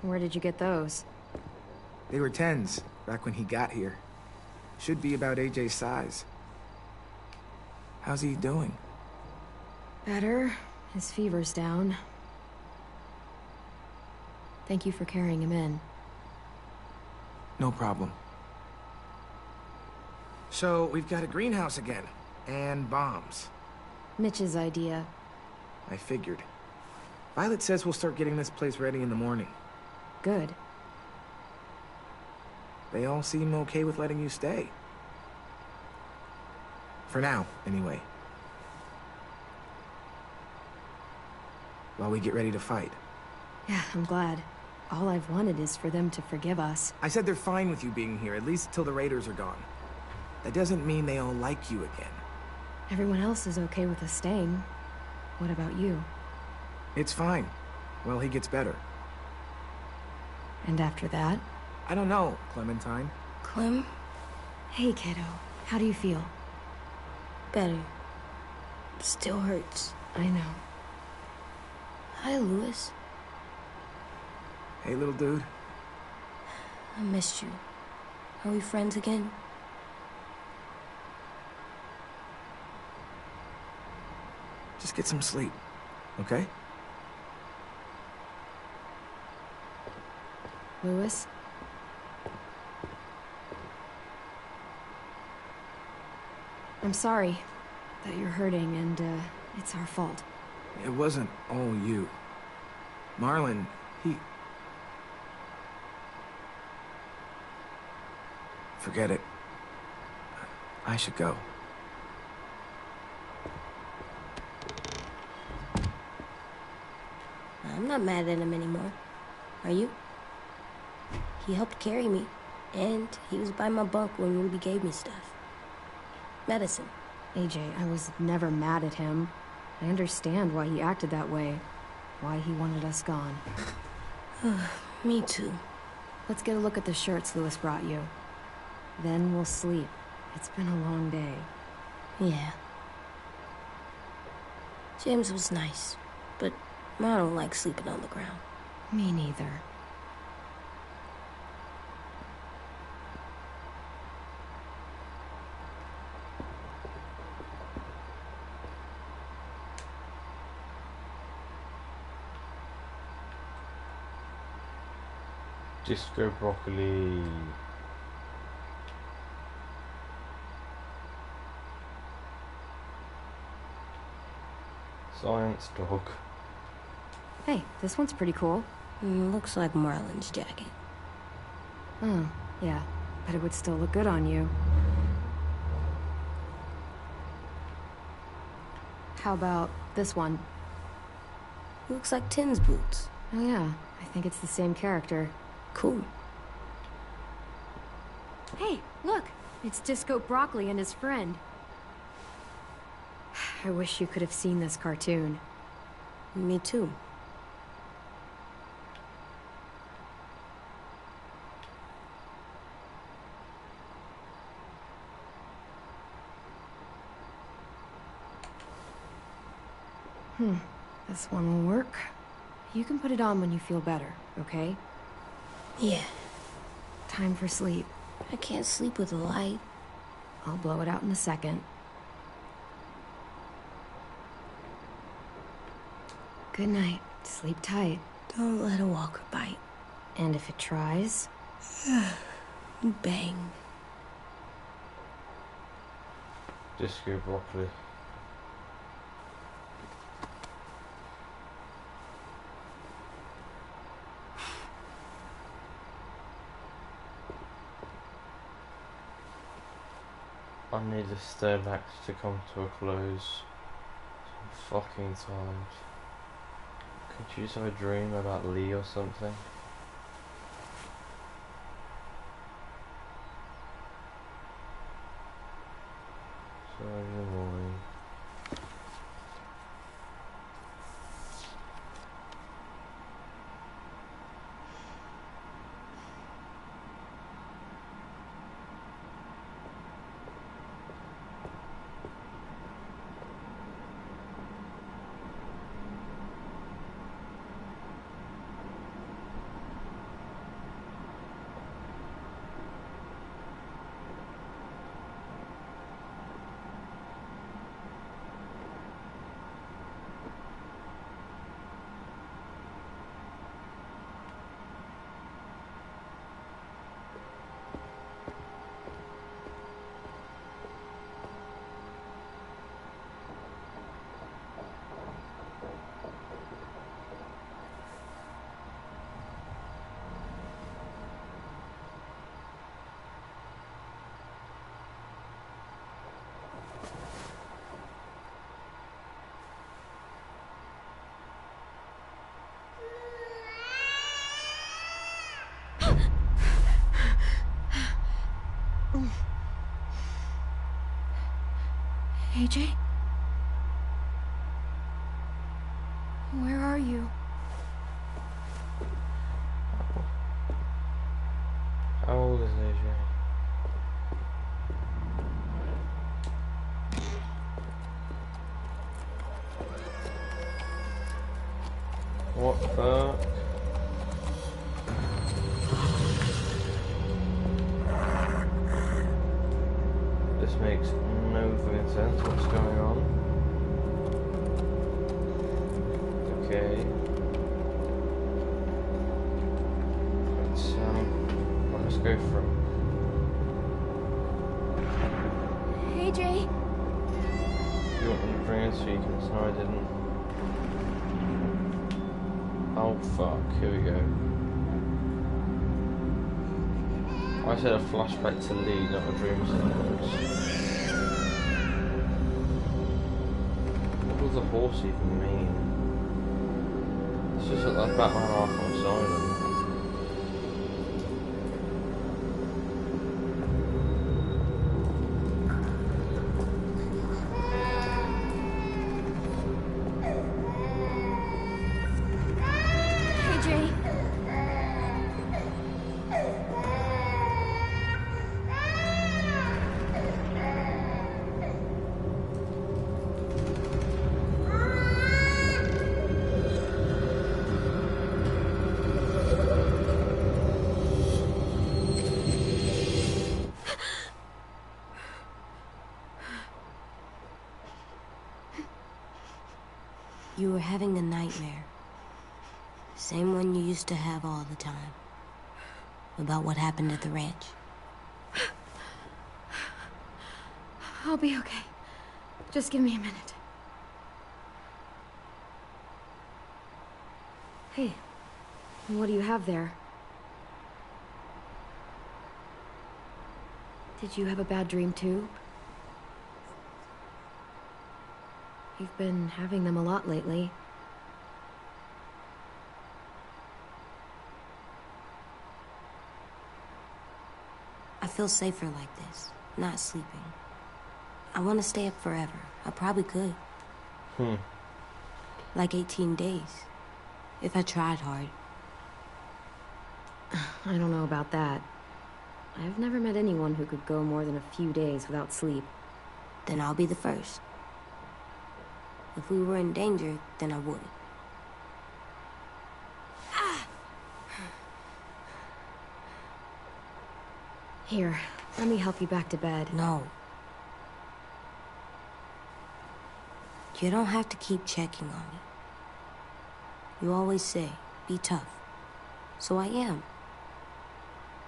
Where did you get those? They were 10s, back when he got here. Should be about AJ's size. How's he doing? Better. His fever's down. Thank you for carrying him in. No problem. So, we've got a greenhouse again. And bombs. Mitch's idea. I figured. Violet says we'll start getting this place ready in the morning. Good. They all seem okay with letting you stay. For now, anyway. While we get ready to fight. Yeah, I'm glad. All I've wanted is for them to forgive us. I said they're fine with you being here, at least till the raiders are gone. That doesn't mean they all like you again. Everyone else is okay with us staying. What about you? It's fine. Well, he gets better. And after that? I don't know, Clementine. Clem? Hey, kiddo. How do you feel? Better. Still hurts. I know. Hi, Louis. Hey, little dude. I missed you. Are we friends again? Just get some sleep, okay? Louis? I'm sorry that you're hurting, and it's our fault. It wasn't all you. Marlon, he... Forget it. I should go. I'm not mad at him anymore. Are you? He helped carry me, and he was by my bunk when Ruby gave me stuff. Medicine. AJ, I was never mad at him. I understand why he acted that way. Why he wanted us gone. Me too. Let's get a look at the shirts Louis brought you. Then we'll sleep. It's been a long day. Yeah. James was nice, but I don't like sleeping on the ground. Me neither. Disco broccoli. Science dog. Hey, this one's pretty cool. Looks like Marlon's jacket. Oh, yeah. But it would still look good on you. How about this one? Looks like Tin's boots. Oh yeah, I think it's the same character. Cool. Hey, look! It's Disco Broccoli and his friend. I wish you could have seen this cartoon. Me too. This one will work. You can put it on when you feel better, okay? Yeah. Time for sleep. I can't sleep with a light. I'll blow it out in a second. Good night. Sleep tight. Don't let a walker bite. And if it tries... Bang. Disco broccoli. I need this third act to come to a close. I'm fucking tired. Could you just have a dream about Lee or something? Sorry, in the morning. AJ? Where are you? How old is AJ? What the? This makes no fucking sense. What's going on? Okay. Let's go for it. AJ? You want me to bring in sequence? No, I didn't. Oh fuck, here we go. I said a flashback to Lee, not a dream sequence. What does the horse even mean? It's just like Batman Arkham Asylum. You were having a nightmare. Same one you used to have all the time. About what happened at the ranch. I'll be okay. Just give me a minute. Hey, what do you have there? Did you have a bad dream too? You've been having them a lot lately. I feel safer like this, not sleeping. I want to stay up forever. I probably could. Like 18 days. If I tried hard. I don't know about that. I've never met anyone who could go more than a few days without sleep. Then I'll be the first. If we were in danger, then I would. Here, let me help you back to bed. No. You don't have to keep checking on me. You always say, be tough. So I am.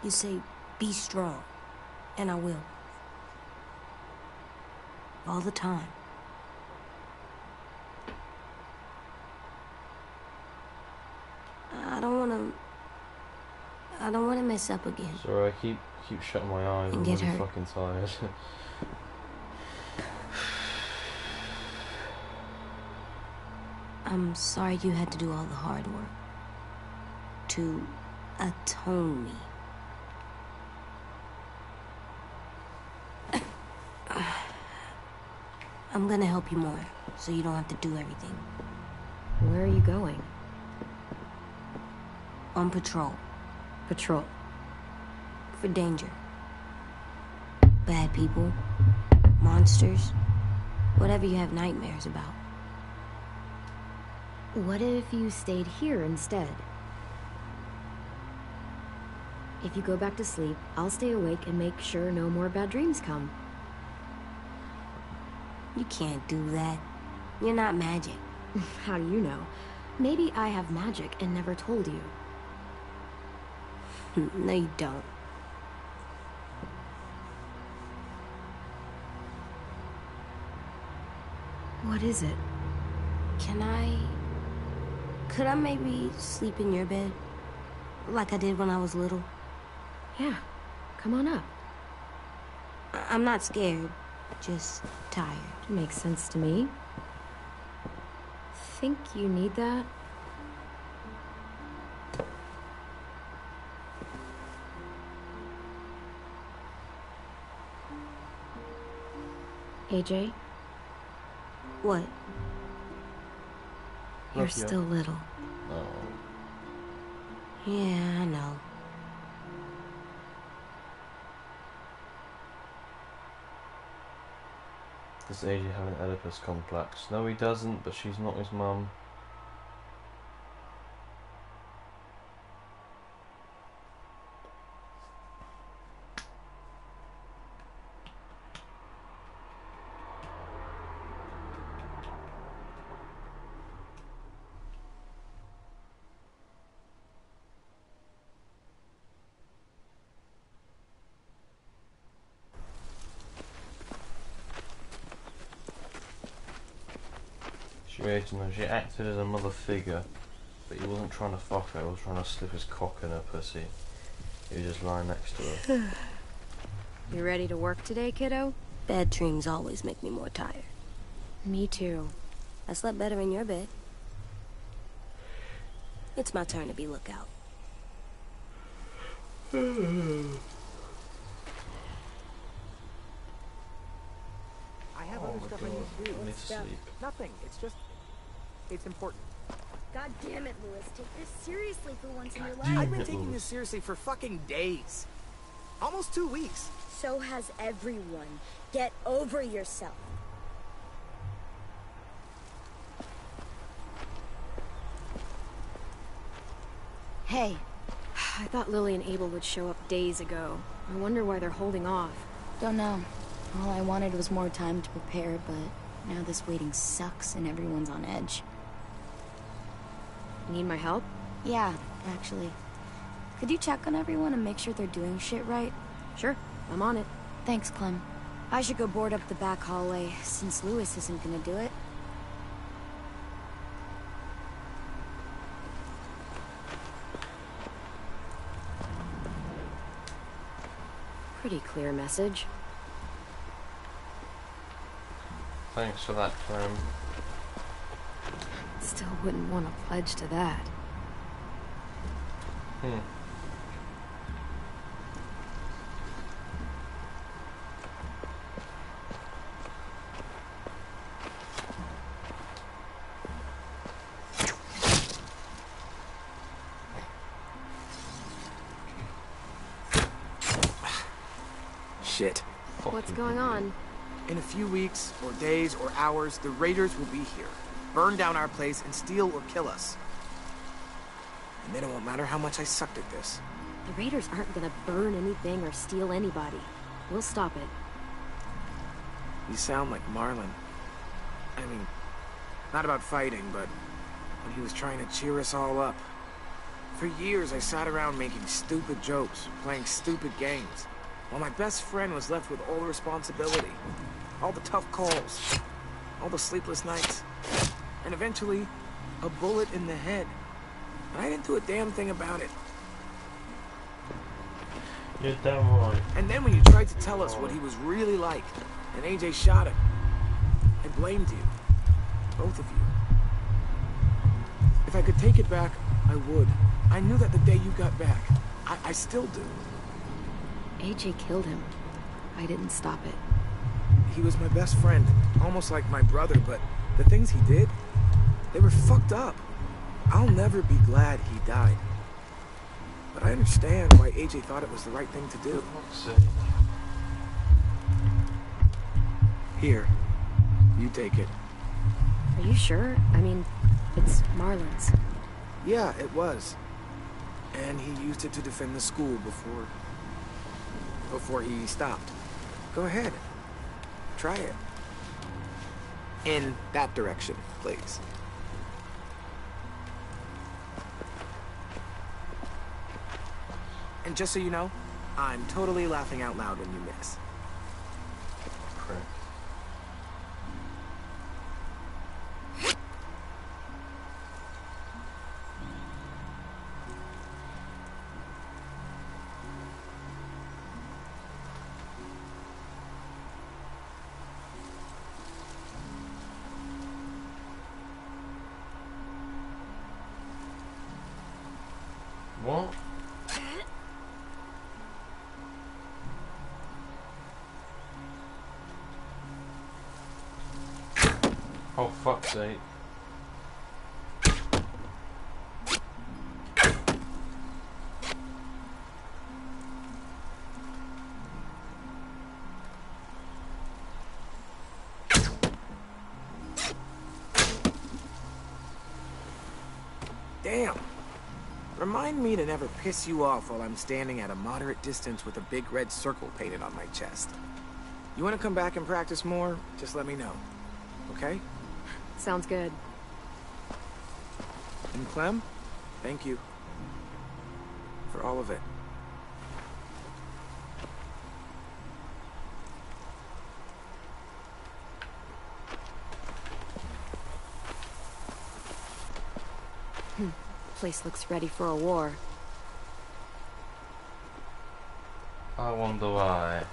You say, be strong. And I will. All the time. I don't want to mess up again. Sorry, I keep shutting my eyes. I'm really fucking tired. I'm sorry you had to do all the hard work. To atone me. I'm gonna help you more, so you don't have to do everything. Where are you going? On patrol. Patrol? For danger. Bad people. Monsters. Whatever you have nightmares about. What if you stayed here instead? If you go back to sleep, I'll stay awake and make sure no more bad dreams come. You can't do that. You're not magic. How do you know? Maybe I have magic and never told you. No, you don't. What is it? Could I maybe sleep in your bed? Like I did when I was little? Yeah. Come on up. I'm not scared. Just tired. Makes sense to me. Think you need that? AJ? What? You're still little. Oh. Yeah, I know. Does AJ have an Oedipus complex? No, he doesn't, but she's not his mum. She acted as a mother figure, but he wasn't trying to fuck her, he was trying to slip his cock in her pussy. He was just lying next to her. You ready to work today, kiddo? Bad dreams always make me more tired. Me too. I slept better in your bed. It's my turn to be lookout. I have other stuff I need to do. I need to sleep. Nothing. It's just... It's important. God damn it, Louis. Take this seriously for once in your I've life. been taking this seriously for fucking days. Almost 2 weeks. So has everyone. Get over yourself. Hey. I thought Lily and Abel would show up days ago. I wonder why they're holding off. Don't know. All I wanted was more time to prepare, but now this waiting sucks and everyone's on edge. Need my help? Yeah, actually. Could you check on everyone and make sure they're doing shit right? Sure, I'm on it. Thanks, Clem. I should go board up the back hallway, since Louis isn't gonna do it. Pretty clear message. Thanks for that, Clem. Still wouldn't want to pledge to that. Shit. What's going on? In a few weeks, or days, or hours, the Raiders will be here. Burn down our place and steal or kill us. And then it won't matter how much I sucked at this. The Raiders aren't gonna burn anything or steal anybody. We'll stop it. You sound like Marlon. I mean, not about fighting, but when he was trying to cheer us all up. For years, I sat around making stupid jokes, playing stupid games, while my best friend was left with all the responsibility, all the tough calls, all the sleepless nights, and eventually, a bullet in the head. And I didn't do a damn thing about it. You're damn right. And then when you tried to tell us what he was really like, and AJ shot him, I blamed you. Both of you. If I could take it back, I would. I knew that the day you got back. I still do. AJ killed him. I didn't stop it. He was my best friend, almost like my brother, but the things he did, they were fucked up. I'll never be glad he died. But I understand why AJ thought it was the right thing to do. Here, you take it. Are you sure? I mean, it's Marlon's. Yeah, it was. And he used it to defend the school before he stopped. Go ahead. Try it. In that direction, please. And just so you know, I'm totally laughing out loud when you miss. Correct. What? sake. Damn. Remind me to never piss you off while I'm standing at a moderate distance with a big red circle painted on my chest. You want to come back and practice more? Just let me know. Okay? Sounds good. And Clem, thank you. For all of it. Place looks ready for a war. I wonder why.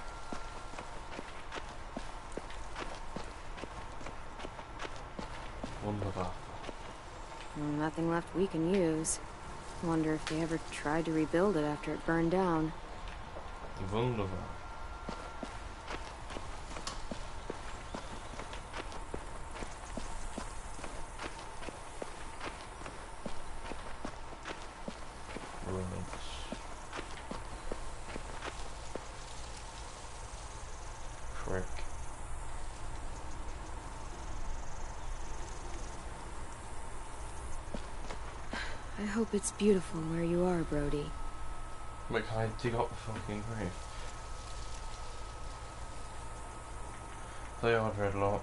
Wunderbar. Nothing left we can use. Wonder if they ever tried to rebuild it after it burned down. Wunderbar. Frick. I hope it's beautiful where you are, Brody. Wait, can I dig up the fucking grave? They are dreadlocks.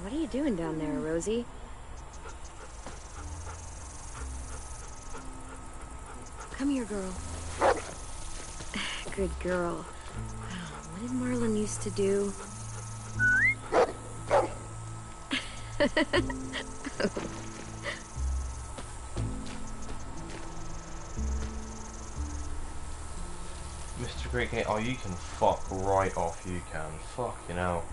What are you doing down there, Rosie? Come here, girl. Good girl. What did Marlon used to do? Mr. Great Game, oh, you can fuck right off, you can. Fucking hell.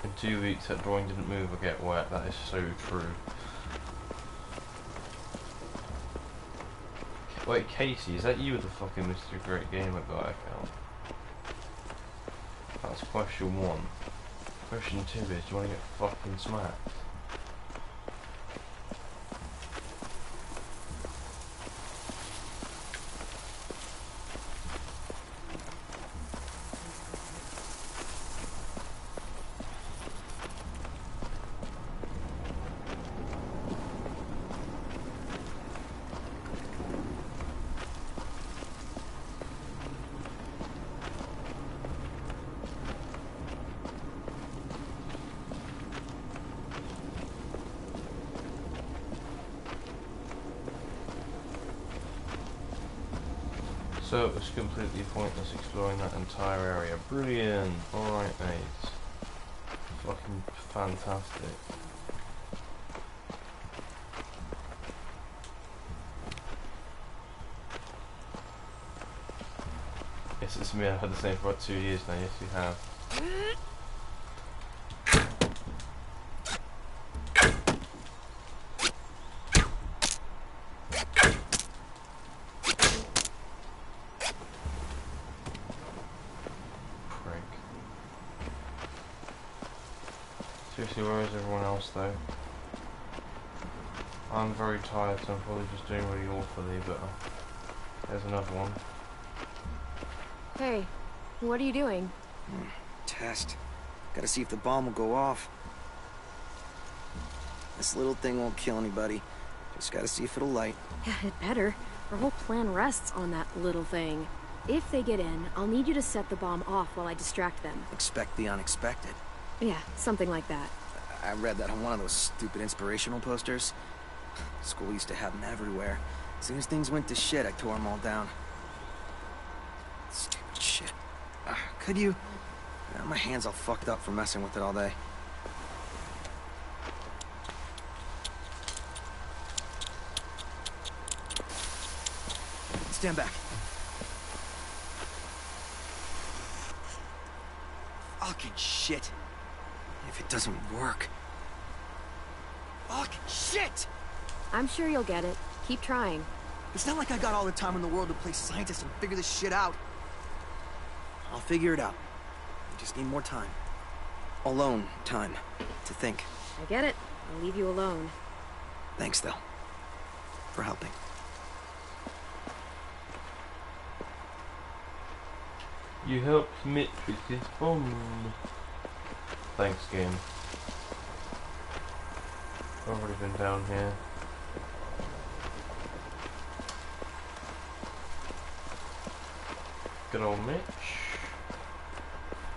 In 2 weeks that drawing didn't move or get wet, that is so true. Wait, Casey, is that you with the fucking Mr. Great Gamer guy account? That's question 1. Question 2 is, do you want to get fucking smacked? So it was completely pointless exploring that entire area. Brilliant! Alright, mate. Fucking fantastic. Yes, it's me. I've had the same for about 2 years now. Yes, we have. Seriously, where is everyone else though? I'm very tired, so I'm probably just doing really awfully, but there's another one. Hey, what are you doing? Test. Gotta see if the bomb will go off. This little thing won't kill anybody. Just gotta see if it'll light. Yeah, it better. Our whole plan rests on that little thing. If they get in, I'll need you to set the bomb off while I distract them. Expect the unexpected. Yeah, something like that. I read that on one of those stupid inspirational posters. School used to have them everywhere. As soon as things went to shit, I tore them all down. Stupid shit. Could you? My hand's all fucked up from messing with it all day. Stand back. Fucking shit. If it doesn't work. Fucking shit! I'm sure you'll get it. Keep trying. It's not like I got all the time in the world to play scientist and figure this shit out. I'll figure it out. I just need more time. Alone time to think. I get it. I'll leave you alone. Thanks, though, for helping. You helped Mitch with his bomb. Thanks, game. I've already been down here. Good old Mitch.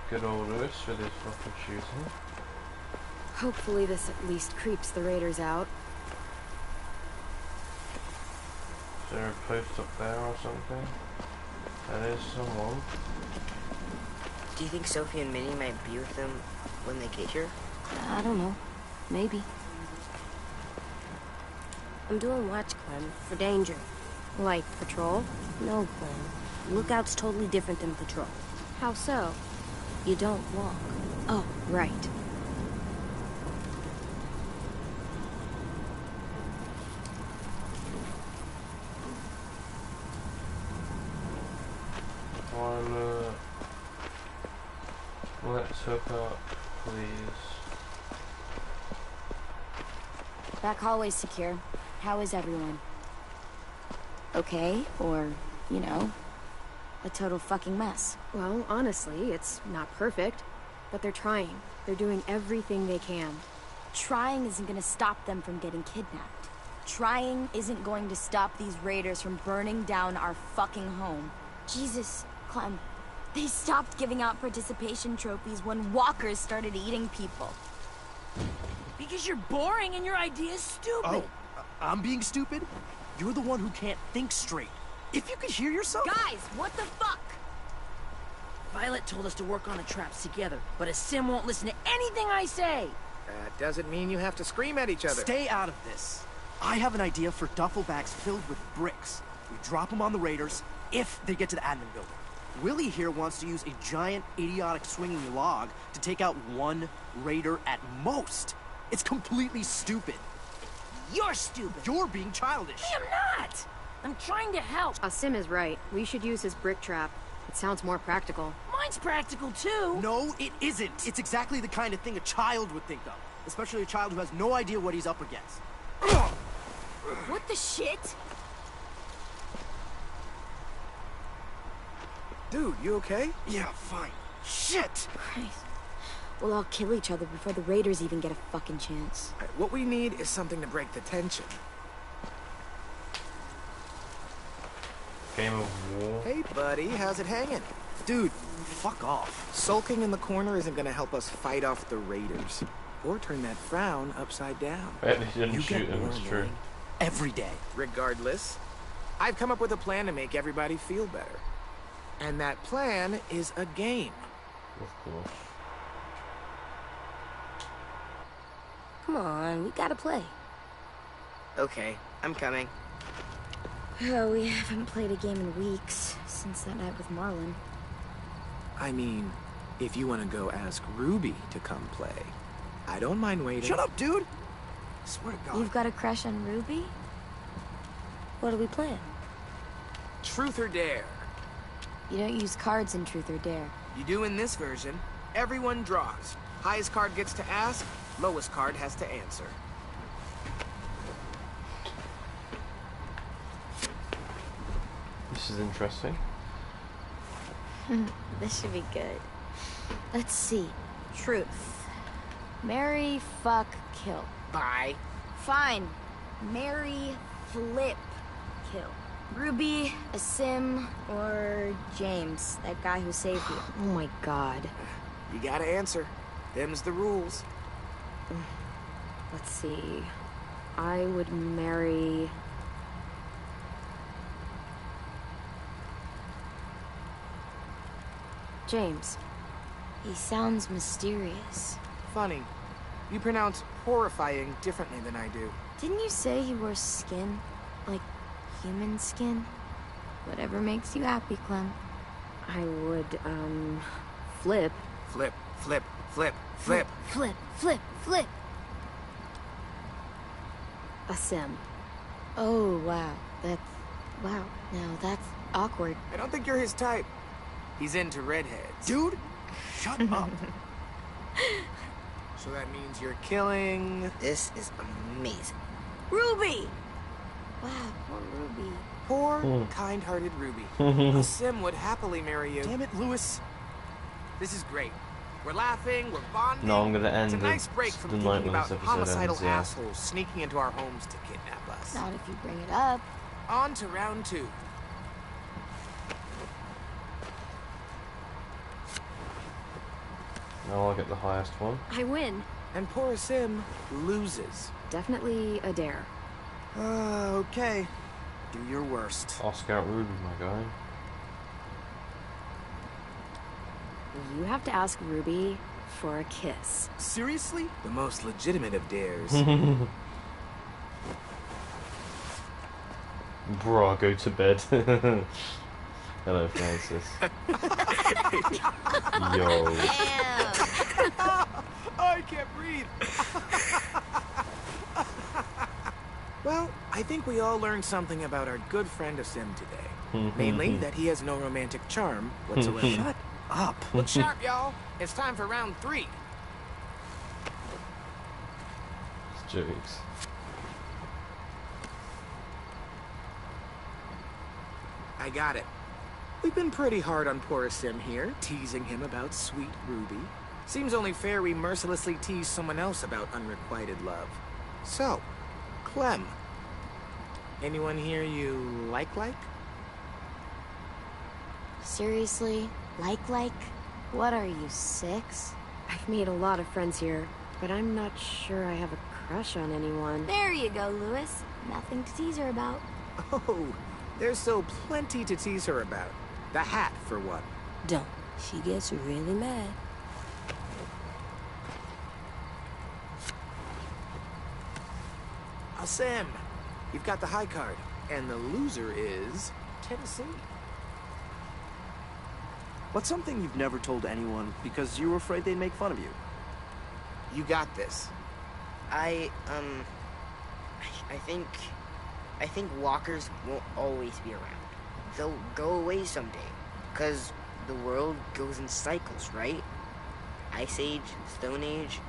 Good old Lewis with his fucking shooting. Hopefully this at least creeps the raiders out. Is there a post up there or something? There is someone. Do you think Sophie and Minnie might be with them when they get here? I don't know. Maybe. I'm doing watch, Clem, for danger. Like patrol? No, Clem. Lookout's totally different than patrol. How so? You don't walk. Oh, right. Let's hook up, please. Back hallway's secure. How is everyone? Okay, or, you know, a total fucking mess. Well, honestly, it's not perfect, but they're trying. They're doing everything they can. Trying isn't gonna stop them from getting kidnapped. Trying isn't going to stop these raiders from burning down our fucking home. Jesus, Clem. They stopped giving out participation trophies when walkers started eating people. Because you're boring and your idea's stupid. Oh, I'm being stupid? You're the one who can't think straight. If you could hear yourself... Guys, what the fuck? Violet told us to work on the traps together, but Aasim won't listen to anything I say. That doesn't mean you have to scream at each other. Stay out of this. I have an idea for duffel bags filled with bricks. We drop them on the raiders if they get to the admin building. Willie here wants to use a giant, idiotic swinging log to take out one raider at most. It's completely stupid. You're stupid. You're being childish. I am not. I'm trying to help. Aasim is right. We should use his brick trap. It sounds more practical. Mine's practical too. No, it isn't. It's exactly the kind of thing a child would think of. Especially a child who has no idea what he's up against. What the shit? Dude, you okay? Yeah, fine. Shit! Christ. We'll all kill each other before the raiders even get a fucking chance. Right, what we need is something to break the tension. Game of War. Hey, buddy, how's it hanging? Dude, fuck off. Sulking in the corner isn't gonna help us fight off the raiders. Or turn that frown upside down. Bet he didn't shoot him, it's true. Every day. Regardless, I've come up with a plan to make everybody feel better. And that plan is a game. Of course. Come on, we gotta play. Okay, I'm coming. Oh, we haven't played a game in weeks, since that night with Marlon. I mean, if you want to go ask Ruby to come play, I don't mind waiting. Shut up, dude! I swear to God. You've got a crush on Ruby? What are we playing? Truth or Dare. You don't use cards in Truth or Dare. You do in this version. Everyone draws. Highest card gets to ask, lowest card has to answer. This is interesting. This should be good. Let's see. Truth. Marry, fuck, kill. Bye. Fine. Marry, flip, kill. Ruby, Aasim, or James, that guy who saved you. Oh my god. You gotta answer. Them's the rules. Let's see. I would marry... James. He sounds mysterious. Funny. You pronounce horrifying differently than I do. Didn't you say he wore skin? Like human skin? Whatever makes you happy, Clem. I would, flip. Flip, flip, flip, flip. Flip, flip, flip. Aasim. Oh, wow. That's Wow, now that's awkward. I don't think you're his type. He's into redheads. Dude, shut up. So that means you're killing... This is amazing. Ruby! Wow, poor Ruby. Poor, kind-hearted Ruby. A Sim would happily marry you. Damn it, Lewis. This is great. We're laughing, we're bonding. No, I'm gonna end It's a nice break from the thinking night when about this episode homicidal ends, yeah. assholes sneaking into our homes to kidnap us. Not if you bring it up. On to round 2. Now I'll get the highest one. I win. And poor Sim loses. Definitely a dare. Okay. Do your worst. Oscar out Ruby, my guy. You have to ask Ruby for a kiss. Seriously? The most legitimate of dares. Bro, go to bed. Hello, Francis. Yo. I can't breathe. Well, I think we all learned something about our good friend Sim today. Mainly that he has no romantic charm whatsoever. Shut up. Look sharp, y'all. It's time for round 3. Jokes. I got it. We've been pretty hard on poor Sim here, teasing him about sweet Ruby. Seems only fair we mercilessly tease someone else about unrequited love. So, Clem. Anyone here you like? Seriously? Like? What are you, 6? I've made a lot of friends here, but I'm not sure I have a crush on anyone. There you go, Lewis. Nothing to tease her about. Oh, there's still plenty to tease her about. The hat, for one. Don't. She gets really mad. Sim, you've got the high card, and the loser is Tennessee. What's something you've never told anyone because you were afraid they'd make fun of you? You got this. I think walkers won't always be around. They'll go away someday, because the world goes in cycles, right? Ice Age, Stone Age,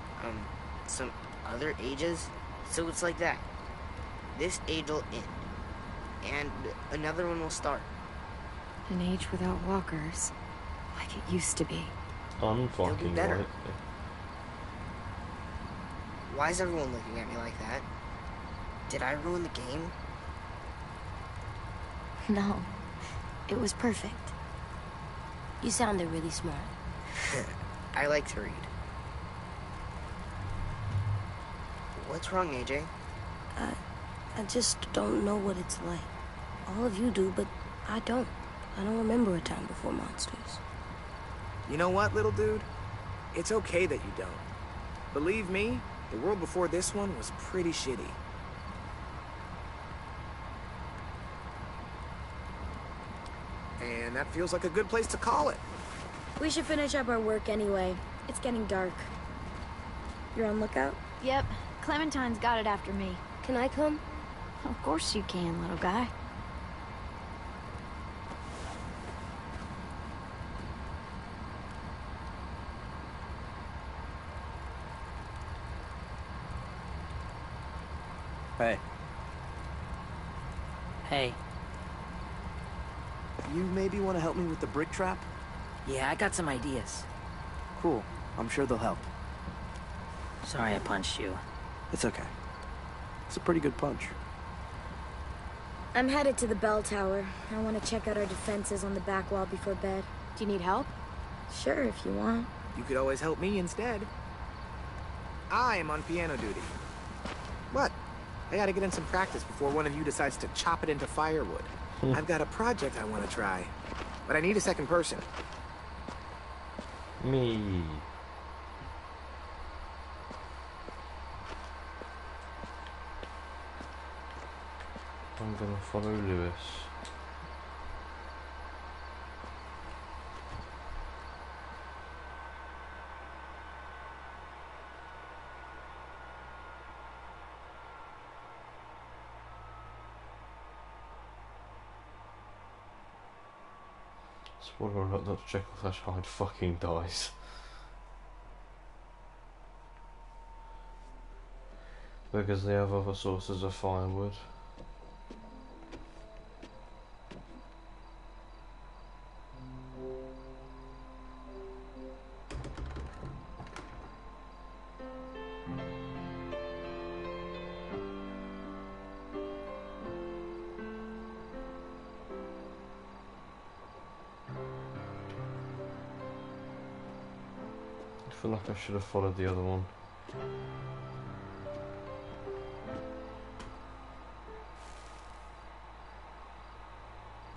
some other ages. So it's like that. This age will end, and another one will start. An age without walkers, like it used to be. Unfucking better. right. Why is everyone looking at me like that? Did I ruin the game? No. It was perfect. You sounded really smart. I like to read. What's wrong, AJ? I just don't know what it's like. All of you do, but I don't. I don't remember a time before monsters. You know what, little dude? It's okay that you don't. Believe me, the world before this one was pretty shitty. And that feels like a good place to call it. We should finish up our work anyway. It's getting dark. You're on lookout? Yep. Clementine's got it after me. Can I come? Of course you can, little guy. Hey. Hey. You maybe want to help me with the brick trap? Yeah, I got some ideas. Cool. I'm sure they'll help. Sorry I punched you. It's okay. It's a pretty good punch. I'm headed to the bell tower. I want to check out our defenses on the back wall before bed. Do you need help? Sure, if you want. You could always help me instead. I am on piano duty. What? I gotta get in some practice before one of you decides to chop it into firewood. I've got a project I want to try, but I need a second person. Me. I'm gonna follow Lewis. Spoiler alert, Dr. Jekyll / Hyde fucking dies. Because they have other sources of firewood. I feel like I should have followed the other one.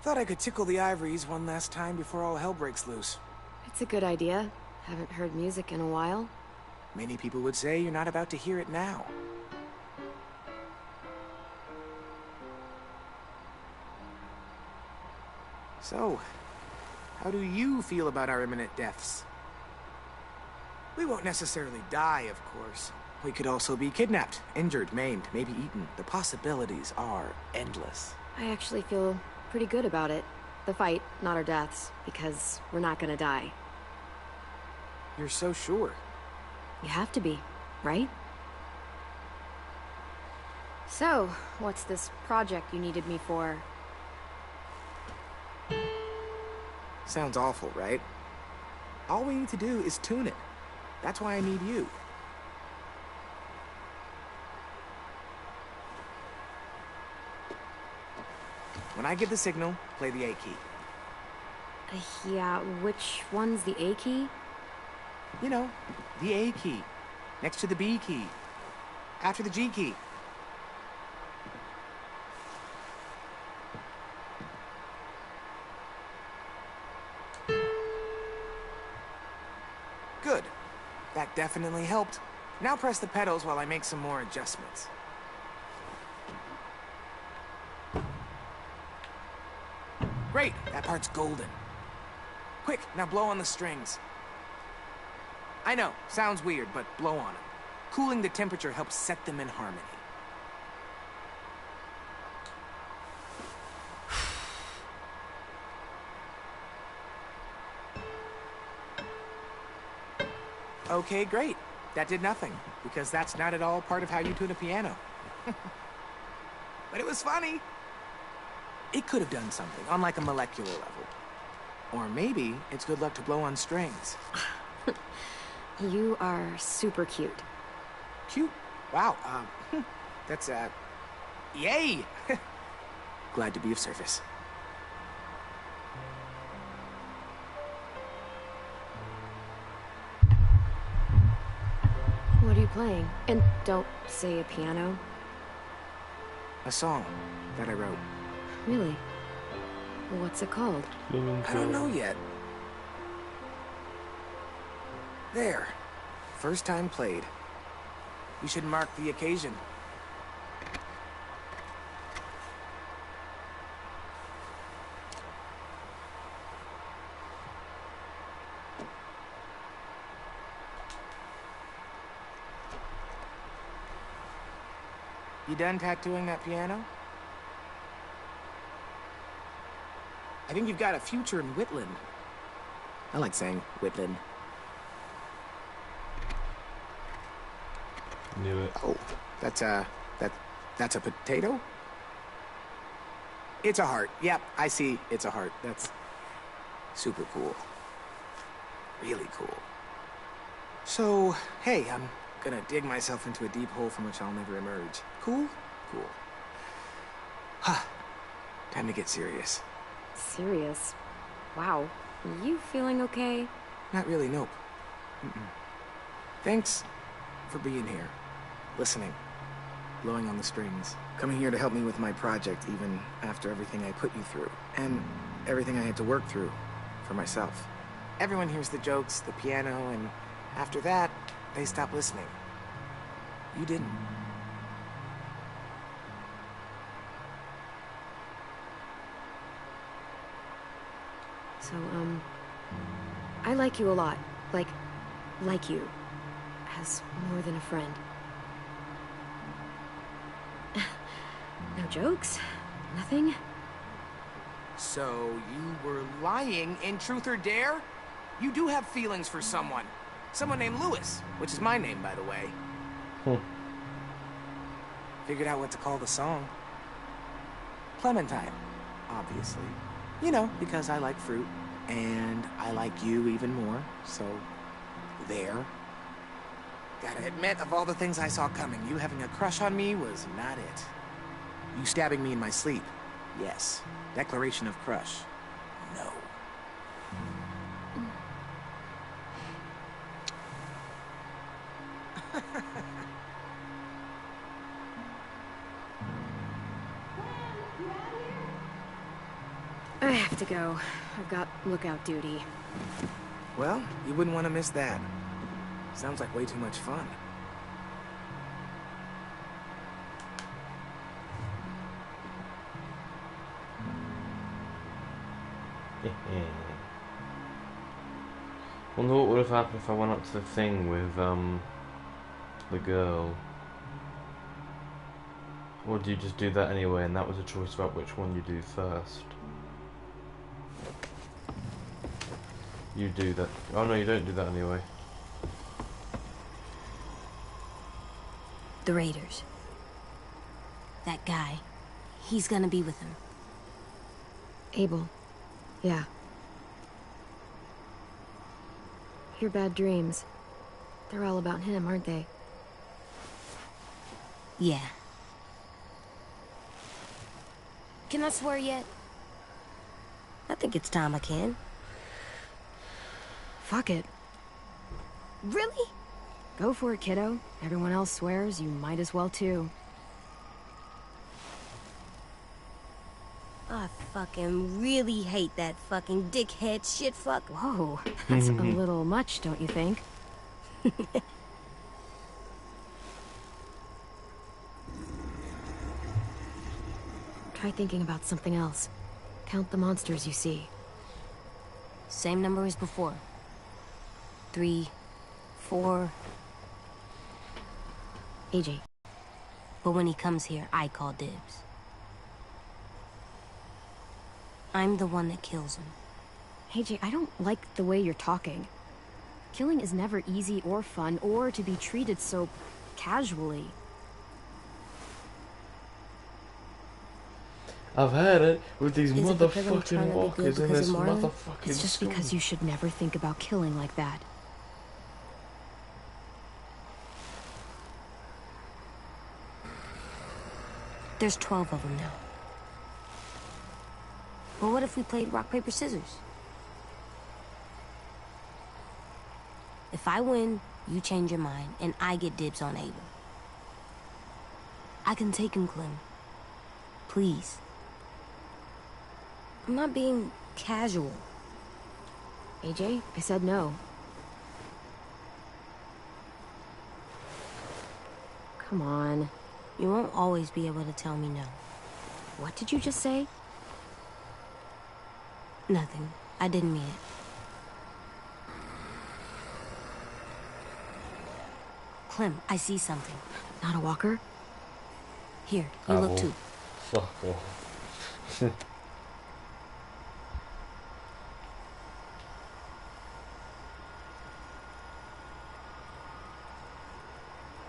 Thought I could tickle the ivories one last time before all hell breaks loose. It's a good idea. Haven't heard music in a while. Many people would say you're not about to hear it now. So, how do you feel about our imminent deaths? We won't necessarily die, of course. We could also be kidnapped, injured, maimed, maybe eaten. The possibilities are endless. I actually feel pretty good about it. The fight, not our deaths, because we're not gonna die. You're so sure. You have to be, right? So, what's this project you needed me for? Sounds awful, right? All we need to do is tune it. That's why I need you. When I give the signal, play the A key. Yeah, which one's the A key? You know, the A key. Next to the B key. After the G key. Good. That definitely helped. Now press the pedals while I make some more adjustments. Great, that part's golden. Quick, now blow on the strings. I know, sounds weird, but blow on them. Cooling the temperature helps set them in harmony. Okay, great. That did nothing, because that's not at all part of how you tune a piano. But it was funny. It could have done something, on like a molecular level. Or maybe it's good luck to blow on strings. You are super cute. Cute? Wow, that's, yay! Glad to be of service. What are you playing? And don't say a piano. A song that I wrote. Really? What's it called? I don't know yet. There. First time played. We should mark the occasion. You done tattooing that piano? I think you've got a future in Whitland. I like saying Whitland. Knew it. Oh, that's a potato? It's a heart. Yep, I see. It's a heart. That's super cool. Really cool. So, hey, I'm gonna dig myself into a deep hole from which I'll never emerge. Cool? Cool. Huh. Time to get serious. Serious? Wow. You feeling okay? Not really, nope. Thanks for being here. Listening. Blowing on the strings. Coming here to help me with my project, even after everything I put you through. And everything I had to work through for myself. Everyone hears the jokes, the piano, and after that, they stop listening. You didn't. So, I like you a lot. Like you. As more than a friend. No jokes? Nothing? So you were lying in Truth or Dare? You do have feelings for someone. Someone named Louis, which is my name, by the way. Figured out what to call the song. Clementine, obviously. You know, because I like fruit, and I like you even more, so there. Gotta admit, of all the things I saw coming, you having a crush on me was not it. You stabbing me in my sleep, yes. Declaration of crush, no. I have to go. I've got lookout duty. Well, you wouldn't want to miss that. Sounds like way too much fun. Wonder what would have happened if I went up to the thing with the girl. Or do you just do that anyway and that was a choice about which one you do first? You do that. Oh no, you don't do that anyway. The Raiders. That guy. He's gonna be with him. Abel. Yeah. Your bad dreams. They're all about him, aren't they? Yeah. Can I swear yet? I think it's time I can. Fuck it. Really? Go for it, kiddo. Everyone else swears, you might as well too. I fucking really hate that fucking dickhead shit fuck. Whoa, that's a little much, don't you think? Try thinking about something else. Count the monsters you see. Same number as before. 3, 4... AJ. But when he comes here, I call dibs. I'm the one that kills him. AJ, I don't like the way you're talking. Killing is never easy or fun, or to be treated so casually. I've had it with these Is it because I'm motherfucking trying to be good walkers in because this of Marlon? motherfucking It's just school. because you should never think about killing like that. There's 12 of them now. Well, what if we played rock, paper, scissors? If I win, you change your mind, and I get dibs on Abel. I can take him, Clem. Please. I'm not being casual. AJ, I said no. Come on. You won't always be able to tell me no. What did you just say? Nothing. I didn't mean it. Clem, I see something. Not a walker? Here, you look too. Fuck off.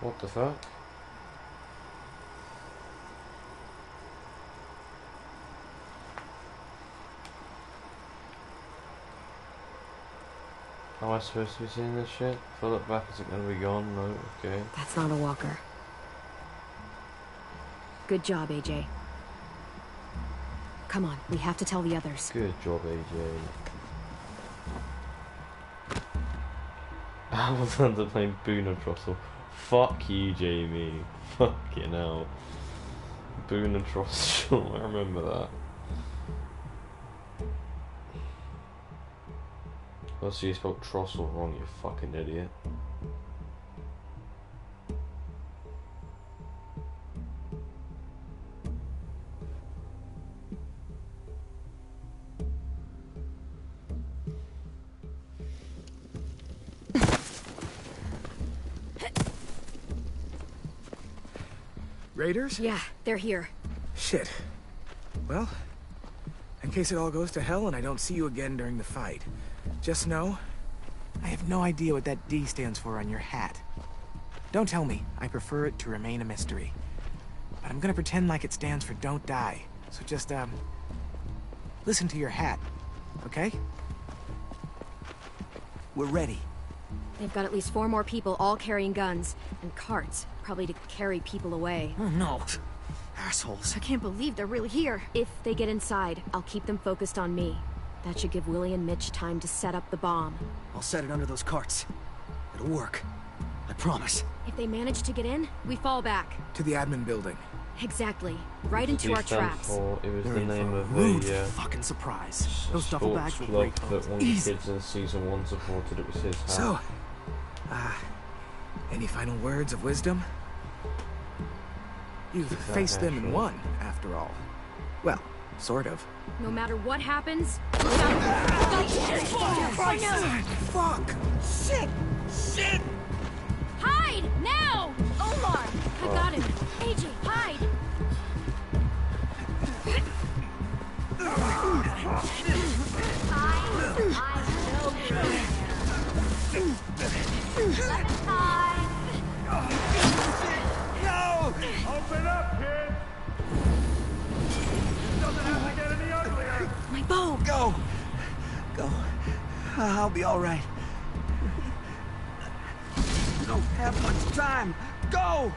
What the fuck? How am I supposed to be seeing this shit? If I look back, is it gonna be gone? No, okay. That's not a walker. Good job, AJ. Come on, we have to tell the others. Good job, AJ. I was under playing Boone and Trossel. Fuck you, Jamie. Fucking hell. Boone and Trossel, I remember that. Oh, so you spelled Trossel wrong, you fucking idiot. Raiders? Yeah, they're here. Shit. Well, I case it all goes to hell and I don't see you again during the fight, just know, I have no idea what that D stands for on your hat. Don't tell me. I prefer it to remain a mystery. But I'm gonna pretend like it stands for don't die. So just, listen to your hat, okay? We're ready. They've got at least 4 more people, all carrying guns. And carts, probably to carry people away. Oh no. Assholes. I can't believe they're really here. If they get inside, I'll keep them focused on me. That should give Willie and Mitch time to set up the bomb. I'll set it under those carts. It'll work. I promise. If they manage to get in, we fall back. To the admin building. Exactly. Right into our traps. It was They're the in for name a of rude the fucking surprise. Those duffel sports bags were club great. that one of the kids in season 1 supported. It was his hat. So, any final words of wisdom? You've faced them and won, after all. Well, sort of. No matter what happens, Fuck! Shit! Shit! hide now! Omar, I got him. AJ, hide! No! Open up, kid! It doesn't have to get any uglier! My bow! Go! Go. I'll be all right. We don't have much time. Go!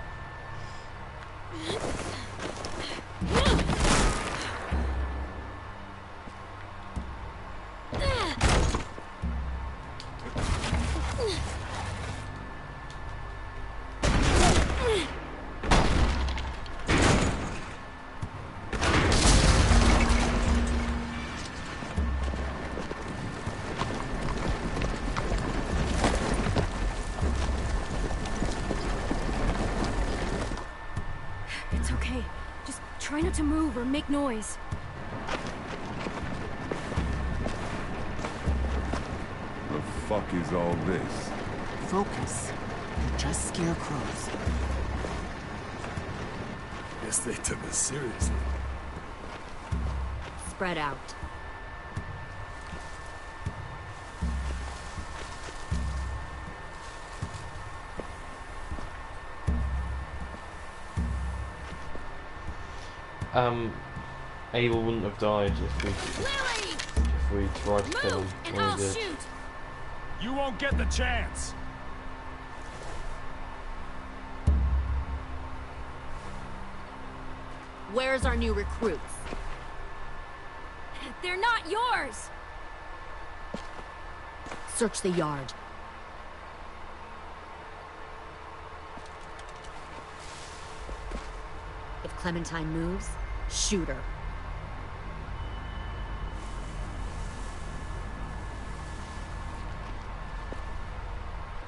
It's okay. Just try not to move or make noise. The fuck is all this? Focus. They're just scarecrows. Guess they took us seriously. Spread out. Abel wouldn't have died if we tried to kill him when we did. You won't get the chance! Where's our new recruits? They're not yours! Search the yard. If Clementine moves, shoot her.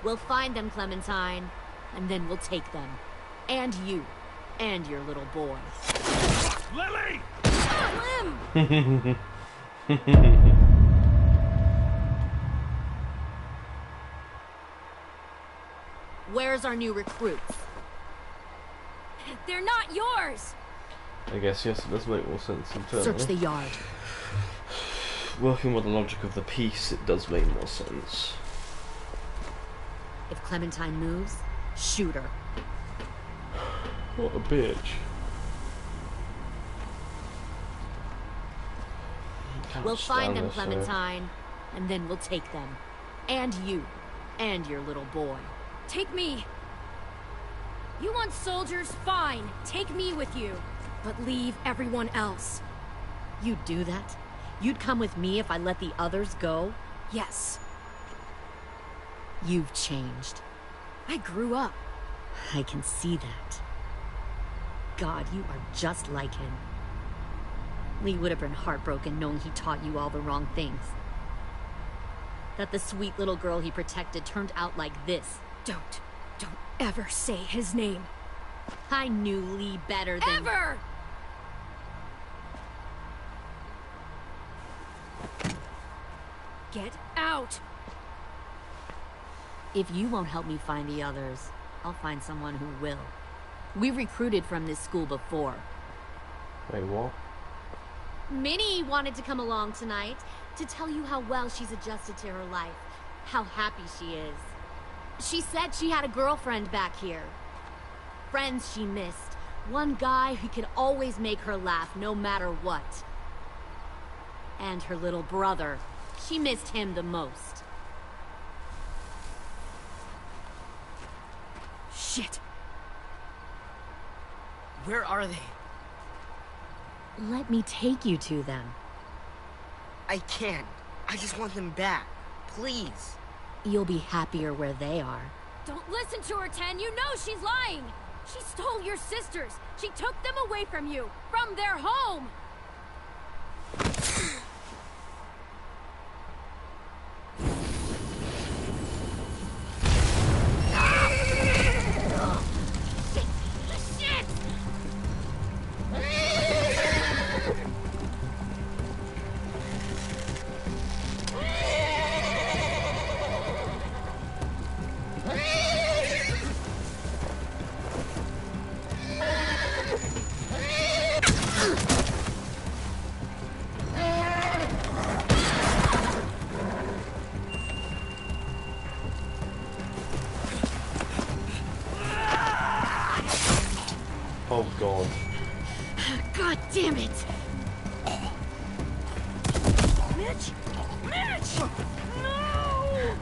We'll find them, Clementine, and then we'll take them. And you. And your little boy. Lily! Slim! Where's our new recruits? They're not yours! I guess, yes, it does make more sense internally. Search the yard. Working with the logic of the piece, it does make more sense. If Clementine moves, shoot her. What a bitch. We'll find them, Clementine, and then we'll take them. And you. And your little boy. Take me! You want soldiers? Fine. Take me with you. But leave everyone else. You'd do that? You'd come with me if I let the others go? Yes. You've changed. I grew up. I can see that. God, you are just like him. Lee would have been heartbroken knowing he taught you all the wrong things. That the sweet little girl he protected turned out like this. Don't ever say his name. I knew Lee better than... Ever! Get out! If you won't help me find the others, I'll find someone who will. We recruited from this school before. Wait, what? Minnie wanted to come along tonight to tell you how well she's adjusted to her life, how happy she is. She said she had a girlfriend back here. Friends she missed. One guy who could always make her laugh no matter what. And her little brother. She missed him the most. Shit! Where are they? Let me take you to them. I can't. I just want them back. Please. You'll be happier where they are. Don't listen to her, Ten. You know she's lying. She stole your sisters. She took them away from you, from their home. Oh god. God damn it! Mitch! Mitch! No!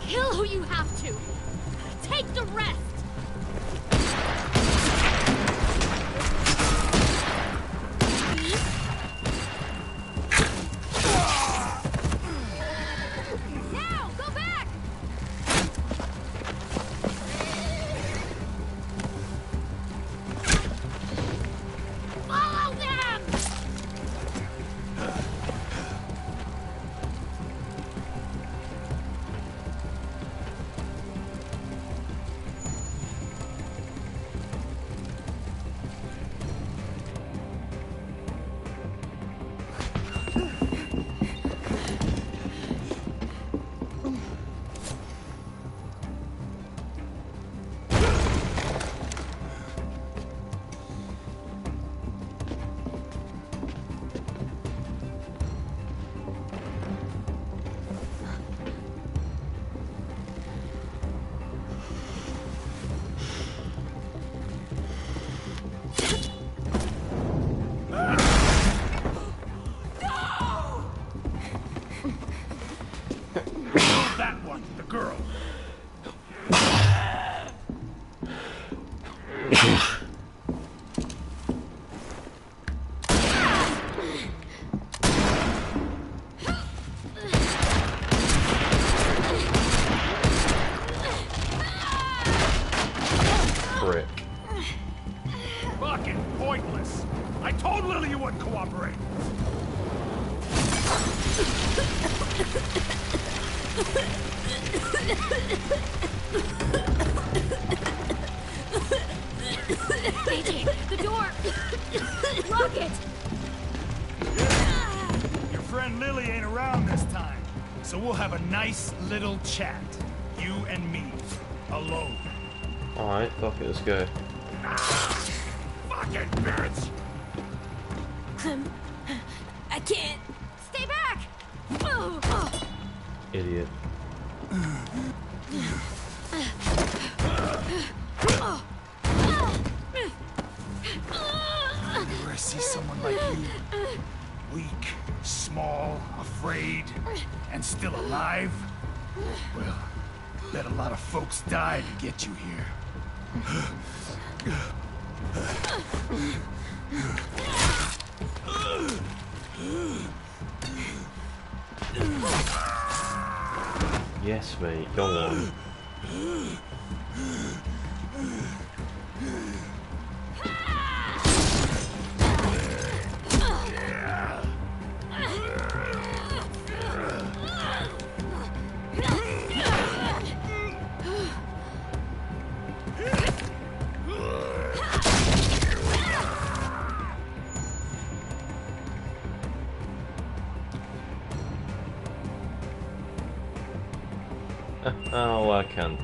Kill who you have to! Take the rest! Now! Go back! Follow them! That one, the girl. Frick. Fucking pointless. I told Lily you wouldn't cooperate. AJ, the door! Lock it! Your friend Lily ain't around this time, so we'll have a nice little chat. You and me. Alone. Alright, fuck it, let's go. Fucking bitch! I can't. Stay back! Idiot. Whenever I see someone like you, weak, small, afraid, and still alive, well, bet a lot of folks died to get you here. Yes, mate, go on. Oh, I can't.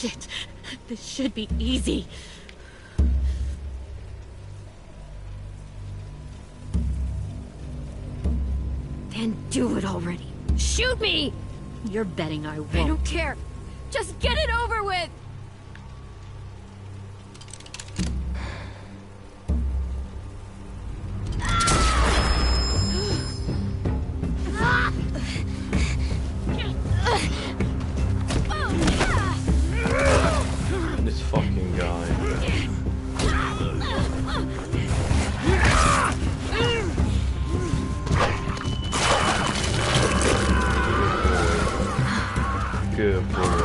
Shit. This should be easy. Then do it already. Shoot me! You're betting I won't. I don't care. Just get it over with! This fucking guy. Good boy.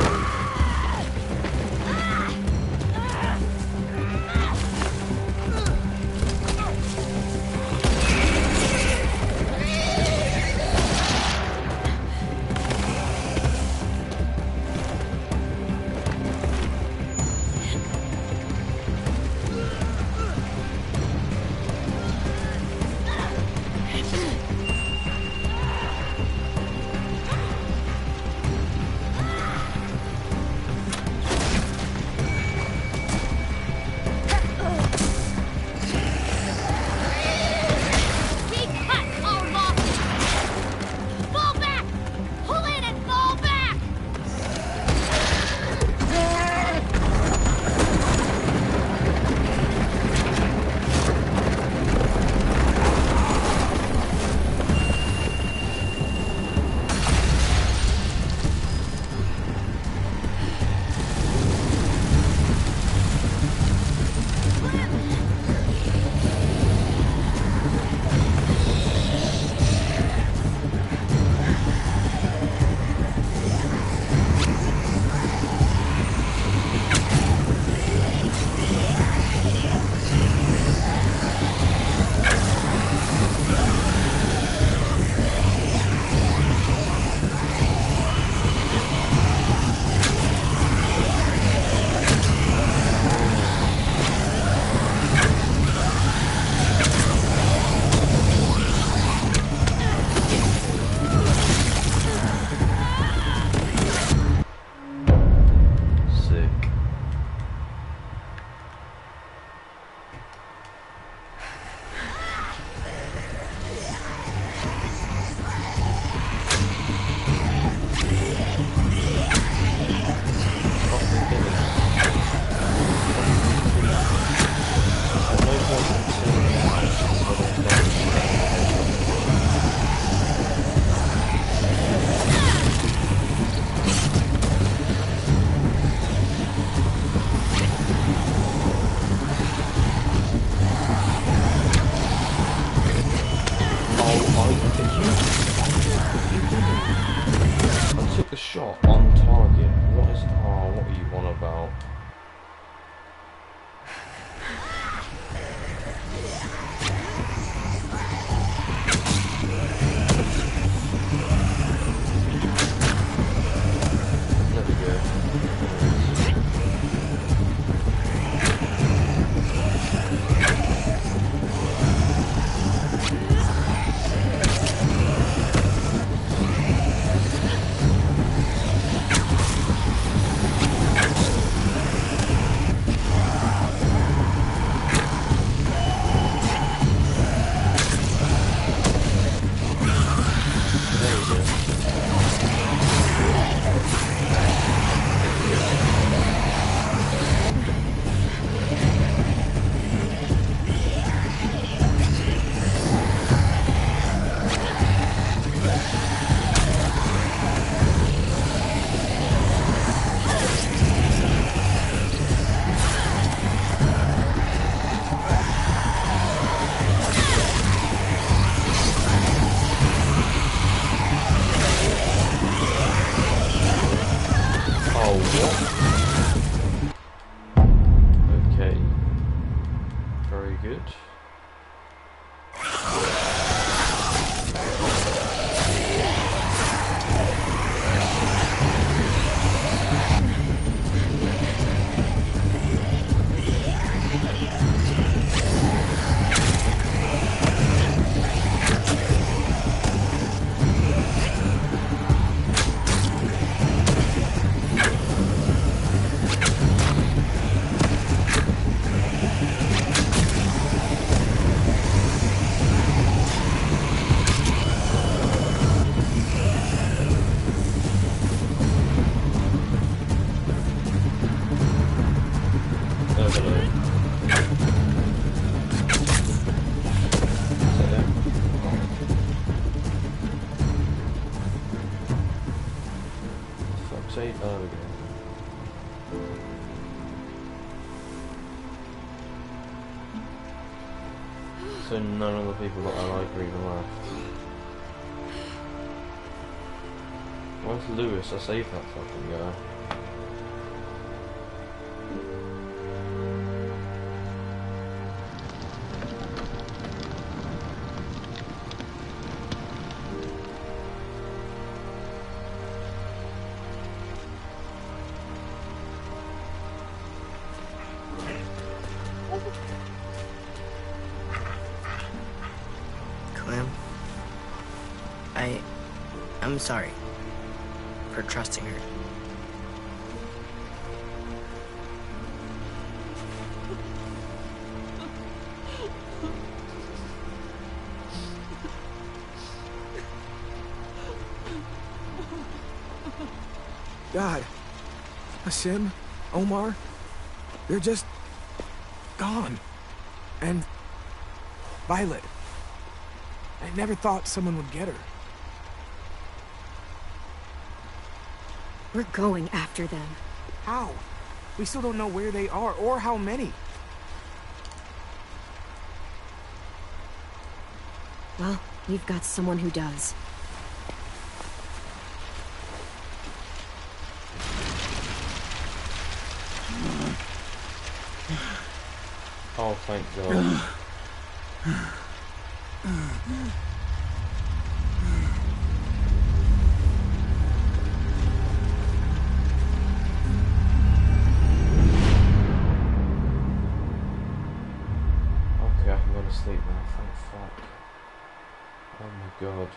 Shot on target. What is... Oh, what are you on about? There we go. say? Oh, we go. So none of the people that I like are even left. Where's Lewis? I saved that fucking guy. Clem, I'm sorry for trusting her. God, Asim, Omar, they're just gone. And Violet. I never thought someone would get her. We're going after them. How? We still don't know where they are or how many. Well, we've got someone who does. Oh, thank God. Okay, I can go to sleep now, thank fuck. Oh my God.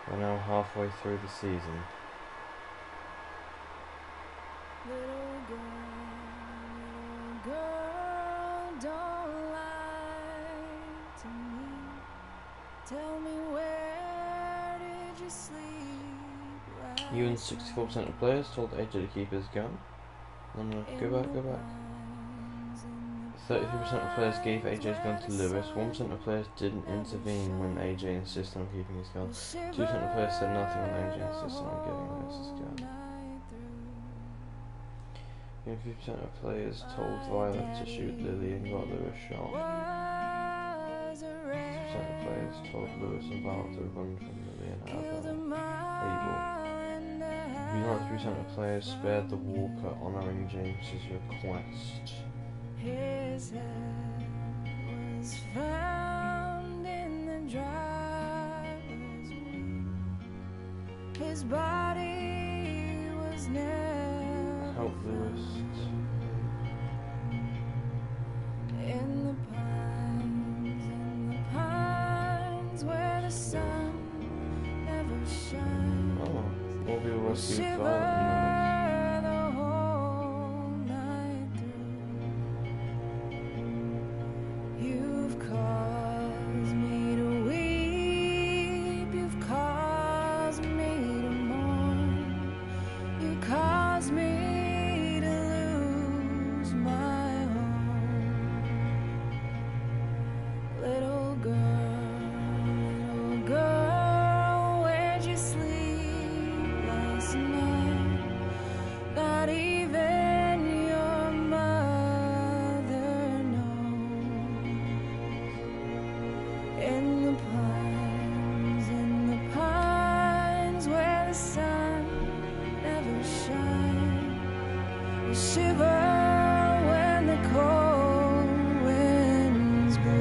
We're now halfway through the season. Don't lie to me. Tell me, where did you sleep? You and 64% of players told AJ to keep his gun. No, go back. 33% of players gave AJ's gun to Lewis. 1% of players didn't intervene when AJ insisted on keeping his gun. 2% of players said nothing when AJ insisted on giving Lewis his gun. 50% of players told Violet to shoot Lily and got Lewis shot. 60% of players told Lewis and Violet to run from Lily and Abel. 3% of players spared the walker, honouring James's request. His head was found in the driver's wheel. His body was never Help Lewis. in the pines where the sun never shines. Oh, all people rescued Violet. You've caused me to weep, you've caused me to mourn, you caused me to lose my home. Little girl, where'd you sleep last night? Not even your mother knows. In the pines where the sun never shines, we shiver when the cold winds blow.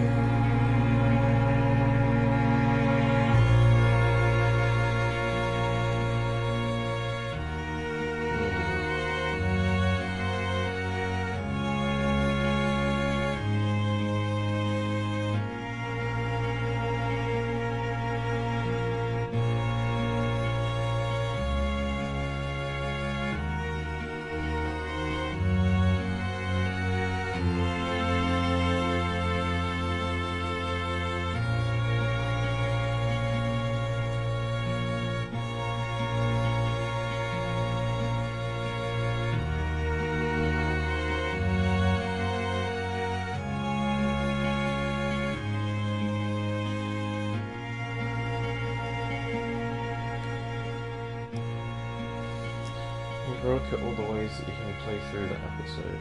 have a look at all the ways that you can play through that episode.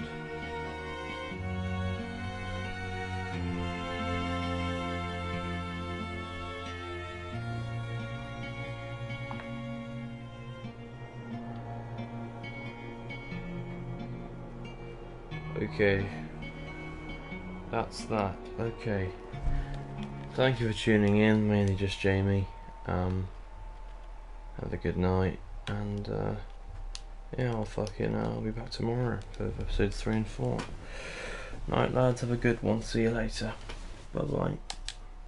Okay, that's that. Okay, thank you for tuning in, mainly just Jamie. Have a good night, and yeah, I'll be back tomorrow for episodes 3 and 4. Night lads, have a good one, see you later, bye bye.